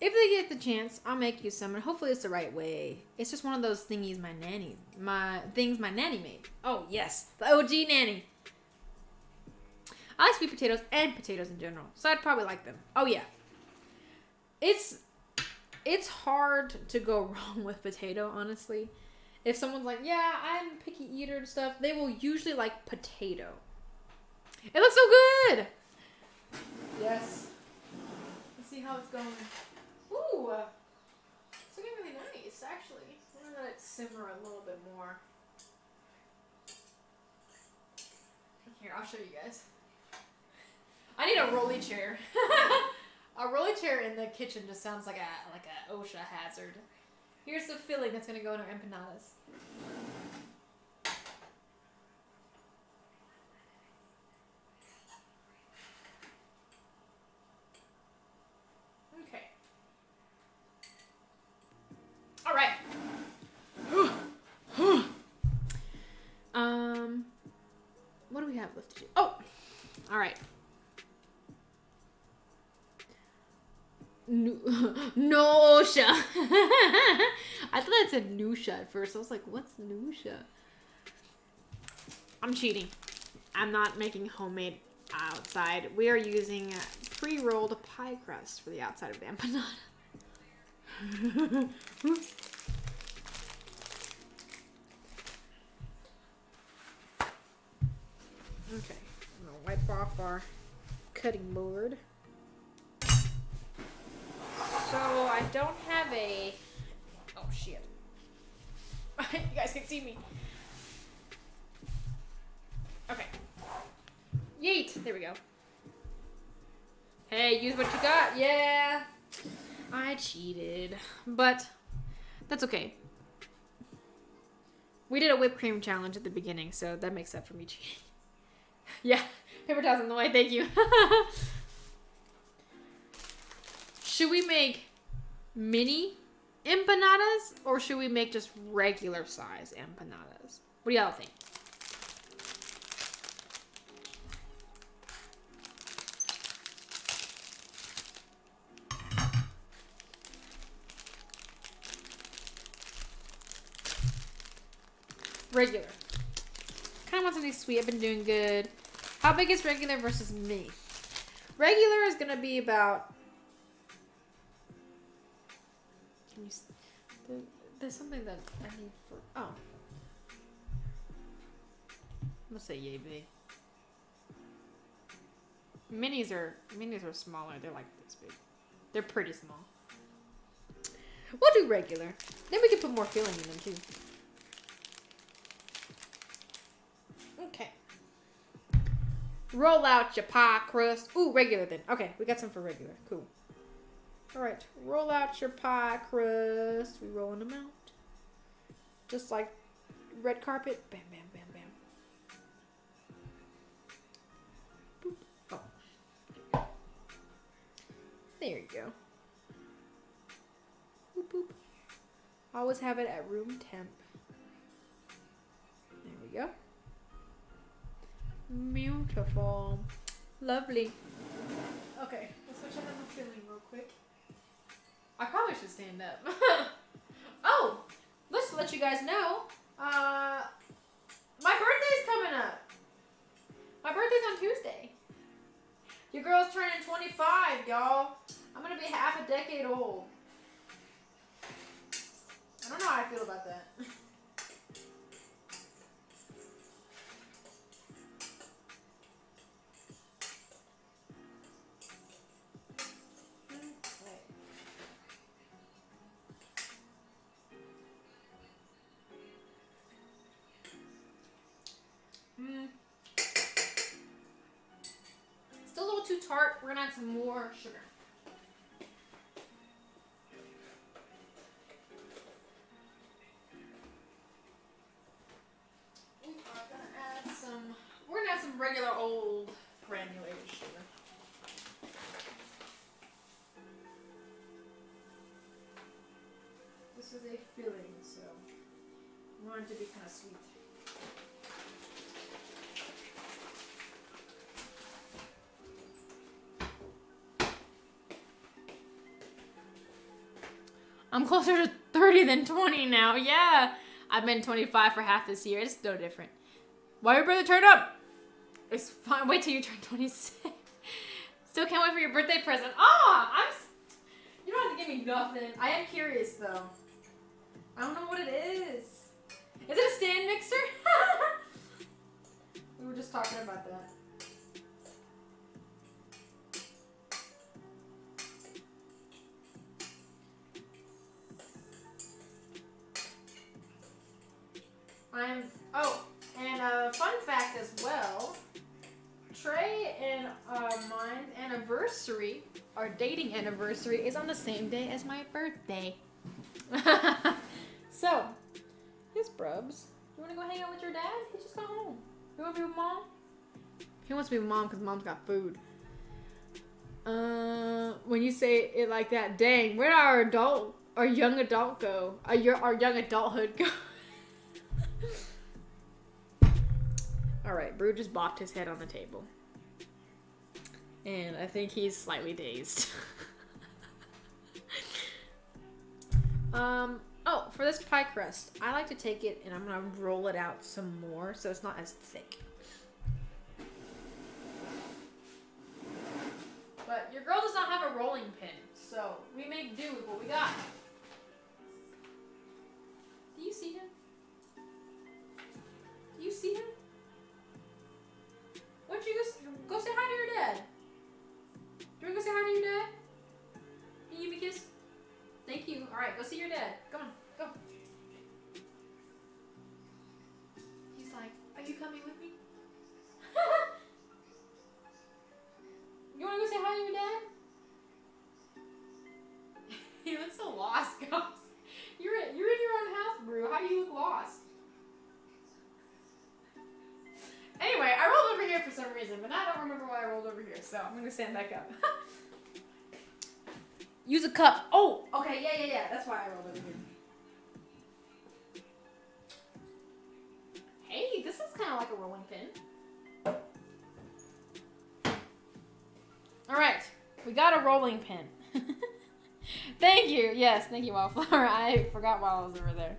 S2: If they get the chance, I'll make you some, and hopefully it's the right way. It's just one of those thingies my nanny made. Oh yes, the OG nanny. I like sweet potatoes and potatoes in general, so I'd probably like them. Oh yeah. It's hard to go wrong with potato, honestly. If someone's like, yeah, I'm a picky eater and stuff, they will usually like potato. It looks so good! Yes. Let's see how it's going. Ooh! It's looking really nice, actually. I'm gonna let it simmer a little bit more. Here, I'll show you guys. I need a rolly chair. A rolly chair in the kitchen just sounds like a OSHA hazard. Here's the filling that's gonna go in our empanadas. Okay. All right. What do we have left to do? Oh, all right. No OSHA. I thought it said Nusha at first. I was like, what's Nusha? I'm cheating. I'm not making homemade outside. We are using pre-rolled pie crust for the outside of the empanada. Okay, I'm gonna wipe off our cutting board. So I don't have a... Oh, shit. You guys can see me. Okay. Yeet. There we go. Hey, use what you got. Yeah. I cheated. But that's okay. We did a whipped cream challenge at the beginning, so that makes up for me cheating. Yeah. Paper towel's in the way. Thank you. Should we make mini empanadas or should we make just regular size empanadas? What do y'all think? Regular. Kind of want something sweet. I've been doing good. How big is regular versus mini? Regular is going to be about... There's something that I need for... Oh. I'm gonna say yay big. Minis are smaller. They're like this big. They're pretty small. We'll do regular. Then we can put more filling in them too. Okay. Roll out your pie crust. Ooh, regular then. Okay, we got some for regular. Cool. All right, roll out your pie crust. We rolling them out. Just like red carpet. Bam, bam, bam, bam. Boop. Oh. There you go. Boop, boop. Always have it at room temp. There we go. Beautiful. Lovely. Okay, let's switch out the filling real quick. I probably should stand up. Oh, let's let you guys know. My birthday's coming up. My birthday's on Tuesday. Your girl's turning 25, y'all. I'm gonna be half a decade old. I don't know how I feel about that. Still a little too tart. We're gonna add some more sugar. We're gonna add some regular old granulated sugar. This is a filling, so we want it to be kind of sweet. I'm closer to 30 than 20 now. Yeah. I've been 25 for half this year. It's no different. Why your brother turn up? It's fine. Wait till you turn 26. Still can't wait for your birthday present. You don't have to give me nothing. I am curious though. I don't know what it is. Is it a stand mixer? We were just talking about that. And a fun fact as well, Trey and mine's anniversary, our dating anniversary, is on the same day as my birthday. So, his brubs, you want to go hang out with your dad? He just got home. You want to be with mom? He wants to be with mom because mom's got food. When you say it like that, dang, where did our young adult go? Our young adulthood go? Alright, Brew just bopped his head on the table. And I think he's slightly dazed. For this pie crust, I like to take it and I'm going to roll it out some more so it's not as thick. But your girl does not have a rolling pin, so we make do with what we got. Do you see him? Do you see him? Why don't you go say hi to your dad? Do you want to go say hi to your dad? Can you give me a kiss? Thank you. Alright, go see your dad. Come on, go. He's like, are you coming with me? You want to go say hi to your dad? He looks so lost, guys. You're in your own house, Brew. How do you look lost? Anyway, I rolled over here for some reason, but now I don't remember why I rolled over here, so I'm going to stand back up. Use a cup. Oh, okay, yeah. That's why I rolled over here. Hey, this is kind of like a rolling pin. All right, we got a rolling pin. Thank you. Yes, thank you, Wildflower. I forgot while I was over there.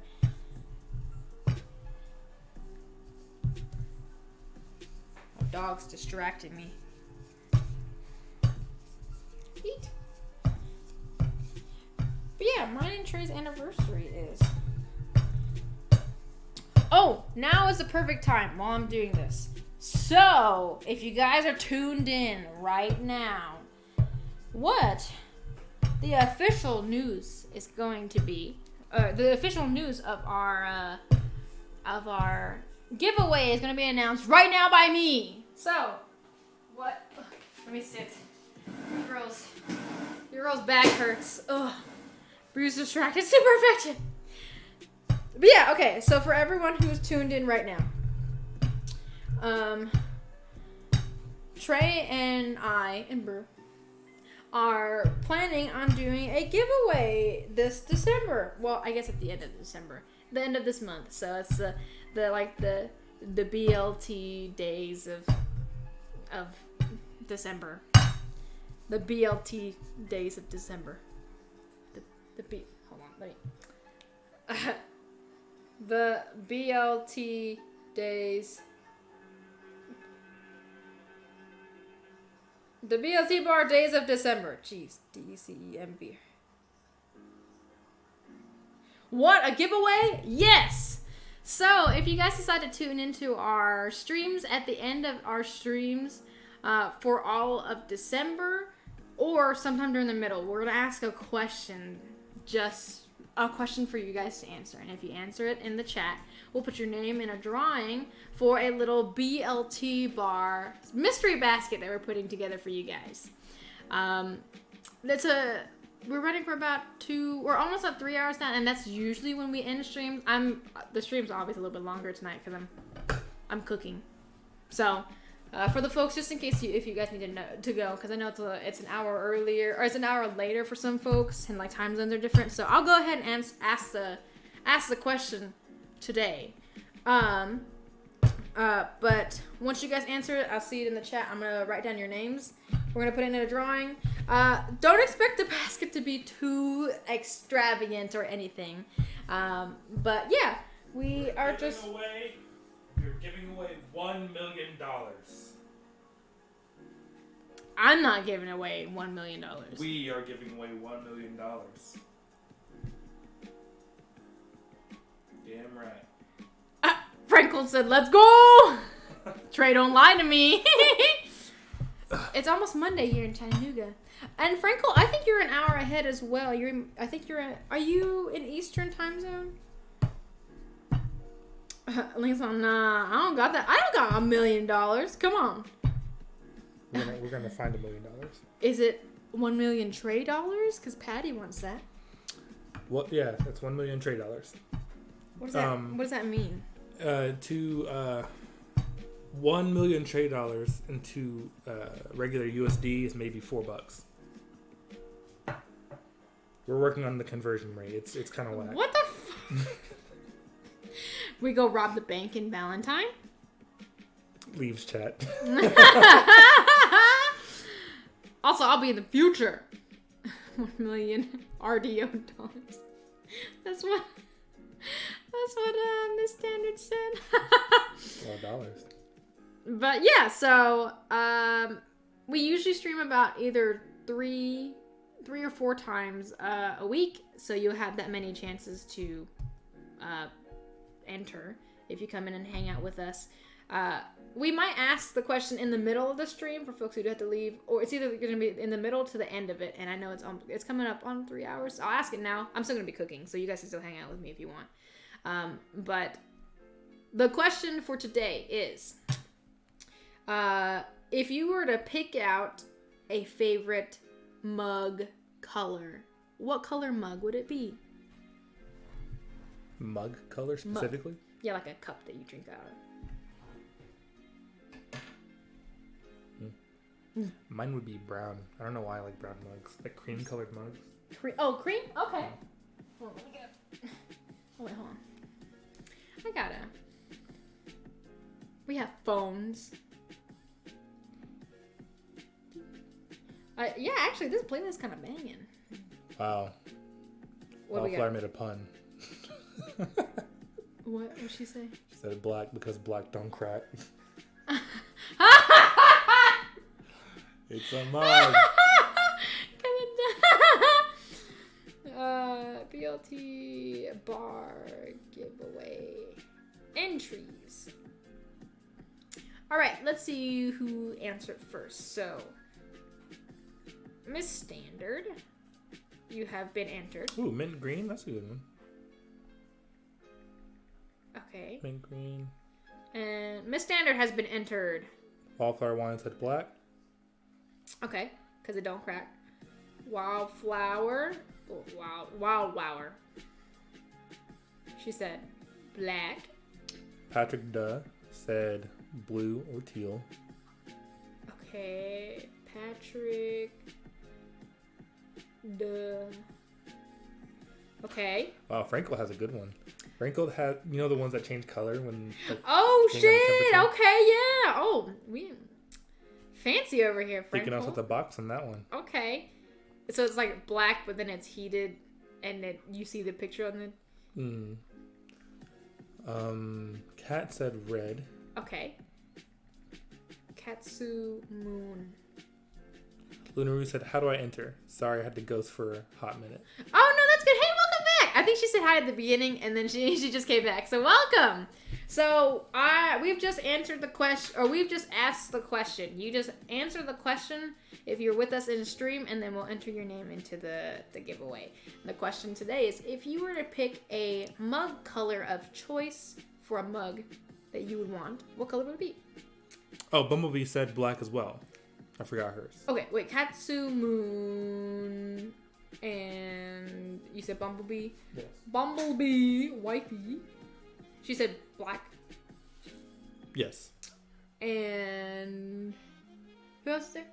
S2: My dog's distracting me. Eat. But yeah, mine and Trey's anniversary is. Oh, now is the perfect time while I'm doing this. So, if you guys are tuned in right now, what the official news is going to be, the official news of our giveaway is going to be announced right now by me. So, what? Let me sit. Your girl's back hurts. Ugh. Bruce distracted. Super effective. But yeah, okay. So for everyone who's tuned in right now, Trey and I and Brew are planning on doing a giveaway this December. Well, I guess at the end of December, the end of this month. So it's the BLT days of December. The BLT days of December. Hold on, let me. The BLT days The BLT bar days of December. Jeez, DCEMB. What, a giveaway? Yes! So, if you guys decide to tune into our streams at the end of our streams for all of December or sometime during the middle, we're going to ask a question. Just a question for you guys to answer. And if you answer it in the chat, we'll put your name in a drawing for a little BLT bar mystery basket that we're putting together for you guys. We're running for about we're almost at 3 hours now, and that's usually when we end streams. The stream's obviously a little bit longer tonight because I'm cooking. So, for the folks, just in case if you guys need to go, because I know it's an hour earlier, or it's an hour later for some folks, and like time zones are different. So I'll go ahead and ask the question today. But once you guys answer it, I'll see it in the chat. I'm gonna write down your names. We're gonna put it in a drawing. Don't expect the basket to be too extravagant or anything. But yeah, we are just.
S3: You're giving away $1 million.
S2: I'm not giving away $1 million.
S3: We are giving away $1 million. Damn right.
S2: Frankel said, "Let's go." Trey, don't lie to me. It's almost Monday here in Chattanooga. And Frankel, I think you're an hour ahead as well. Are you in Eastern time zone? Lisa, nah, I don't got that. I don't got $1 million. Come on.
S3: We're gonna find $1 million.
S2: Is it 1 million Trey dollars? Because Patty wants that.
S3: Well, yeah, that's 1 million Trey dollars.
S2: What does that mean?
S3: To 1 million Trey dollars into regular USD is maybe $4. We're working on the conversion rate. It's kind of whack.
S2: What the We go rob the bank in Valentine?
S3: Leaves chat.
S2: Also, I'll be in the future. 1 million RDO dollars. That's what Miss Standard said.
S3: $12.
S2: But yeah, so we usually stream about either three or 4 times a week, so you'll have that many chances to enter if you come in and hang out with us. We might ask the question in the middle of the stream for folks who have to leave, or it's either going to be in the middle to the end of it, and I know it's coming up on 3 hours, so I'll ask it now. I'm still going to be cooking, so you guys can still hang out with me if you want. But the question for today is, if you were to pick out a favorite mug color, what color mug would it be?
S3: Mug color specifically?
S2: Yeah, like a cup that you drink out of.
S3: Mine would be brown. I don't know why I like brown mugs. Like cream colored mugs.
S2: Cream? Okay. Well, let me get up. Oh, wait, hold on. I gotta. We have phones. Yeah, actually, this playlist is kind of banging.
S3: Wow. Wildflower made a pun.
S2: What did she say?
S3: She said black because black don't crack. It's a mug.
S2: BLT bar giveaway entries. All right, let's see who answered first. So, Miss Standard, you have been entered.
S3: Ooh, mint green. That's a good one.
S2: Okay.
S3: Mint green.
S2: And Miss Standard has been entered.
S3: Wildflower wine said black.
S2: Okay, because it don't crack. Wildflower. Wildflower. She said black.
S3: Patrick Duh said blue or teal.
S2: Okay, Patrick Duh. Okay.
S3: Wow, Frankel has a good one. Frankel had, the ones that change color when.
S2: Oh shit! Okay, yeah. Oh, we fancy over here, Frankel.
S3: Thinking outside the box on that one.
S2: Okay, so it's like black, but then it's heated, and then you see the picture on the.
S3: Kat said red.
S2: Okay. Katsu Moon.
S3: Luna Rue said, "How do I enter? Sorry, I had to ghost for a hot minute."
S1: Oh no, that's good. Hey, welcome back. I think she said hi at the beginning, and then she just came back. So welcome. So we've just answered the question, or we've just asked the question. You just answer the question if you're with us in stream, and then we'll enter your name into the giveaway. The question today is, if you were to pick a mug color of choice for a mug that you would want, what color would it be?
S3: Oh, Bumblebee said black as well. I forgot hers.
S1: Okay, wait, Katsu Moon, and you said Bumblebee?
S3: Yes.
S1: Bumblebee, wifey. She said black.
S3: Yes.
S1: And who else is there?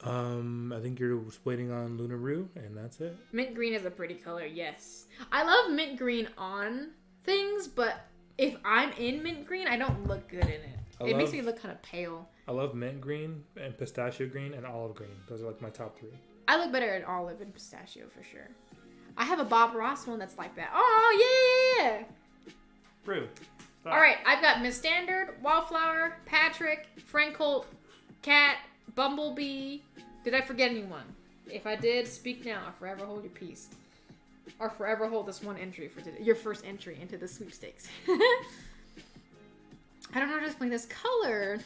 S3: I think you're just waiting on Luna Rue, and that's it.
S1: Mint green is a pretty color, yes. I love mint green on things, but if I'm in mint green, I don't look good in it. It makes me look kind of pale.
S3: I love mint green and pistachio green and olive green. Those are like my top 3.
S1: I look better in olive and pistachio for sure. I have a Bob Ross one that's like that. Oh, yeah!
S3: Rue. Stop.
S1: All right, I've got Miss Standard, Wallflower, Patrick, Frank Holt, Cat, Bumblebee. Did I forget anyone? If I did, speak now or forever hold your peace. Or forever hold this one entry for today. Your first entry into the sweepstakes. I don't know how to explain this color.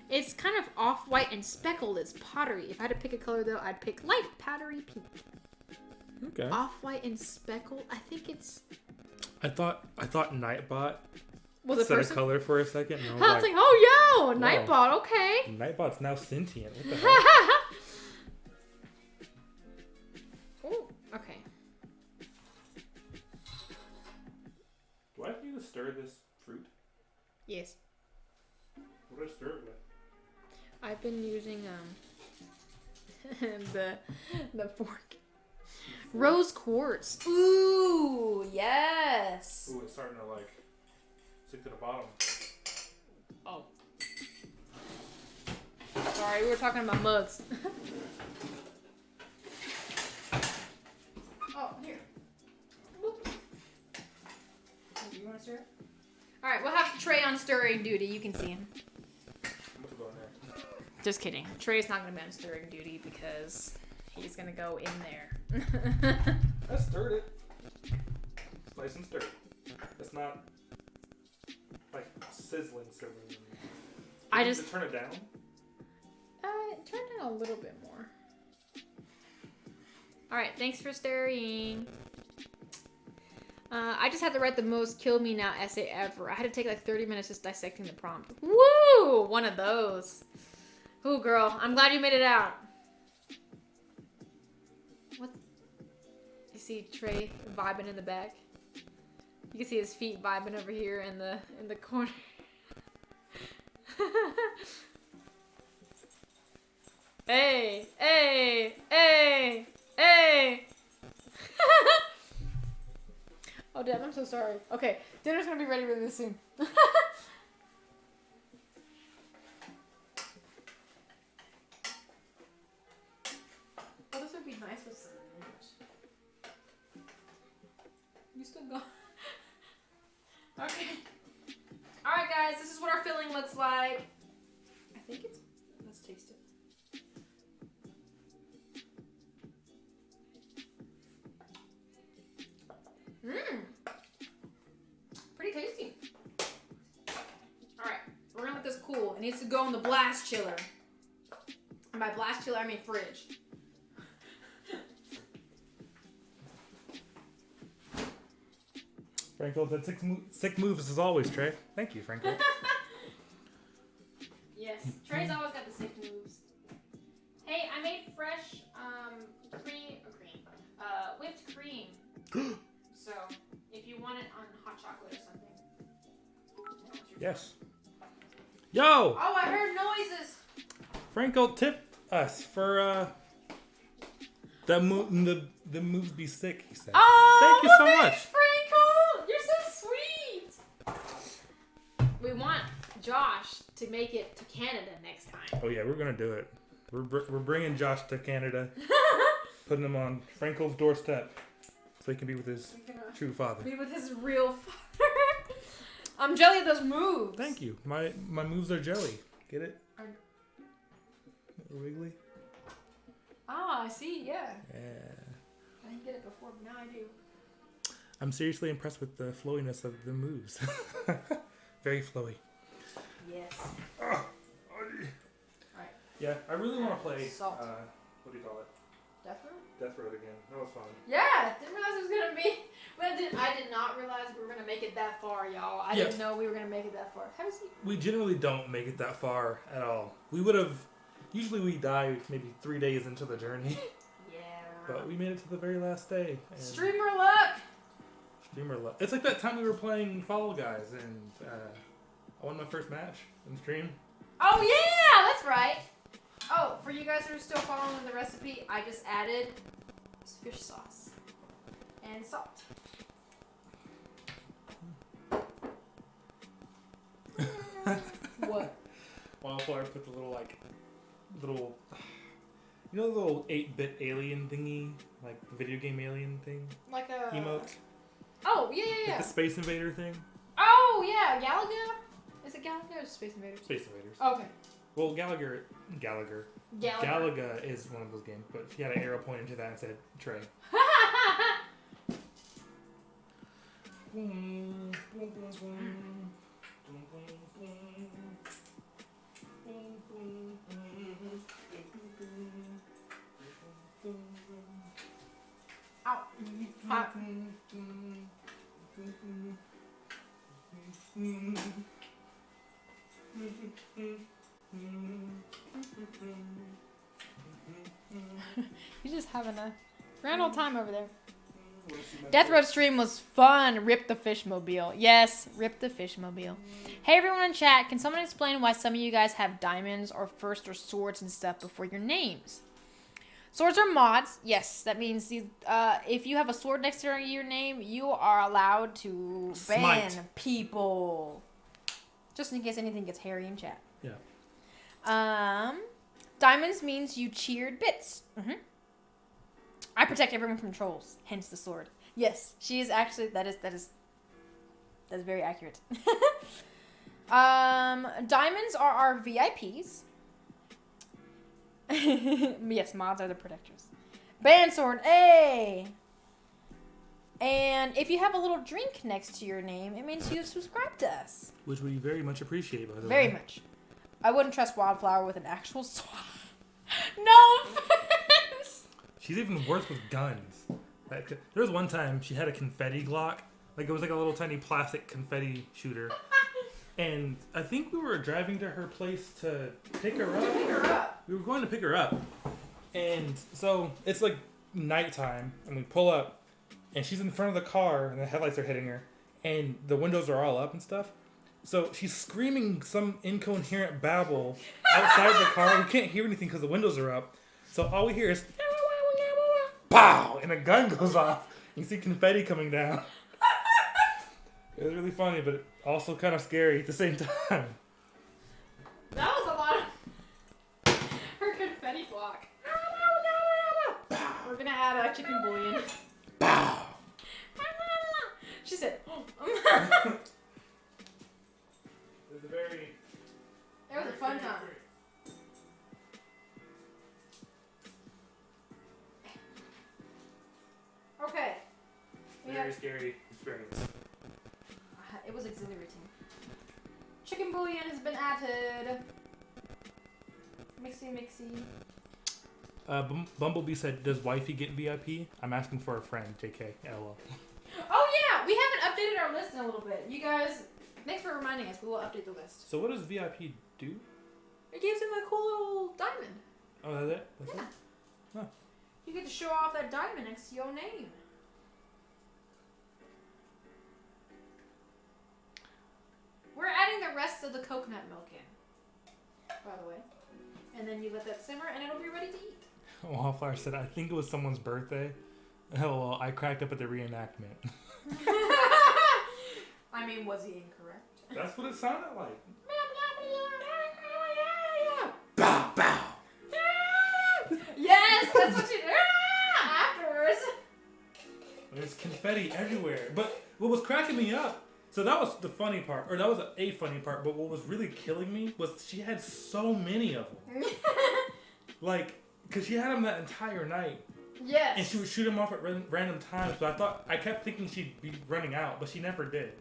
S1: It's kind of off-white and speckled. It's pottery. If I had to pick a color, though, I'd pick light powdery pink.
S3: Okay.
S1: Off-white and speckled. I think it's...
S3: I thought Nightbot
S1: Was it
S3: set
S1: person?
S3: a color for a second. And
S1: I was like, oh, yo,
S3: wow.
S1: Nightbot, okay.
S3: Nightbot's now sentient. What the hell?
S1: Oh, okay.
S3: Do I have to stir this fruit?
S1: Yes.
S3: What do I stir it with?
S1: I've been using the fork. Rose quartz. Ooh, yes.
S3: Ooh, it's starting to like stick to the bottom.
S1: Oh. Sorry, we were talking about mugs. Oh, here. Whoop. Do you want to stir it? All right, we'll have Trey on stirring duty. You can see him.
S3: I'm gonna go in there.
S1: Just kidding. Trey's not going to be on stirring duty because he's going to go in there.
S3: I stirred it. It's nice and stirred. It's not like sizzling.
S1: I
S3: Did
S1: just
S3: you turn it down.
S1: turn it down a little bit more. All right, thanks for stirring. I just had to write the most kill me now essay ever. I had to take like 30 minutes just dissecting the prompt. Woo! One of those. Ooh, girl, I'm glad you made it out. What? You see Trey vibing in the back? You can see his feet vibing over here in the corner. Hey, hey, hey, hey. Oh, Dad, I'm so sorry. Okay, dinner's gonna be ready really soon. Oh, this would be nice with some ranch. You still go? Okay. Alright, guys, this is what our filling looks like. I think it's... Let's taste it. Mmm. Pretty tasty. Alright, we're gonna let this cool. It needs to go in the blast chiller. And by blast chiller, I mean fridge.
S3: Franco said sick moves as always, Trey. Thank you, Franco.
S1: Yes, Trey's always got the sick moves. Hey, I made fresh whipped cream. So, if you want it on hot chocolate or something.
S3: Yes. Yo!
S1: Oh, I heard noises.
S3: Franco tipped us for the moves be sick, he said.
S1: Oh,
S3: thank you so
S1: thanks,
S3: much.
S1: Franco. You're so sweet. We want Josh to make it to Canada next time.
S3: Oh yeah, we're gonna do it. We're bringing Josh to Canada, putting him on Franco's doorstep, so he can be with his true father.
S1: Be with his real father. I'm jelly of those moves.
S3: Thank you. My moves are jelly. Get it? Wiggly.
S2: Ah, I see. Yeah.
S3: Yeah.
S2: I didn't get it before, but now I do.
S3: I'm seriously impressed with the flowiness of the moves. Very flowy.
S2: Yes.
S3: Oh,
S2: Right.
S3: yeah, I really want to play.
S2: Salt.
S3: What do you call it?
S2: Death Row?
S3: Death Road again. That was fun.
S2: Yeah, didn't realize it was gonna be. I did not realize we were gonna make it that far, y'all. I didn't know we were gonna make it that far. Have a seat.
S3: We generally don't make it that far at all. We would have. Usually we die maybe 3 days into the journey.
S2: Yeah.
S3: But we made it to the very last day. And
S2: Streamer luck.
S3: Streamer luck. It's like that time we were playing Fall Guys and I won my first match in stream.
S2: Oh yeah, that's right. Oh, for you guys who are still following the recipe, I just added fish sauce and salt. What?
S3: Wildflower put the little you know the little 8-bit alien thingy, like the video game alien thing,
S2: Like a
S3: emote,
S2: Oh yeah.
S3: like the Space Invader thing.
S2: Oh yeah, Galaga. Is it Galaga or Space Invaders?
S3: Space Invaders.
S2: Okay.
S3: Well, Gallagher is one of those games, but she had an arrow pointing to that and said Trey.
S2: Ow. Hot. He's just having a grand old time over there. Death Road stream was fun. Rip the Fishmobile. Yes, rip the Fishmobile. Hey everyone in chat, can someone explain why some of you guys have diamonds or first or swords and stuff before your names? Swords are mods. Yes, that means if you have a sword next to your name, you are allowed to ban people. Just in case anything gets hairy in chat.
S3: Yeah.
S2: Diamonds means you cheered bits. I protect everyone from trolls, hence the sword. Yes, she is actually, that is very accurate. Diamonds are our VIPs. Yes, mods are the protectors. Band sword, hey! And if you have a little drink next to your name, it means you've subscribed to us.
S3: Which we very much appreciate, by the way.
S2: Very much. I wouldn't trust Wildflower with an actual sword. No offense!
S3: She's even worse with guns. Like, there was one time she had a confetti Glock. Like, it was like a little tiny plastic confetti shooter. And I think we were driving to her place to pick her up. We were going to pick her up. And so it's like nighttime, and we pull up, and she's in front of the car, and the headlights are hitting her, and the windows are all up and stuff. So she's screaming some incoherent babble outside the car. We can't hear anything because the windows are up. So all we hear is pow, and a gun goes off. You see confetti coming down. It was really funny, but also kind of scary at the same time.
S2: That was a lot of her confetti block. We're gonna add a chicken bouillon.
S3: Pow.
S2: She said,
S3: It was a very...
S2: It was a fun time. Okay.
S3: Very scary experience.
S2: It was exhilarating. Chicken bouillon has been added. Mixy.
S3: Bumblebee said, does wifey get VIP? I'm asking for a friend, JK. LOL.
S2: Oh yeah, we haven't updated our list in a little bit. You guys, thanks for reminding us. We will update the list.
S3: So what does VIP do?
S2: It gives him a cool little diamond.
S3: Oh, that's it? That's
S2: Yeah.
S3: it? Huh.
S2: You get to show off that diamond next to your name. We're adding the rest of the coconut milk in, by the way. And then you let that simmer and it'll be ready to eat.
S3: Wallflower said, I think it was someone's birthday. LOL, I cracked up at the reenactment.
S2: I mean, was he incorrect?
S3: That's what it sounded like.
S2: Bow, bow. Yes, that's what you do. Afterwards.
S3: There's confetti everywhere. But what was cracking me up, so that was the funny part, or that was a funny part, but what was really killing me was she had so many of them. Like, Because she had them that entire night.
S2: Yes.
S3: And she would shoot them off at random times. So I kept thinking she'd be running out, but she never did.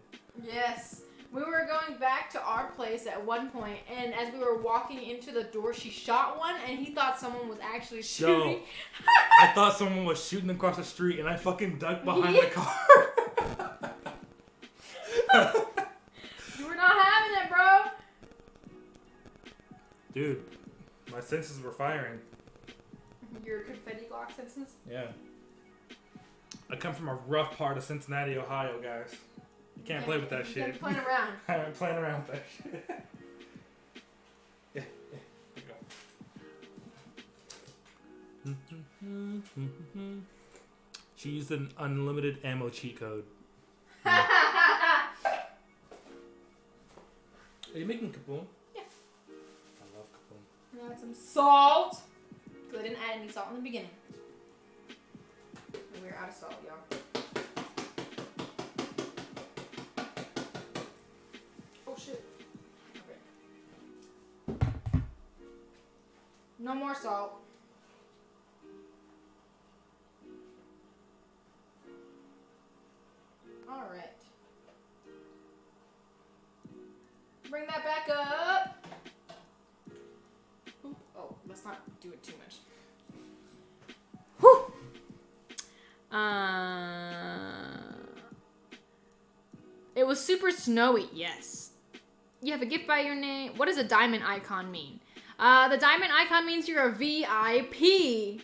S2: Yes. We were going back to our place at one point, and as we were walking into the door, she shot one, and he thought someone was actually shooting.
S3: I thought someone was shooting across the street, and I fucking ducked behind the car.
S2: You were not having it, bro.
S3: Dude, my senses were firing.
S2: Your confetti Glock senses?
S3: Yeah. I come from a rough part of Cincinnati, Ohio, guys. You can't play with that shit.
S2: You can't play around.
S3: I ain't playing around with that shit. Yeah, there you go. She used an unlimited ammo cheat code. Yeah. Are you making kaboom?
S2: Yeah.
S3: I love kaboom.
S2: Now add some salt. Because I didn't add any salt in the beginning. And we're out of salt, y'all. Oh shit. Okay. No more salt. Alright. Bring that back up. Oop. Oh, let's not do it too much. Whew. It was super snowy, yes. You have a gift by your name. What does a diamond icon mean? The diamond icon means you're a VIP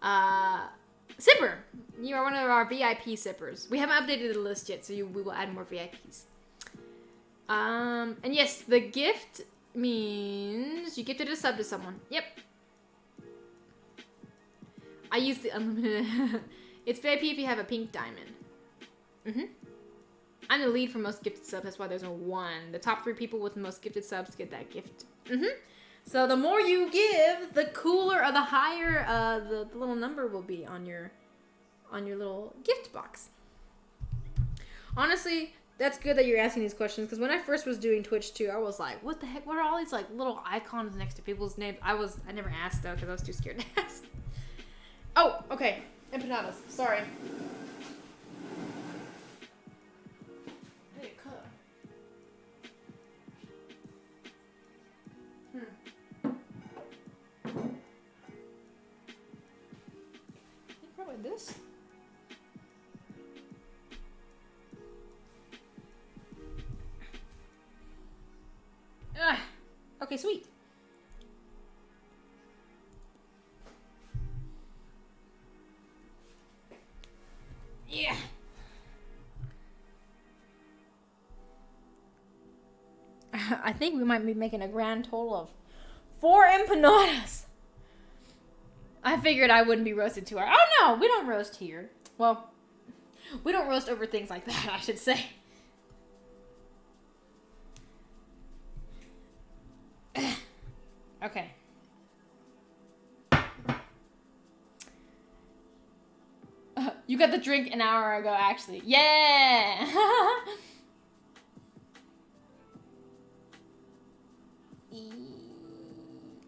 S2: sipper. You are one of our VIP sippers. We haven't updated the list yet, so we will add more VIPs. And yes, the gift means you gifted a sub to someone. Yep. I use the unlimited. It's VIP if you have a pink diamond. I'm the lead for most gifted subs. That's why there's a 1. The top 3 people with the most gifted subs get that gift. So the more you give, the cooler or the higher the little number will be on your little gift box. Honestly, that's good that you're asking these questions, because when I first was doing Twitch too, I was like, what the heck? What are all these like little icons next to people's names? I never asked though, because I was too scared to ask. Oh, okay. Empanadas. Sorry. I need a cup. Probably this. Okay, sweet. Yeah. I think we might be making a grand total of 4 empanadas. I figured I wouldn't be roasted too hard. Oh no, we don't roast here. Well, we don't roast over things like that, I should say. Okay. You got the drink an hour ago, actually. Yeah!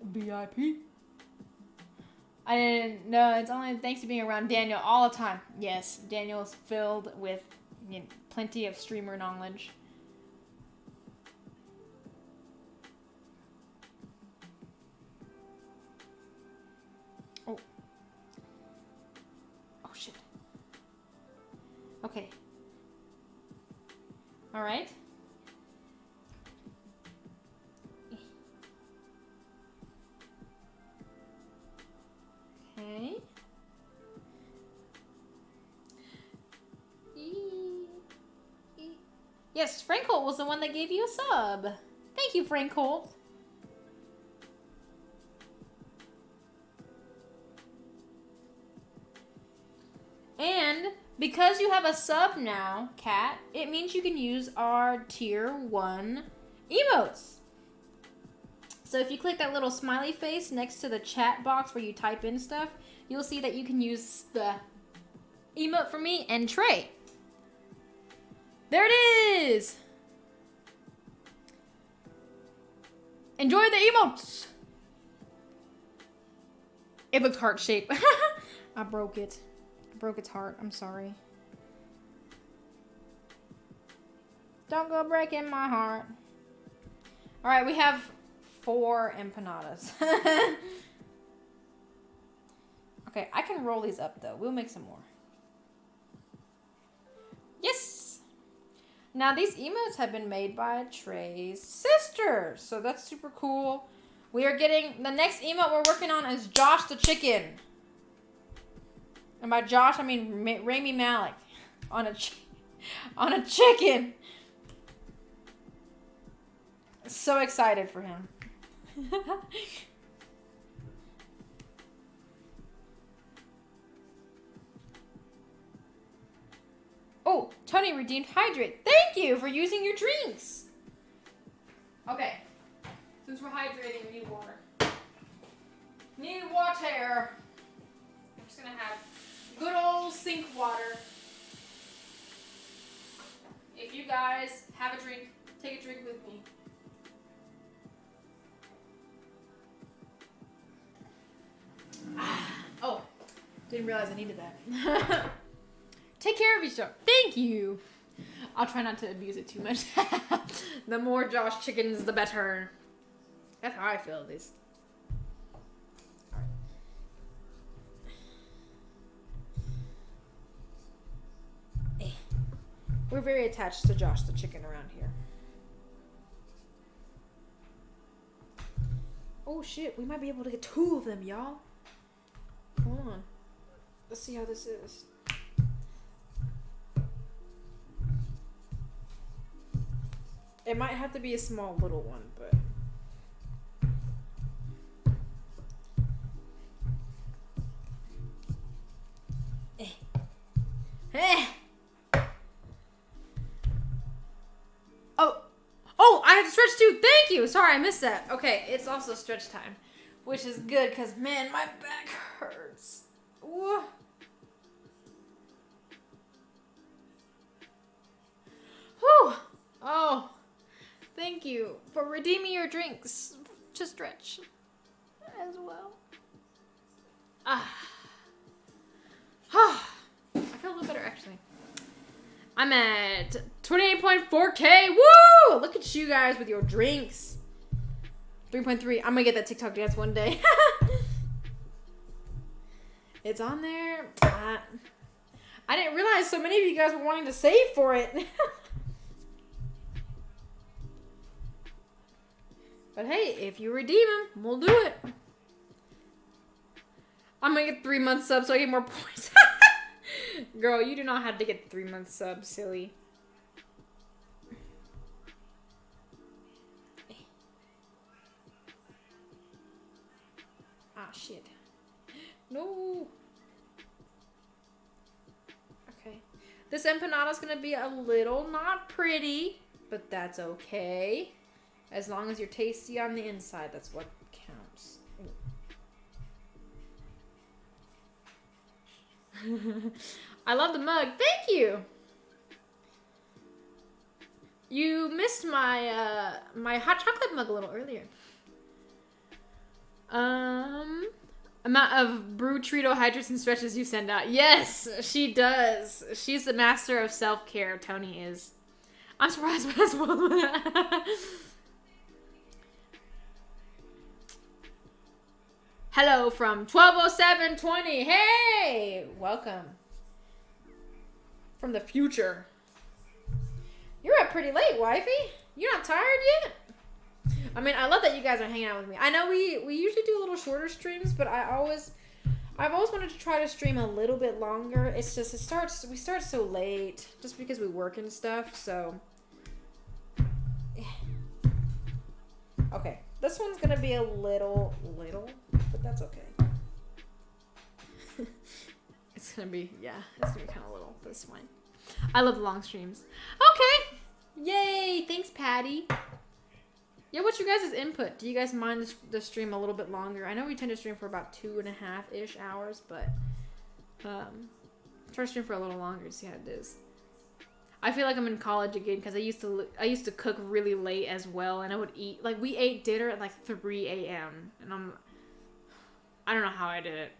S2: VIP? I didn't know. It's only thanks to being around Daniel all the time. Yes, Daniel's filled with plenty of streamer knowledge. Oh. Oh, shit. Okay. All right. Okay. Yes, Frank Holt was the one that gave you a sub. Thank you, Frank Holt. And because you have a sub now, Kat, it means you can use our tier 1 emotes. So if you click that little smiley face next to the chat box where you type in stuff, you'll see that you can use the emote for me and Trey. There it is! Enjoy the emotes! It looks heart shaped. I broke it. I broke its heart. I'm sorry. Don't go breaking my heart. All right, we have 4 empanadas. Okay, I can roll these up though. We'll make some more. Yes. Now these emotes have been made by Trey's sister, so that's super cool. We are getting the next emote we're working on is Josh the Chicken, and by Josh I mean Rami Malek on a chicken. So excited for him. Oh, Tony redeemed hydrate. Thank you for using your drinks. Okay. Since we're hydrating, we need water. Need water. I'm just gonna have good old sink water. If you guys have a drink, take a drink with me. Oh, didn't realize I needed that. Take care of yourself. Thank you. I'll try not to abuse it too much. The more Josh chickens, the better. That's how I feel at least. We're very attached to Josh the chicken around here. Oh shit, we might be able to get 2 of them, y'all. Hold on. Let's see how this is. It might have to be a small little one, but... Oh, I have to stretch too. Thank you. Sorry, I missed that. Okay, it's also stretch time, which is good because, man, my back hurts. Ooh. Whew. Oh, thank you for redeeming your drinks to stretch as well. I feel a little better, actually. I'm at 28.4K. Woo! Look at you guys with your drinks. 3.3. I'm gonna get that TikTok dance one day. It's on there. I didn't realize so many of you guys were wanting to save for it. But hey, if you redeem them, we'll do it. I'm gonna get 3-month subs so I get more points. Girl, you do not have to get 3-month subs, silly. Ah, shit. No. Okay. This empanada's gonna be a little not pretty, but that's okay. As long as you're tasty on the inside, that's what counts. I love the mug. Thank you. You missed my my hot chocolate mug a little earlier. Amount of brew Trito hydrates and stretches you send out. Yes, she does. She's the master of self-care. Tony is. I'm surprised by this one. Hello from 120720. Hey, welcome. From the future. You're up pretty late, wifey. You're not tired yet? I mean, I love that you guys are hanging out with me. I know we usually do a little shorter streams, but I've always wanted to try to stream a little bit longer. It's just we start so late just because we work and stuff, so okay. This one's gonna be a little, but that's okay. It's gonna be kind of little, but it's fine. I love long streams. Okay, yay! Thanks, Patty. Yeah, what's your guys' input? Do you guys mind the stream a little bit longer? I know we tend to stream for about 2.5-ish hours, but try to stream for a little longer to see how it is. I feel like I'm in college again because I used to cook really late as well, and I would eat we ate dinner at 3 a.m. and
S1: I don't know how I did it.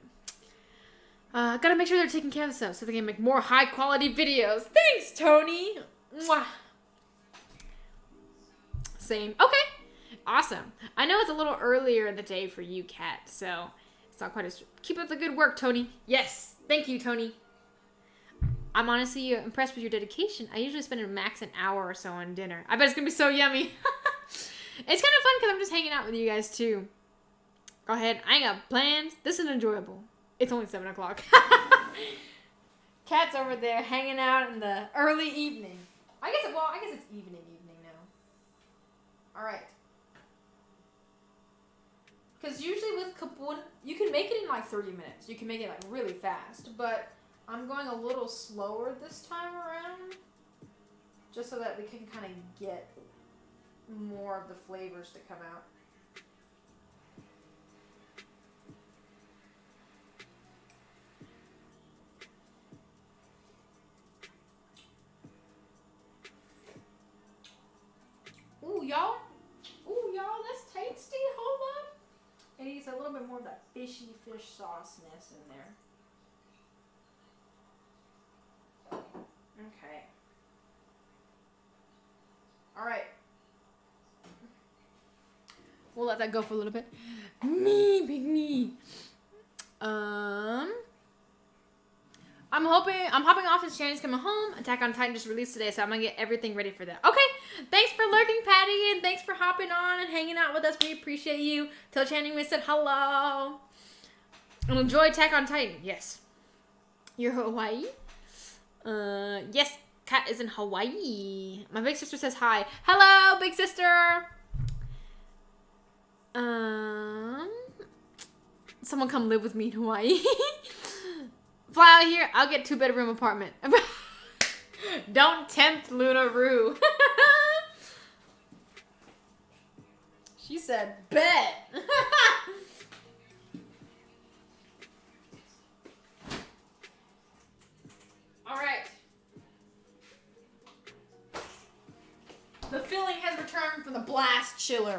S1: Gotta make sure they're taking care of themselves so they can make more high quality videos. Thanks, Tony. Mwah. Same. Okay. Awesome. I know it's a little earlier in the day for you, Kat, so it's not quite as... Keep up the good work, Tony. Yes. Thank you, Tony. I'm honestly impressed with your dedication. I usually spend a max an hour or so on dinner. I bet it's gonna be so yummy. It's kind of fun because I'm just hanging out with you guys, too. Go ahead. I ain't got plans. This is enjoyable. It's only 7 o'clock. Cat's over there hanging out in the early evening. I guess it's evening now. All right. Because usually with kapun, you can make it in like 30 minutes. You can make it like really fast. But I'm going a little slower this time around. Just so that we can kind of get more of the flavors to come out. Ooh, y'all, that's tasty. Hold up. It needs a little bit more of that fishy fish sauceness in there. Okay. All right. We'll let that go for a little bit. Big me. I'm hopping off as Shannon's coming home. Attack on Titan just released today, so I'm gonna get everything ready for that. Okay, thanks for lurking, Patty, and thanks for hopping on and hanging out with us. We appreciate you. Tell Channing we said hello. And enjoy Attack on Titan. Yes. You're Hawaii? Yes, Kat is in Hawaii. My big sister says hi. Hello, big sister. Someone come live with me in Hawaii. Fly out here, I'll get 2-bedroom apartment. Don't tempt Luna Roo. She said, bet. All right. The filling has returned from the blast chiller.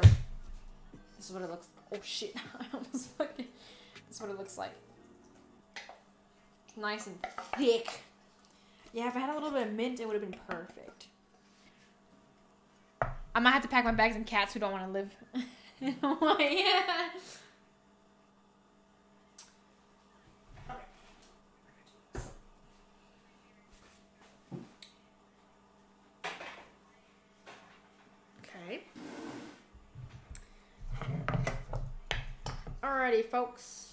S1: This is what it looks like. Oh shit, I almost fucking... This is what it looks like. Nice and thick. Yeah, if I had a little bit of mint, it would have been perfect. I might have to pack my bags and cats who don't want to live in Hawaii. Yeah. Okay. Alrighty, folks.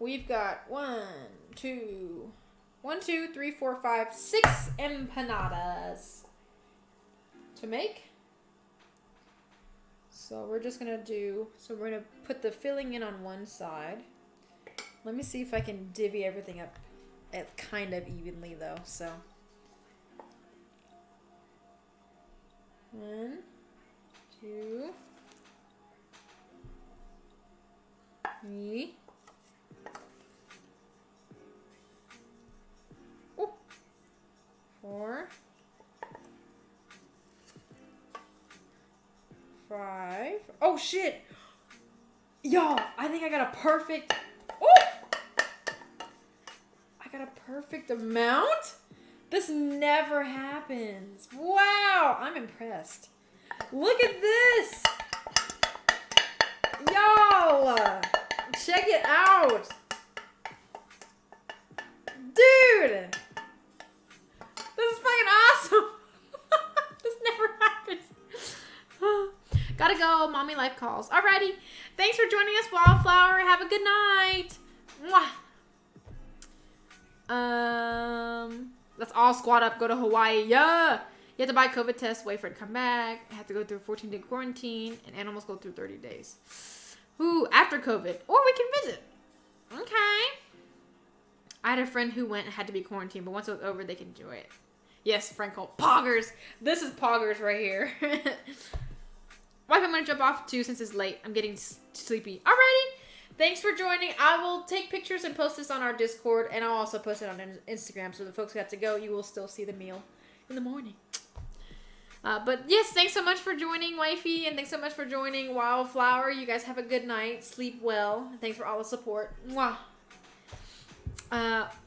S1: We've got 6 empanadas to make. So we're just gonna we're gonna put the filling in on one side. Let me see if I can divvy everything up at kind of evenly though. So 1, 2, 3. 4, 5. Oh shit! Y'all, I think I got a perfect. Oh! I got a perfect amount? This never happens. Wow, I'm impressed. Look at this! Y'all! Check it out! Dude! This is fucking awesome! This never happens. Gotta go. Mommy life calls. Alrighty. Thanks for joining us, Wildflower. Have a good night. Mwah. Let's all squat up. Go to Hawaii. Yeah. You have to buy a COVID test. Wait for it to come back. I have to go through a 14-day quarantine. And animals go through 30 days. Ooh, after COVID. Or we can visit. Okay. I had a friend who went and had to be quarantined. But once it was over, they can enjoy it. Yes, Franco. Poggers. This is Poggers right here. Wife, I'm going to jump off too since it's late. I'm getting sleepy. Alrighty. Thanks for joining. I will take pictures and post this on our Discord. And I'll also post it on Instagram. So the folks who have to go, you will still see the meal in the morning.
S2: But yes, thanks so much for joining, Wifey, and thanks so much for joining Wildflower. You guys have a good night. Sleep well. Thanks for all the support. Mwah.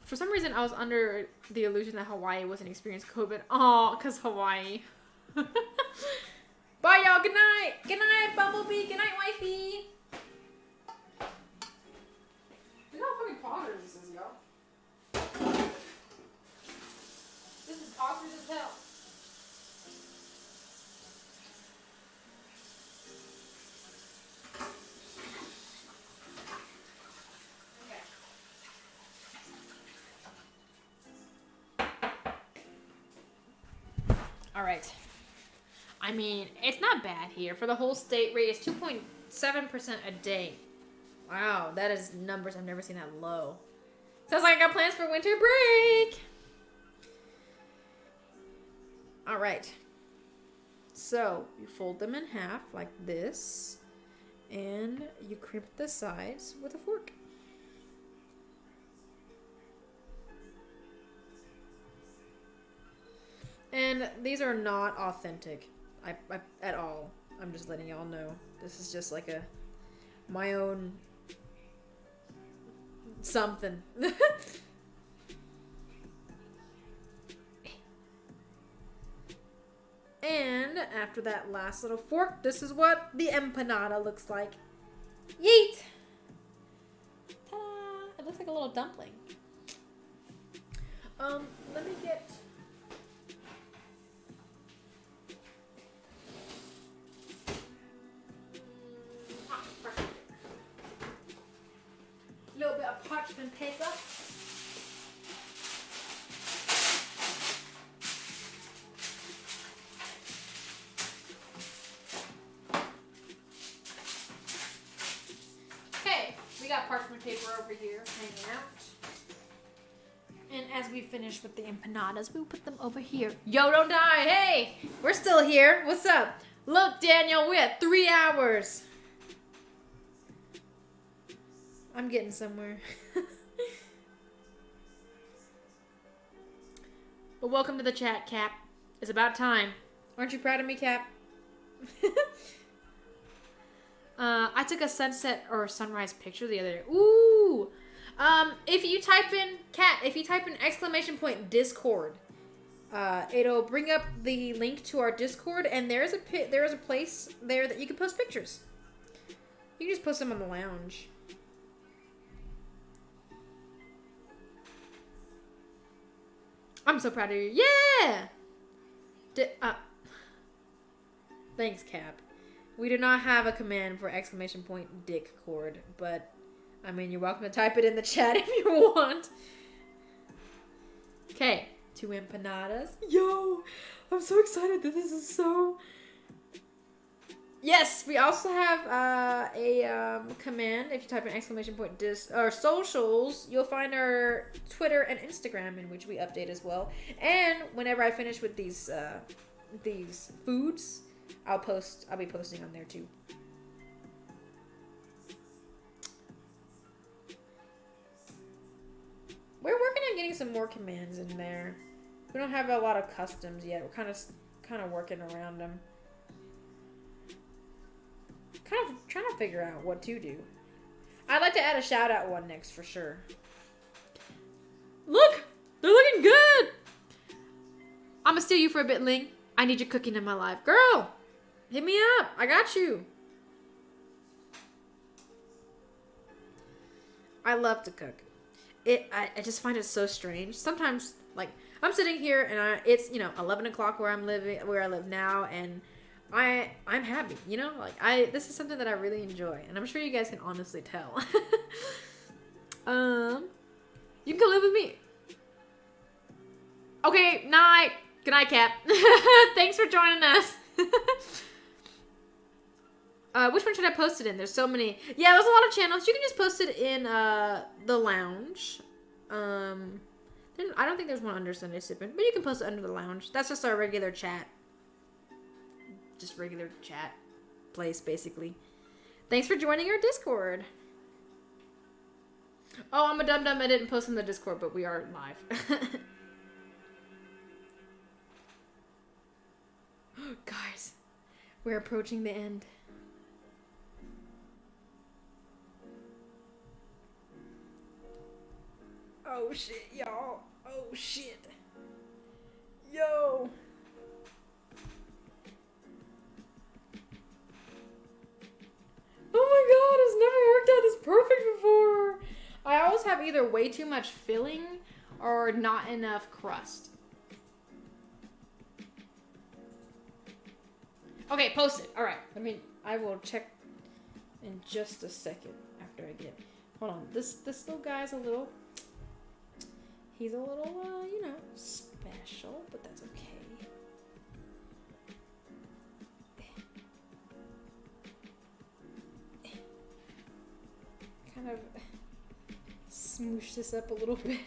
S2: For some reason, I was under the illusion that Hawaii wasn't experiencing COVID. Oh, because Hawaii. Bye, y'all. Good night. Good night, Bumblebee. Good night, Wifey. Look how fucking poggers this is, y'all. This is poggers as hell. All right. I mean, it's not bad here. For the whole state rate, it's 2.7% a day. Wow, that is numbers I've never seen that low. Sounds like I got plans for winter break. All right. So, you fold them in half like this. And you crimp the sides with a fork. And these are not authentic at all. I'm just letting y'all know. This is just like my own something. And after that last little fork, this is what the empanada looks like. Yeet! Ta-da! It looks like a little dumpling. Let me get... little bit of parchment paper. Okay, we got parchment paper over here hanging out. And as we finish with the empanadas, we'll put them over here. Yo, don't die. Hey, we're still here. What's up? Look, Daniel, we're at 3 hours. I'm getting somewhere. Well, welcome to the chat, Cap. It's about time. Aren't you proud of me, Cap? I took a sunset or sunrise picture the other day. Ooh! If you type in exclamation point Discord, it'll bring up the link to our Discord, and there is a place there that you can post pictures. You can just post them on the lounge. I'm so proud of you. Yeah! Thanks, Cap. We do not have a command for exclamation point Discord, but I mean, you're welcome to type it in the chat if you want. Okay, 2 empanadas. Yo, I'm so excited that this is so... Yes, we also have a command. If you type in exclamation point or socials, you'll find our Twitter and Instagram, in which we update as well. And whenever I finish with these foods, I'll be posting on there too. We're working on getting some more commands in there. We don't have a lot of customs yet. We're kind of working around them. Kind of trying to figure out what to do. I'd like to add a shout out one next for sure. Look! They're looking good! I'm gonna steal you for a bit, Ling. I need your cooking in my life. Girl! Hit me up. I got you. I love to cook. I just find it so strange. Sometimes, like, I'm sitting here and it's 11 o'clock where I live now, and I'm happy, this is something that I really enjoy, and I'm sure you guys can honestly tell. You can come live with me. Okay, night. Good night, Cap. Thanks for joining us. Which one should I post it in? There's so many. Yeah, there's a lot of channels. You can just post it in the lounge. Then I don't think there's one under Sunday Sippin', but you can post it under the lounge. That's just our regular chat. Just regular chat place, basically. Thanks for joining our Discord. Oh, I'm a dum-dum. I didn't post in the Discord, but we are live.
S1: We're approaching the end.
S2: Oh shit, y'all. Oh shit. Yo.
S1: Oh my god, it's never worked out this perfect before.
S2: I always have either way too much filling or not enough crust. Okay, post it. All right. I will check in just a second after I get. Hold on. This little guy's a little. He's a little, special, but that's okay. Kind of smoosh this up a little bit.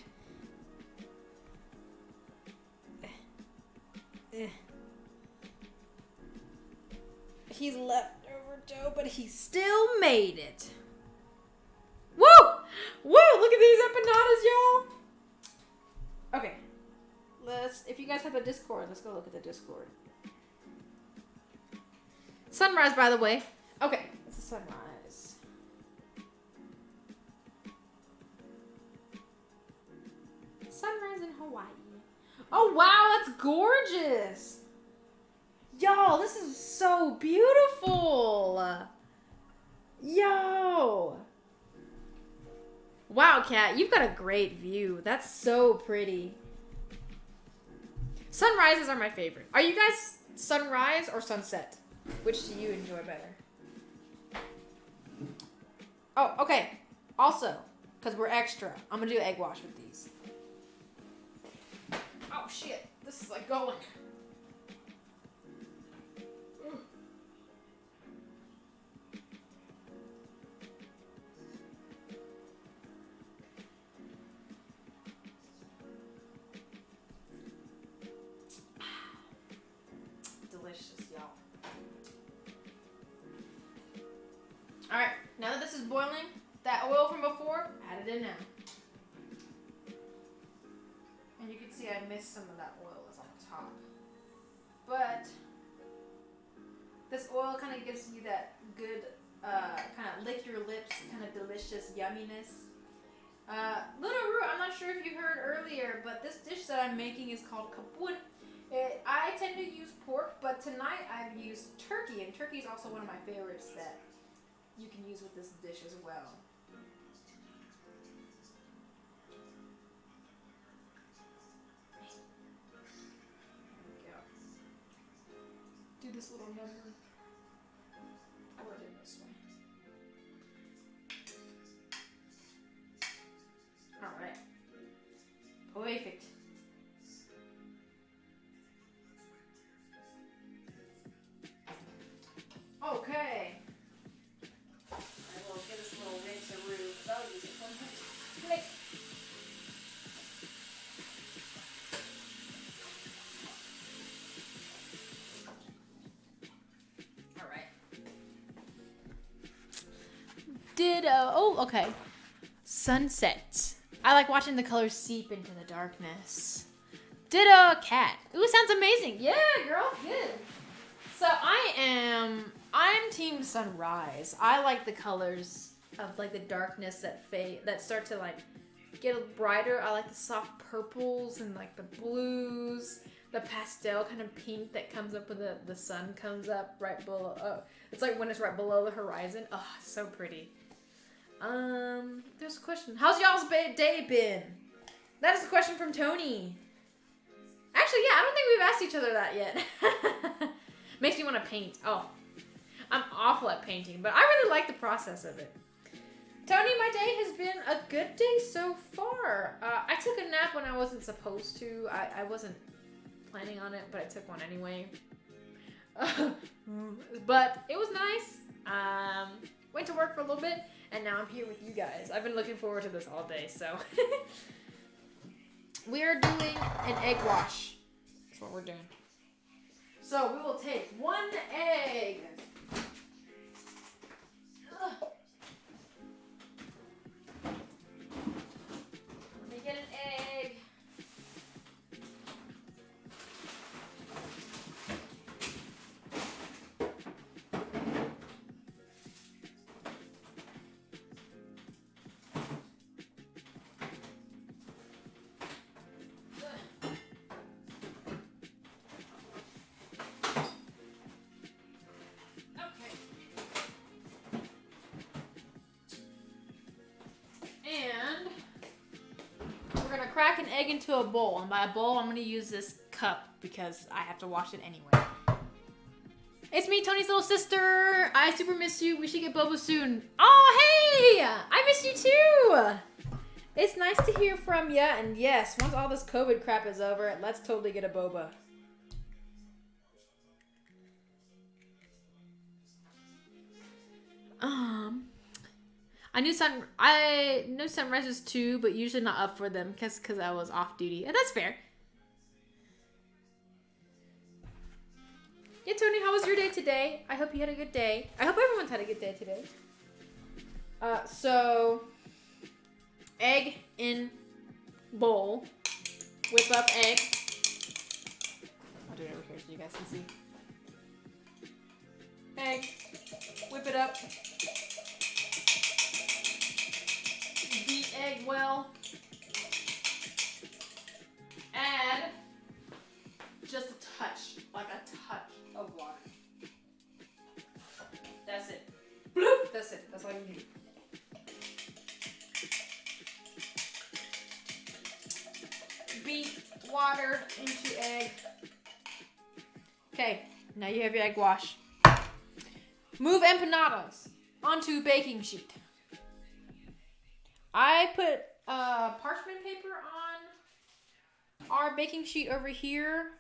S2: He's leftover dough, but he still made it. Woo! Woo! Look at these empanadas, y'all. Okay. If you guys have a Discord, let's go look at the Discord. Sunrise, by the way. Okay, it's a sunrise. Sunrise in Hawaii. Oh, wow, that's gorgeous. Y'all, this is so beautiful. Yo. Wow, Kat, you've got a great view. That's so pretty. Sunrises are my favorite. Are you guys sunrise or sunset? Which do you enjoy better? Oh, okay. Also, because we're extra, I'm going to do egg wash with these. Oh, shit. This is like going. Alright, now that this is boiling, that oil from before, add it in now. And you can see I missed some of that oil that's on the top. But this oil kind of gives you that good, kind of lick your lips, kind of delicious yumminess. Luna Root, I'm not sure if you heard earlier, but this dish that I'm making is called poon. I tend to use pork, but tonight I've used turkey, and turkey is also one of my favorites that you can use with this dish as well. There we go. Do this little number. Or do this one. Alright. Perfect. Okay. Oh, okay. Sunset. I like watching the colors seep into the darkness. Ditto, cat. Ooh, sounds amazing. Yeah, girl, good. So I'm team sunrise. I like the colors of like the darkness that start to like get brighter. I like the soft purples and like the blues, the pastel kind of pink that comes up when the sun comes up right below. It's like when it's right below the horizon. Oh, so pretty. There's a question. How's y'all's day been? That is a question from Tony. Actually, yeah, I don't think we've asked each other that yet. Makes me want to paint. Oh, I'm awful at painting, but I really like the process of it. Tony, my day has been a good day so far. I took a nap when I wasn't supposed to. I wasn't planning on it, but I took one anyway. But it was nice. Went to work for a little bit, and now I'm here with you guys. I've been looking forward to this all day, so. We are doing an egg wash. That's what we're doing. So we will take one egg. Ugh. Let me get an egg. crack an egg into a bowl. And by a bowl, I'm going to use this cup because I have to wash it anyway. It's me, Tony's little sister. I super miss you. We should get boba soon. Oh, hey! I miss you too. It's nice to hear from you. And yes, once all this COVID crap is over, let's totally get a boba. I know sunrises too, but usually not up for them because I was off duty. And that's fair. Yeah, Tony, how was your day today? I hope you had a good day. I hope everyone's had a good day today. So, egg in bowl. Whip up egg. I'll do it over here so you guys can see. Egg. Whip it up. Beat egg well. Add just a touch, like a touch of water. That's it. Bloop. That's it. That's all you need. Beat water into egg. Okay, now you have your egg wash. Move empanadas onto baking sheet. I put parchment paper on our baking sheet over here.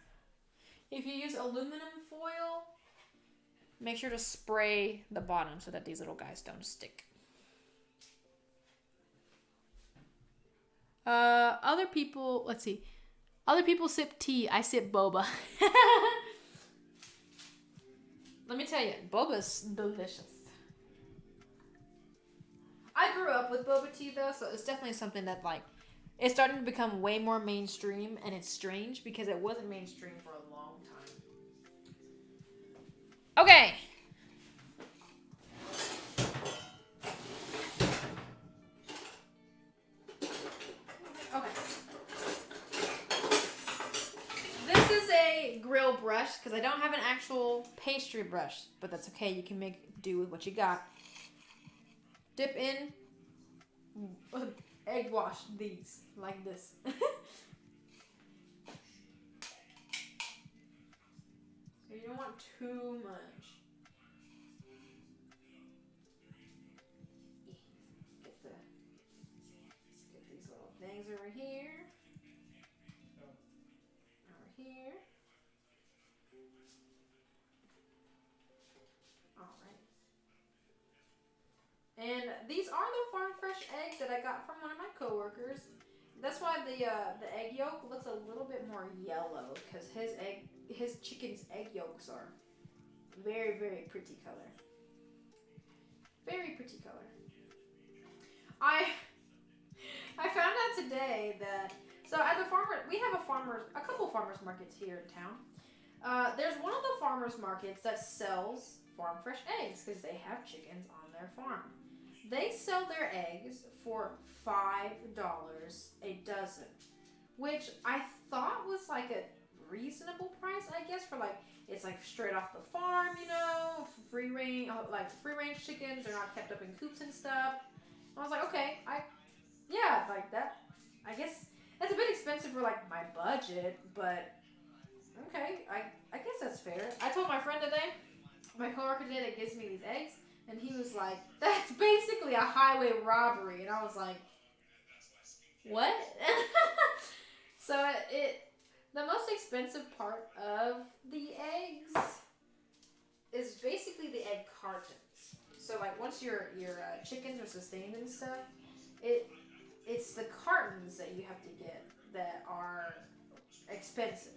S2: If you use aluminum foil, make sure to spray the bottom so that these little guys don't stick. Other people, let's see. Other people sip tea. I sip boba. Let me tell you, boba's delicious. I grew up with boba tea though, so it's definitely something that like it's starting to become way more mainstream, and it's strange because it wasn't mainstream for a long time. Okay. Okay. This is a grill brush because I don't have an actual pastry brush, but that's okay. You can make do with what you got. Dip in, egg wash these like this. So you don't want too much. Get these little things over here. Over here. And these are the farm fresh eggs that I got from one of my coworkers. That's why the egg yolk looks a little bit more yellow because his chicken's egg yolks are very, very pretty color. Very pretty color. I found out today that so at the farmer we have a couple farmers markets here in town. There's one of the farmers markets that sells farm fresh eggs because they have chickens on their farm. They sell their eggs for $5 a dozen, which I thought was like a reasonable price, I guess, for like, it's like straight off the farm, you know, free range chickens. They're not kept up in coops and stuff. I was like, okay, like that. I guess that's a bit expensive for like my budget, but okay, I guess that's fair. I told my friend today, my coworker today that gives me these eggs, and he was like, that's basically a highway robbery. And I was like, what? So the most expensive part of the eggs is basically the egg cartons. So like once your chickens are sustained and stuff, it's the cartons that you have to get that are expensive.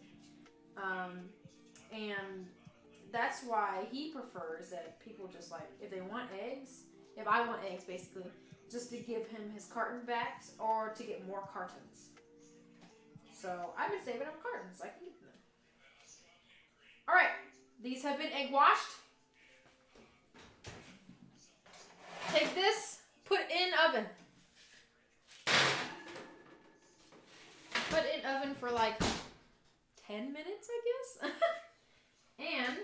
S2: And that's why he prefers that people just like, if they want eggs, if I want eggs basically, just to give him his carton backs or to get more cartons. So I've been saving up cartons. I can eat them. Alright, these have been egg washed. Take this, put in oven. Put in oven for like 10 minutes, I guess. And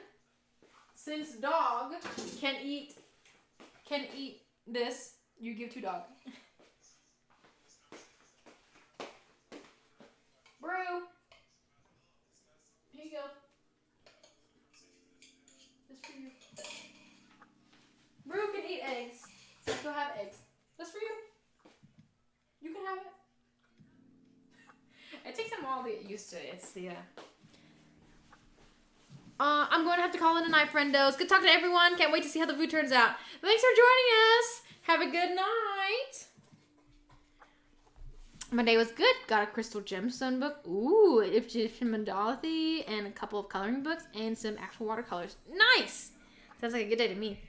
S2: since dog can eat this, you give to dog. I'll get used to it. It's the I'm going to have to call it a night, friendos. Good talking to everyone. Can't wait to see how the food turns out. Thanks for joining us. Have a good night. My day was good. Got a crystal gemstone book. Ooh, Egyptian mandala and a couple of coloring books and some actual watercolors. Nice. Sounds like a good day to me.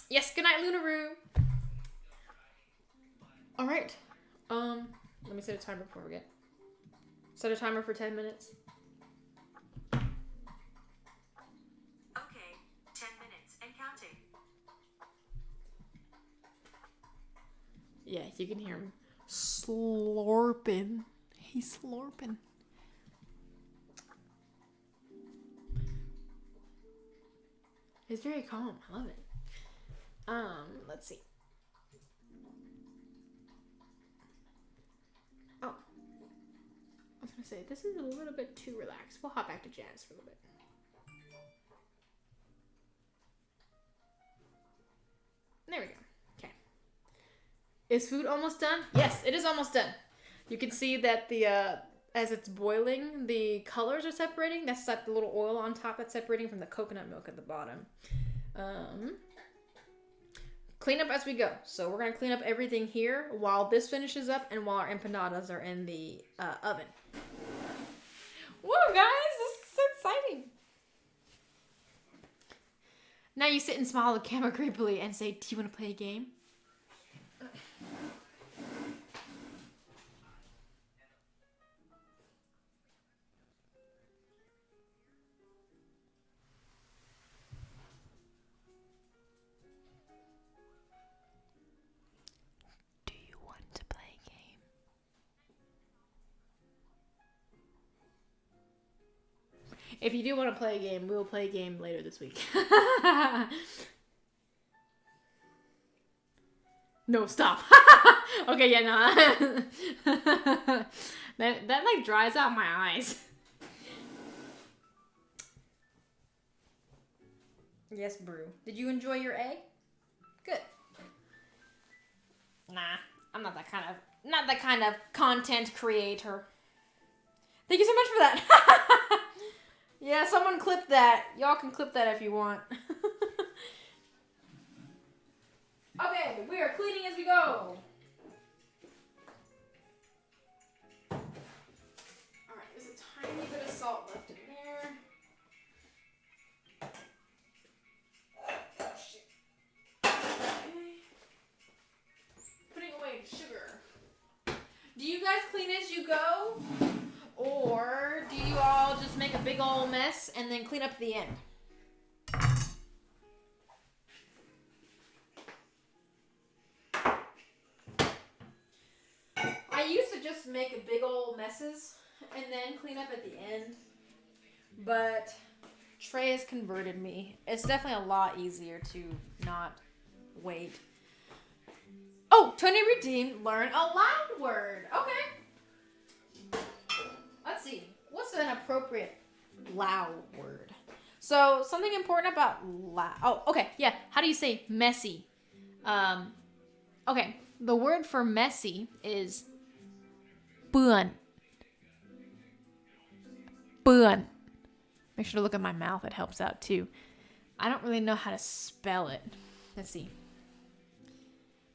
S2: Yes, good night, Lunaroo. All right. Let me set a timer before we forget. Set a timer for 10 minutes.
S4: Okay, 10 minutes and counting.
S1: Yeah, you can hear him slurping. He's slurping. It's very calm. I love it. Let's see. Oh. I was gonna say, this is a little bit too relaxed. We'll hop back to jazz for a little bit. There we go. Okay. Is food almost done? Yes, it is almost done. You can see that the as it's boiling, the colors are separating. That's like the little oil on top that's separating from the coconut milk at the bottom. Clean up as we go. So we're going to clean up everything here while this finishes up and while our empanadas are in the oven. Whoa, guys, this is so exciting. Now you sit and smile at the camera creepily and say, do you want to play a game? Do you want to play a game? If you do want to play a game, we will play a game later this week. No, stop. Okay, yeah, no. that like dries out my eyes.
S2: Yes, Brew. Did you enjoy your egg? Good. Nah, I'm not that kind of content creator. Thank you so much for that. Yeah, someone clip that. Y'all can clip that if you want. Okay, we are cleaning as we go.
S1: Alright, there's a tiny bit of salt left in there. Oh, shit. Okay. Putting away sugar. Do you guys clean as you go? Or do you all just make a big old mess and then clean up at the end? I used to just make big old messes and then clean up at the end. But
S2: Trey has converted me. It's definitely a lot easier to not wait. Oh, Tony redeemed learn a loud word. Okay. Let's see. What's an appropriate loud word? So something important about loud. Oh, okay. Yeah. How do you say messy? Okay. The word for messy is poon. Poon. Make sure to look at my mouth. It helps out too. I don't really know how to spell it. Let's see.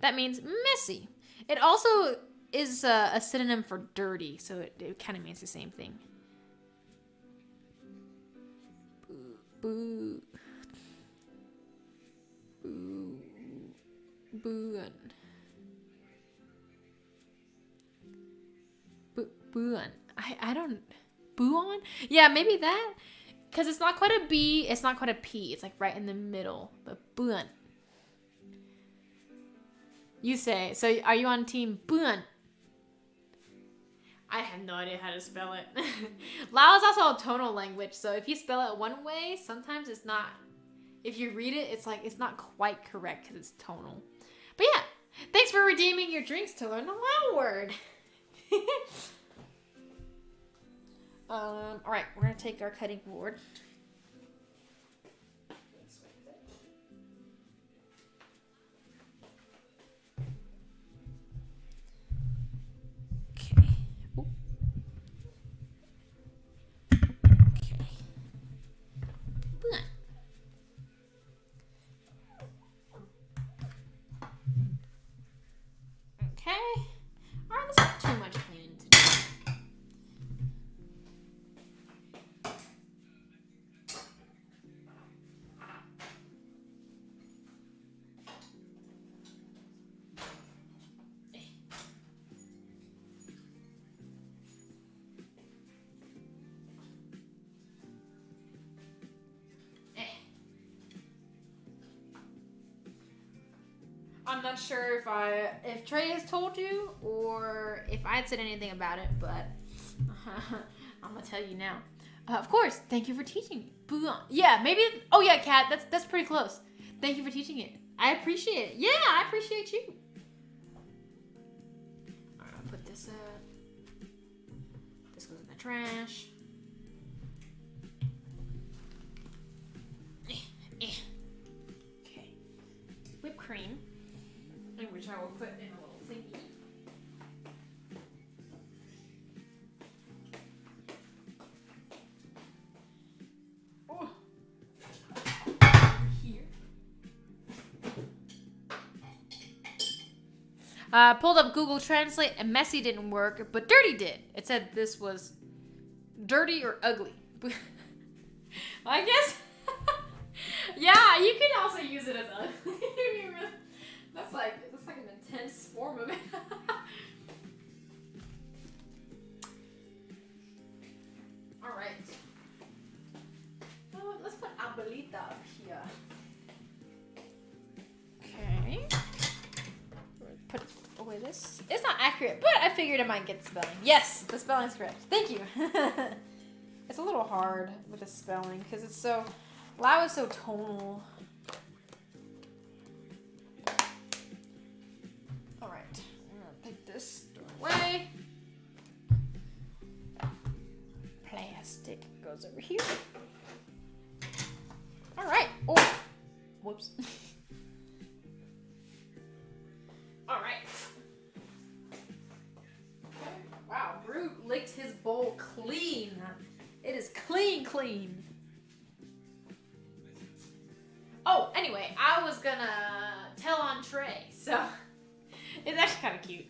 S2: That means messy. It also is a synonym for dirty, so it kind of means the same thing. Boo. Boo. Boo. Boo-on. I don't... Boo-on? Yeah, maybe that. Because it's not quite a B, it's not quite a P. It's like right in the middle. But boo-on. You say. So are you on team boo-on? I have no idea how to spell it. Lao is also a tonal language, so if you spell it one way, sometimes it's not... If you read it, it's like it's not quite correct because it's tonal. But yeah, thanks for redeeming your drinks to learn a Lao word. All right, we're gonna take our cutting board. Okay. Ooh. I'm not sure if Trey has told you or if I had said anything about it, but I'm gonna tell you now. Of course, thank you for teaching me. Yeah, maybe. Oh yeah, Kat, that's pretty close. Thank you for teaching it. I appreciate it. Yeah, I appreciate you. All right, I'll put this up. This goes in the trash. Okay, whipped cream, which I will put in a little thingy. Pulled up Google Translate and messy didn't work, but dirty did. It said this was dirty or ugly. I guess. Yeah, you can also use it as ugly. that's like an intense form of it. All right. Oh, let's put Abuelita up here. Okay. Put away this. It's not accurate, but I figured I might get the spelling. Yes, the spelling is correct. Thank you. It's a little hard with the spelling because it's so. Lao is so tonal. All right, I'm gonna take this away. Plastic goes over here. All right. Oh, whoops. All right. Wow, Brute licked his bowl clean. It is clean. Oh, anyway, I was gonna tell on Trey, so it's actually kind of cute.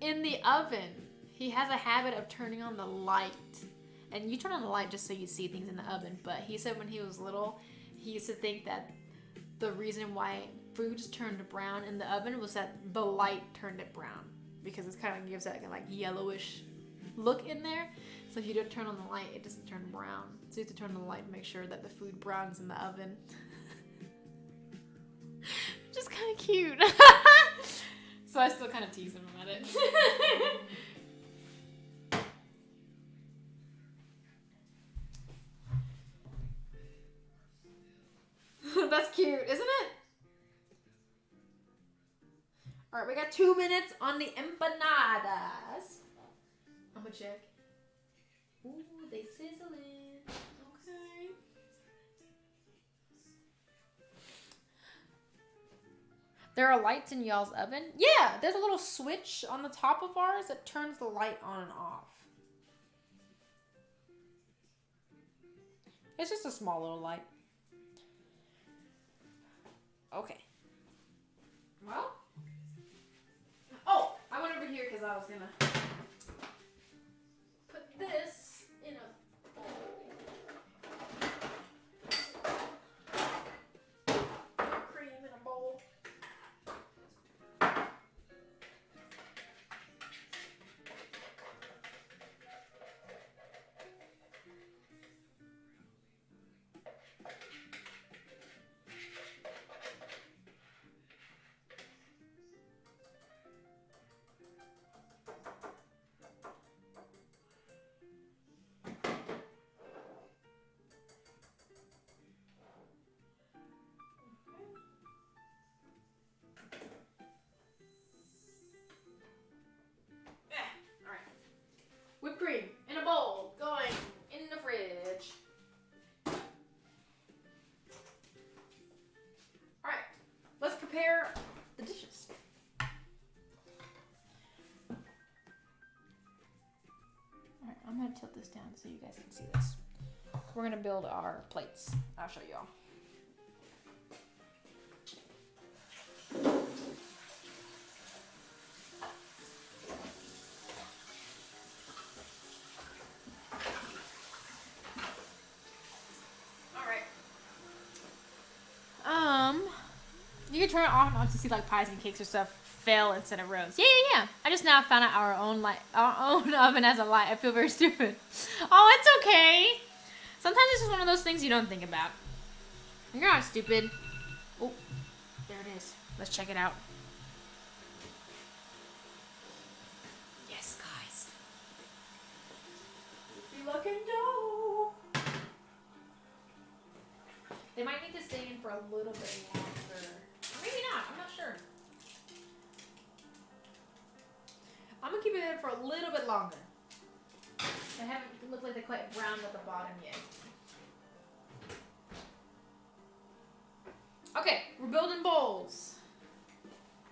S2: In the oven, he has a habit of turning on the light, and you turn on the light just so you see things in the oven. But he said when he was little, he used to think that the reason why foods turned brown in the oven was that the light turned it brown, because it kind of gives that like yellowish look in there. So if you don't turn on the light, it doesn't turn brown. So you have to turn on the light to make sure that the food browns in the oven. Just kind of cute. So I still kind of tease him about it. That's cute, isn't it? All right, we got 2 minutes on the empanadas. I'm gonna check. Ooh, they sizzling. Okay. There are lights in y'all's oven? Yeah, there's a little switch on the top of ours that turns the light on and off. It's just a small little light. Okay. Well. Oh, I went over here because I was gonna put this in a bowl. Cream in a bowl. Whipped cream in a bowl, going in the fridge. Alright, let's prepare the dishes. Alright, I'm gonna tilt this down so you guys can see this. We're gonna build our plates. I'll show y'all. You can turn it off and on to see like pies and cakes or stuff fail instead of rose. Yeah. I just now found out our own oven has a light. I feel very stupid. Oh, it's okay. Sometimes it's just one of those things you don't think about. You're not stupid. Oh, there it is. Let's check it out. Yes, guys. Be looking dope. They might need to stay in for a little bit longer. Maybe not. I'm not sure. I'm gonna keep it in for a little bit longer. They haven't looked like they're quite browned at the bottom yet. Okay, we're building bowls.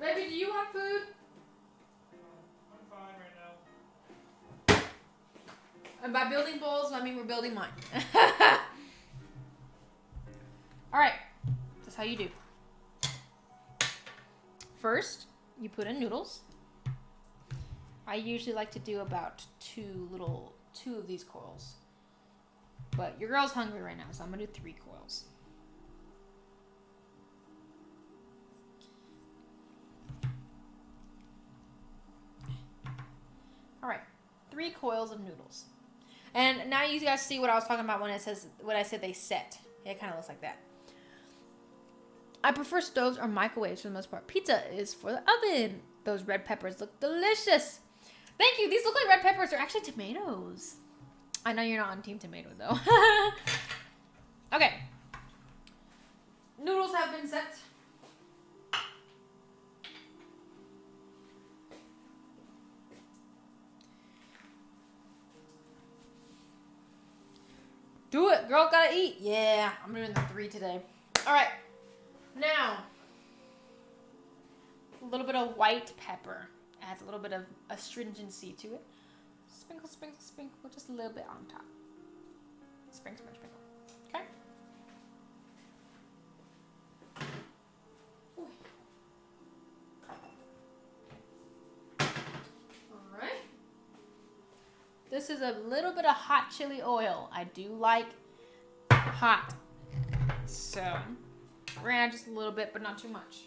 S2: Baby, do you want food?
S3: I'm fine right now.
S2: And by building bowls, I mean we're building mine. Alright, that's how you do. First, you put in noodles. I usually like to do about two of these coils. But your girl's hungry right now, so I'm gonna do 3 coils. Alright, 3 coils of noodles. And now you guys see what I was talking about when I said they set. It kind of looks like that. I prefer stoves or microwaves for the most part. Pizza is for the oven. Those red peppers look delicious. Thank you. These look like red peppers. They're actually tomatoes. I know you're not on Team Tomato though. Okay. Noodles have been set. Do it, girl. Gotta eat. Yeah, I'm doing the 3 today. All right. Now, a little bit of white pepper adds a little bit of astringency to it. Sprinkle, sprinkle, sprinkle, just a little bit on top. Sprinkle, sprinkle, sprinkle. Okay. All right. This is a little bit of hot chili oil. I do like hot, so we're gonna add just a little bit, but not too much.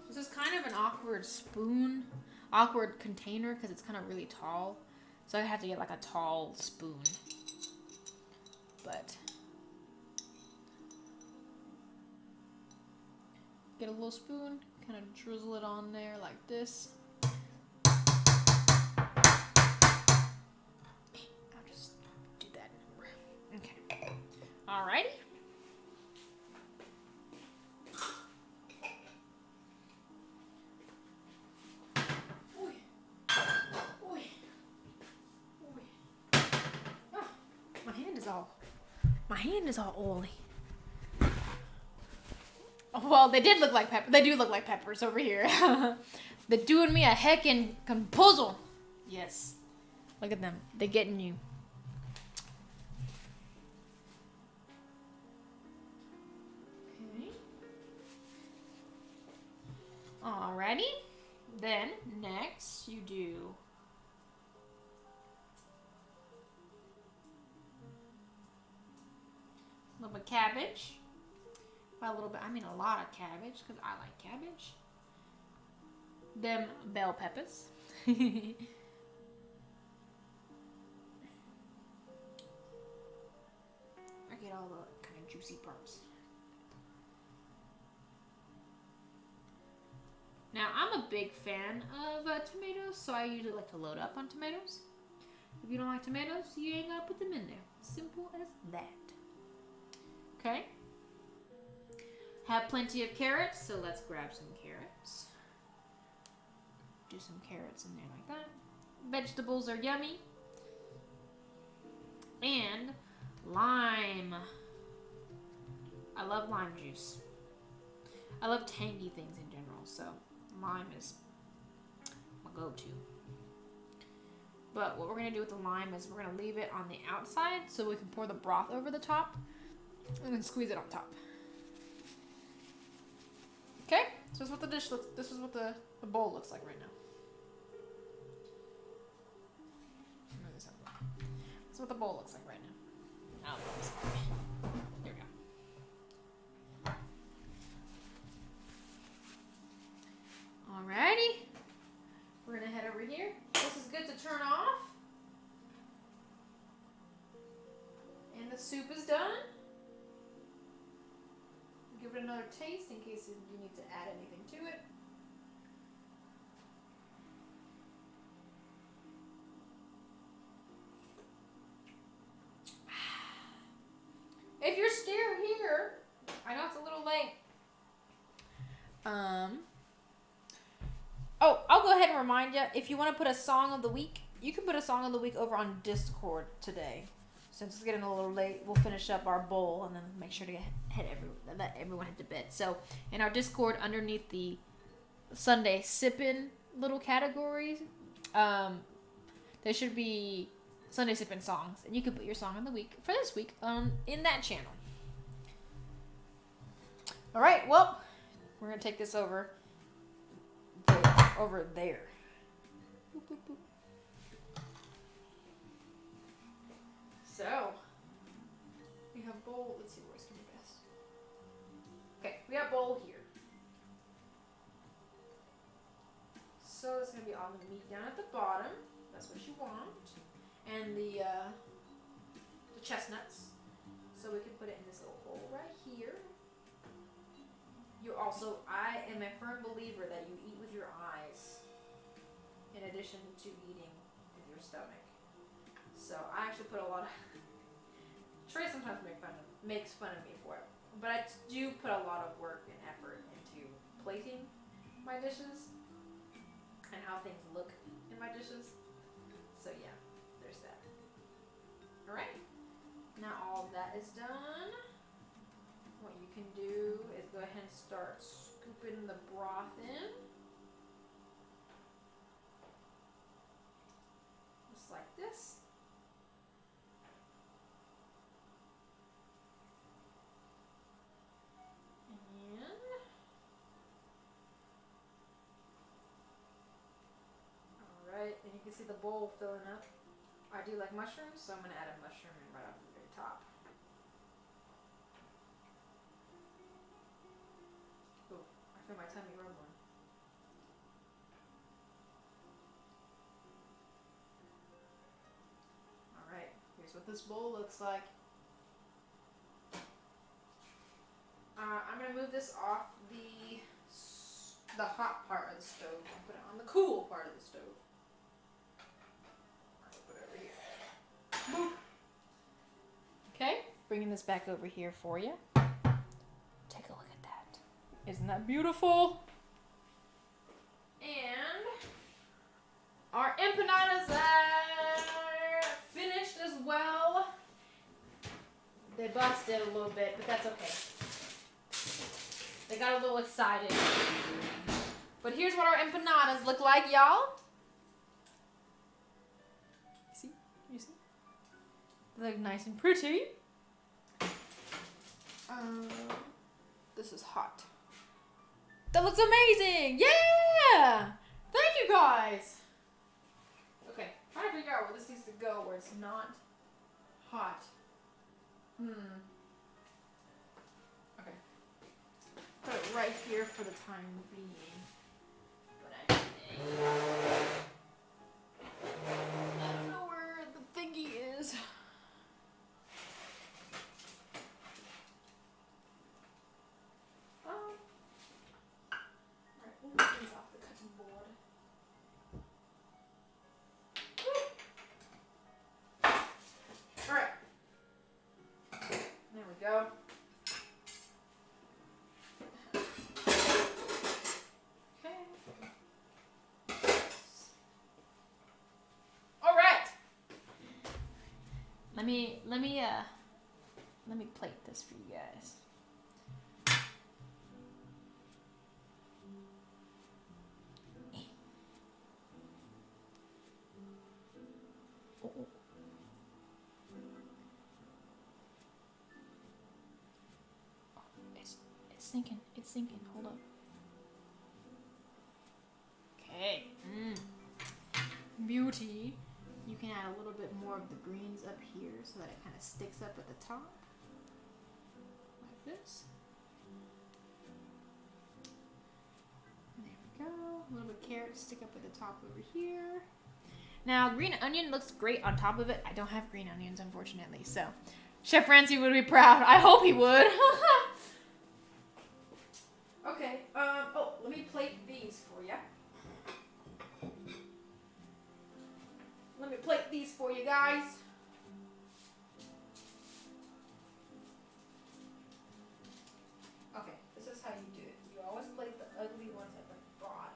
S2: This is kind of an awkward container because it's kind of really tall. So I have to get like a tall spoon. But get a little spoon, kind of drizzle it on there like this. I'll just do that. Okay. Alrighty. My hand is all oily. Oh, well, they did look like pepper. They do look like peppers over here. They're doing me a heckin' puzzle. Yes. Look at them. They're getting you. Okay. Alrighty. Then, next, you do a little bit of cabbage. By a little bit, I mean a lot of cabbage, because I like cabbage. Them bell peppers. I get all the kind of juicy parts. Now, I'm a big fan of tomatoes, so I usually like to load up on tomatoes. If you don't like tomatoes, you ain't gotta put them in there. Simple as that. Okay. Have plenty of carrots, so let's grab some carrots. Do some carrots in there like that. Vegetables are yummy. And lime. I love lime juice. I love tangy things in general, so lime is my go-to. But what we're going to do with the lime is we're going to leave it on the outside so we can pour the broth over the top and then squeeze it on top. Okay, so this is what the dish looks. This is what the bowl looks like right now. This is what the bowl looks like right now. There we go. Alrighty, we're gonna head over here. the soup is done. Give it another taste in case you need to add anything to it. If you're still here, I know it's a little late. Oh, I'll go ahead and remind you, if you want to put a song of the week, you can put a song of the week over on Discord today. Since it's getting a little late, we'll finish up our bowl and then make sure to let everyone head to bed. So in our Discord, underneath the Sunday Sippin little categories, there should be Sunday Sippin songs, and you can put your song of the week for this week in that channel. All right, well, we're gonna take this over there. Boop, boop, boop. So, we have bowl. Let's see where's gonna be best. Okay, we have bowl here. So it's gonna be all the meat down at the bottom. That's what you want, and the chestnuts. So we can put it in this little bowl right here. I am a firm believer that you eat with your eyes, in addition to eating with your stomach. So I actually put a lot of. Trey sometimes makes fun of me for it, but I do put a lot of work and effort into plating my dishes and how things look in my dishes. So yeah, there's that. All right, now all of that is done. What you can do is go ahead and start scooping the broth in, just like this. Alright, and you can see the bowl filling up. I do like mushrooms, so I'm going to add a mushroom right off the very top. Ooh, I feel my tummy rumbling. Alright, here's what this bowl looks like. I'm going to move this off the hot part of the stove and put it on the cool part of the stove. Put it over here. Boop. Okay, bringing this back over here for you. Take a look at that. Isn't that beautiful? And our empanadas are finished as well. They busted a little bit, but that's okay. They got a little excited. But here's what our empanadas look like, y'all. See? You see? They look nice and pretty. This is hot. That looks amazing! Yeah! Thank you guys! Okay, trying to figure out where this needs to go where it's not hot. Okay. Put it right here for the time being. But I don't know where the thingy is. Alright, we'll move these off the cutting board. Alright. There we go. Let me plate this for you guys. Oh. It's sinking. It's sinking. Hold up. Okay. Beauty. You can add a little bit more of the greens up here so that it kind of sticks up at the top. Like this. There we go. A little bit of carrot stick up at the top over here. Now, green onion looks great on top of it. I don't have green onions, unfortunately. So, Chef Francie would be proud. I hope he would. Okay. Oh, let me plate these for you. Let me plate these for you guys. Okay, this is how you do it. You always plate the ugly ones at the bottom.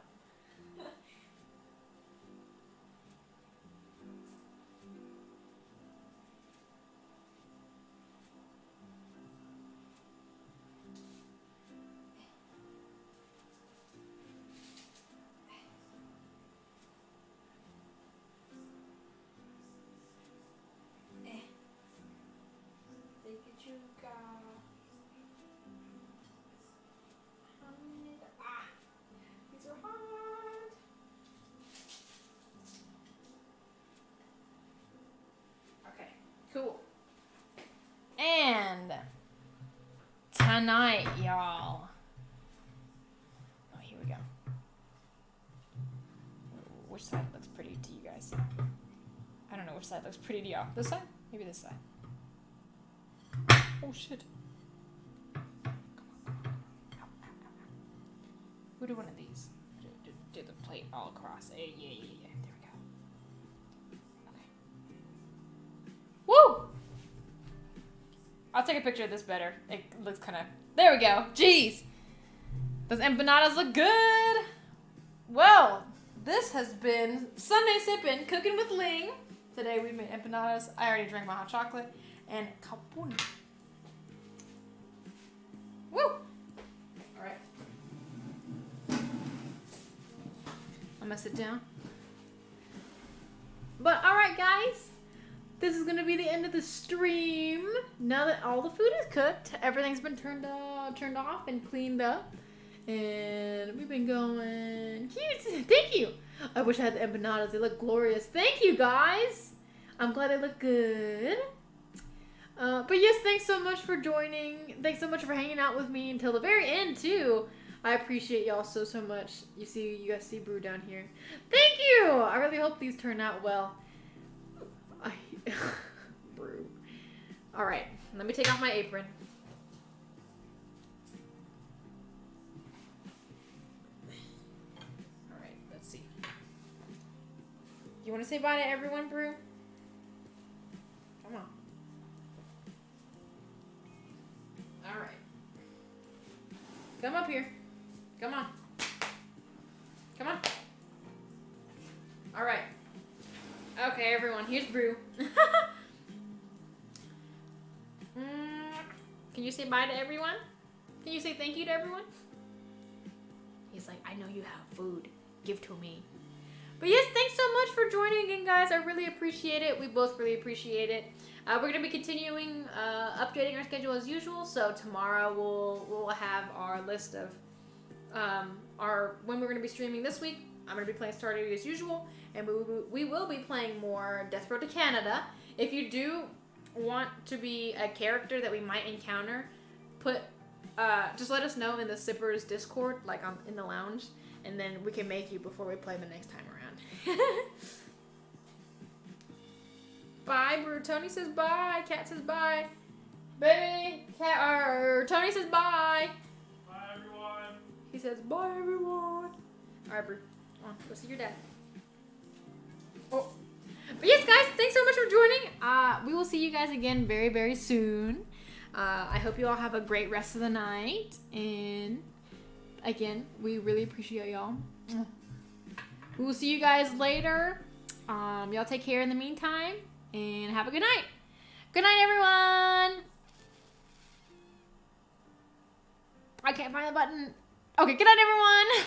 S2: These are hot. Okay, cool. And tonight, y'all. Oh, here we go. Which side looks pretty to you guys? I don't know which side looks pretty to y'all. This side? Maybe this side. Oh shit. We'll do one of these. Do the plate all across. Yeah. There we go. Okay. Woo! I'll take a picture of this better. It looks kind of... There we go. Jeez. Those empanadas look good. Well, this has been Sunday Sippin, Cooking with Ling. Today we made empanadas. I already drank my hot chocolate. And poon. Woo! Alright. I'm gonna sit down. But alright, guys. This is gonna be the end of the stream. Now that all the food is cooked, everything's been turned off and cleaned up. And we've been going cute. Thank you. I wish I had the empanadas. They look glorious. Thank you, guys. I'm glad they look good. But yes, thanks so much for joining. Thanks so much for hanging out with me until the very end, too. I appreciate y'all so much. You guys see Brew down here. Thank you. I really hope these turn out well. Brew. All right, let me take off my apron. All right, let's see. You want to say bye to everyone, Brew? Come on. All right. Come up here. Come on. Come on. All right. Okay, everyone. Here's Brew. Can you say bye to everyone? Can you say thank you to everyone? He's like, I know you have food. Give to me. But yes, thanks so much for joining again, guys. I really appreciate it. We both really appreciate it. We're going to be continuing updating our schedule as usual. So tomorrow we'll have our list of when we're going to be streaming this week. I'm going to be playing Stardew as usual. And we will be playing more Death Road to Canada. If you do want to be a character that we might encounter, just let us know in the Sippers Discord, like in the lounge. And then we can make you before we play the next time around. Bye, Brew. Tony says bye. Cat says bye. Baby. Tony says bye.
S3: Bye, everyone.
S2: He says bye, everyone. Alright, Brew. Come on, go see your dad. Oh. But yes, guys, thanks so much for joining. We will see you guys again very, very soon. I hope you all have a great rest of the night. And again, we really appreciate y'all. We will see you guys later. Y'all take care in the meantime. And have a good night. Good night, everyone. I can't find the button. Okay, good night, everyone.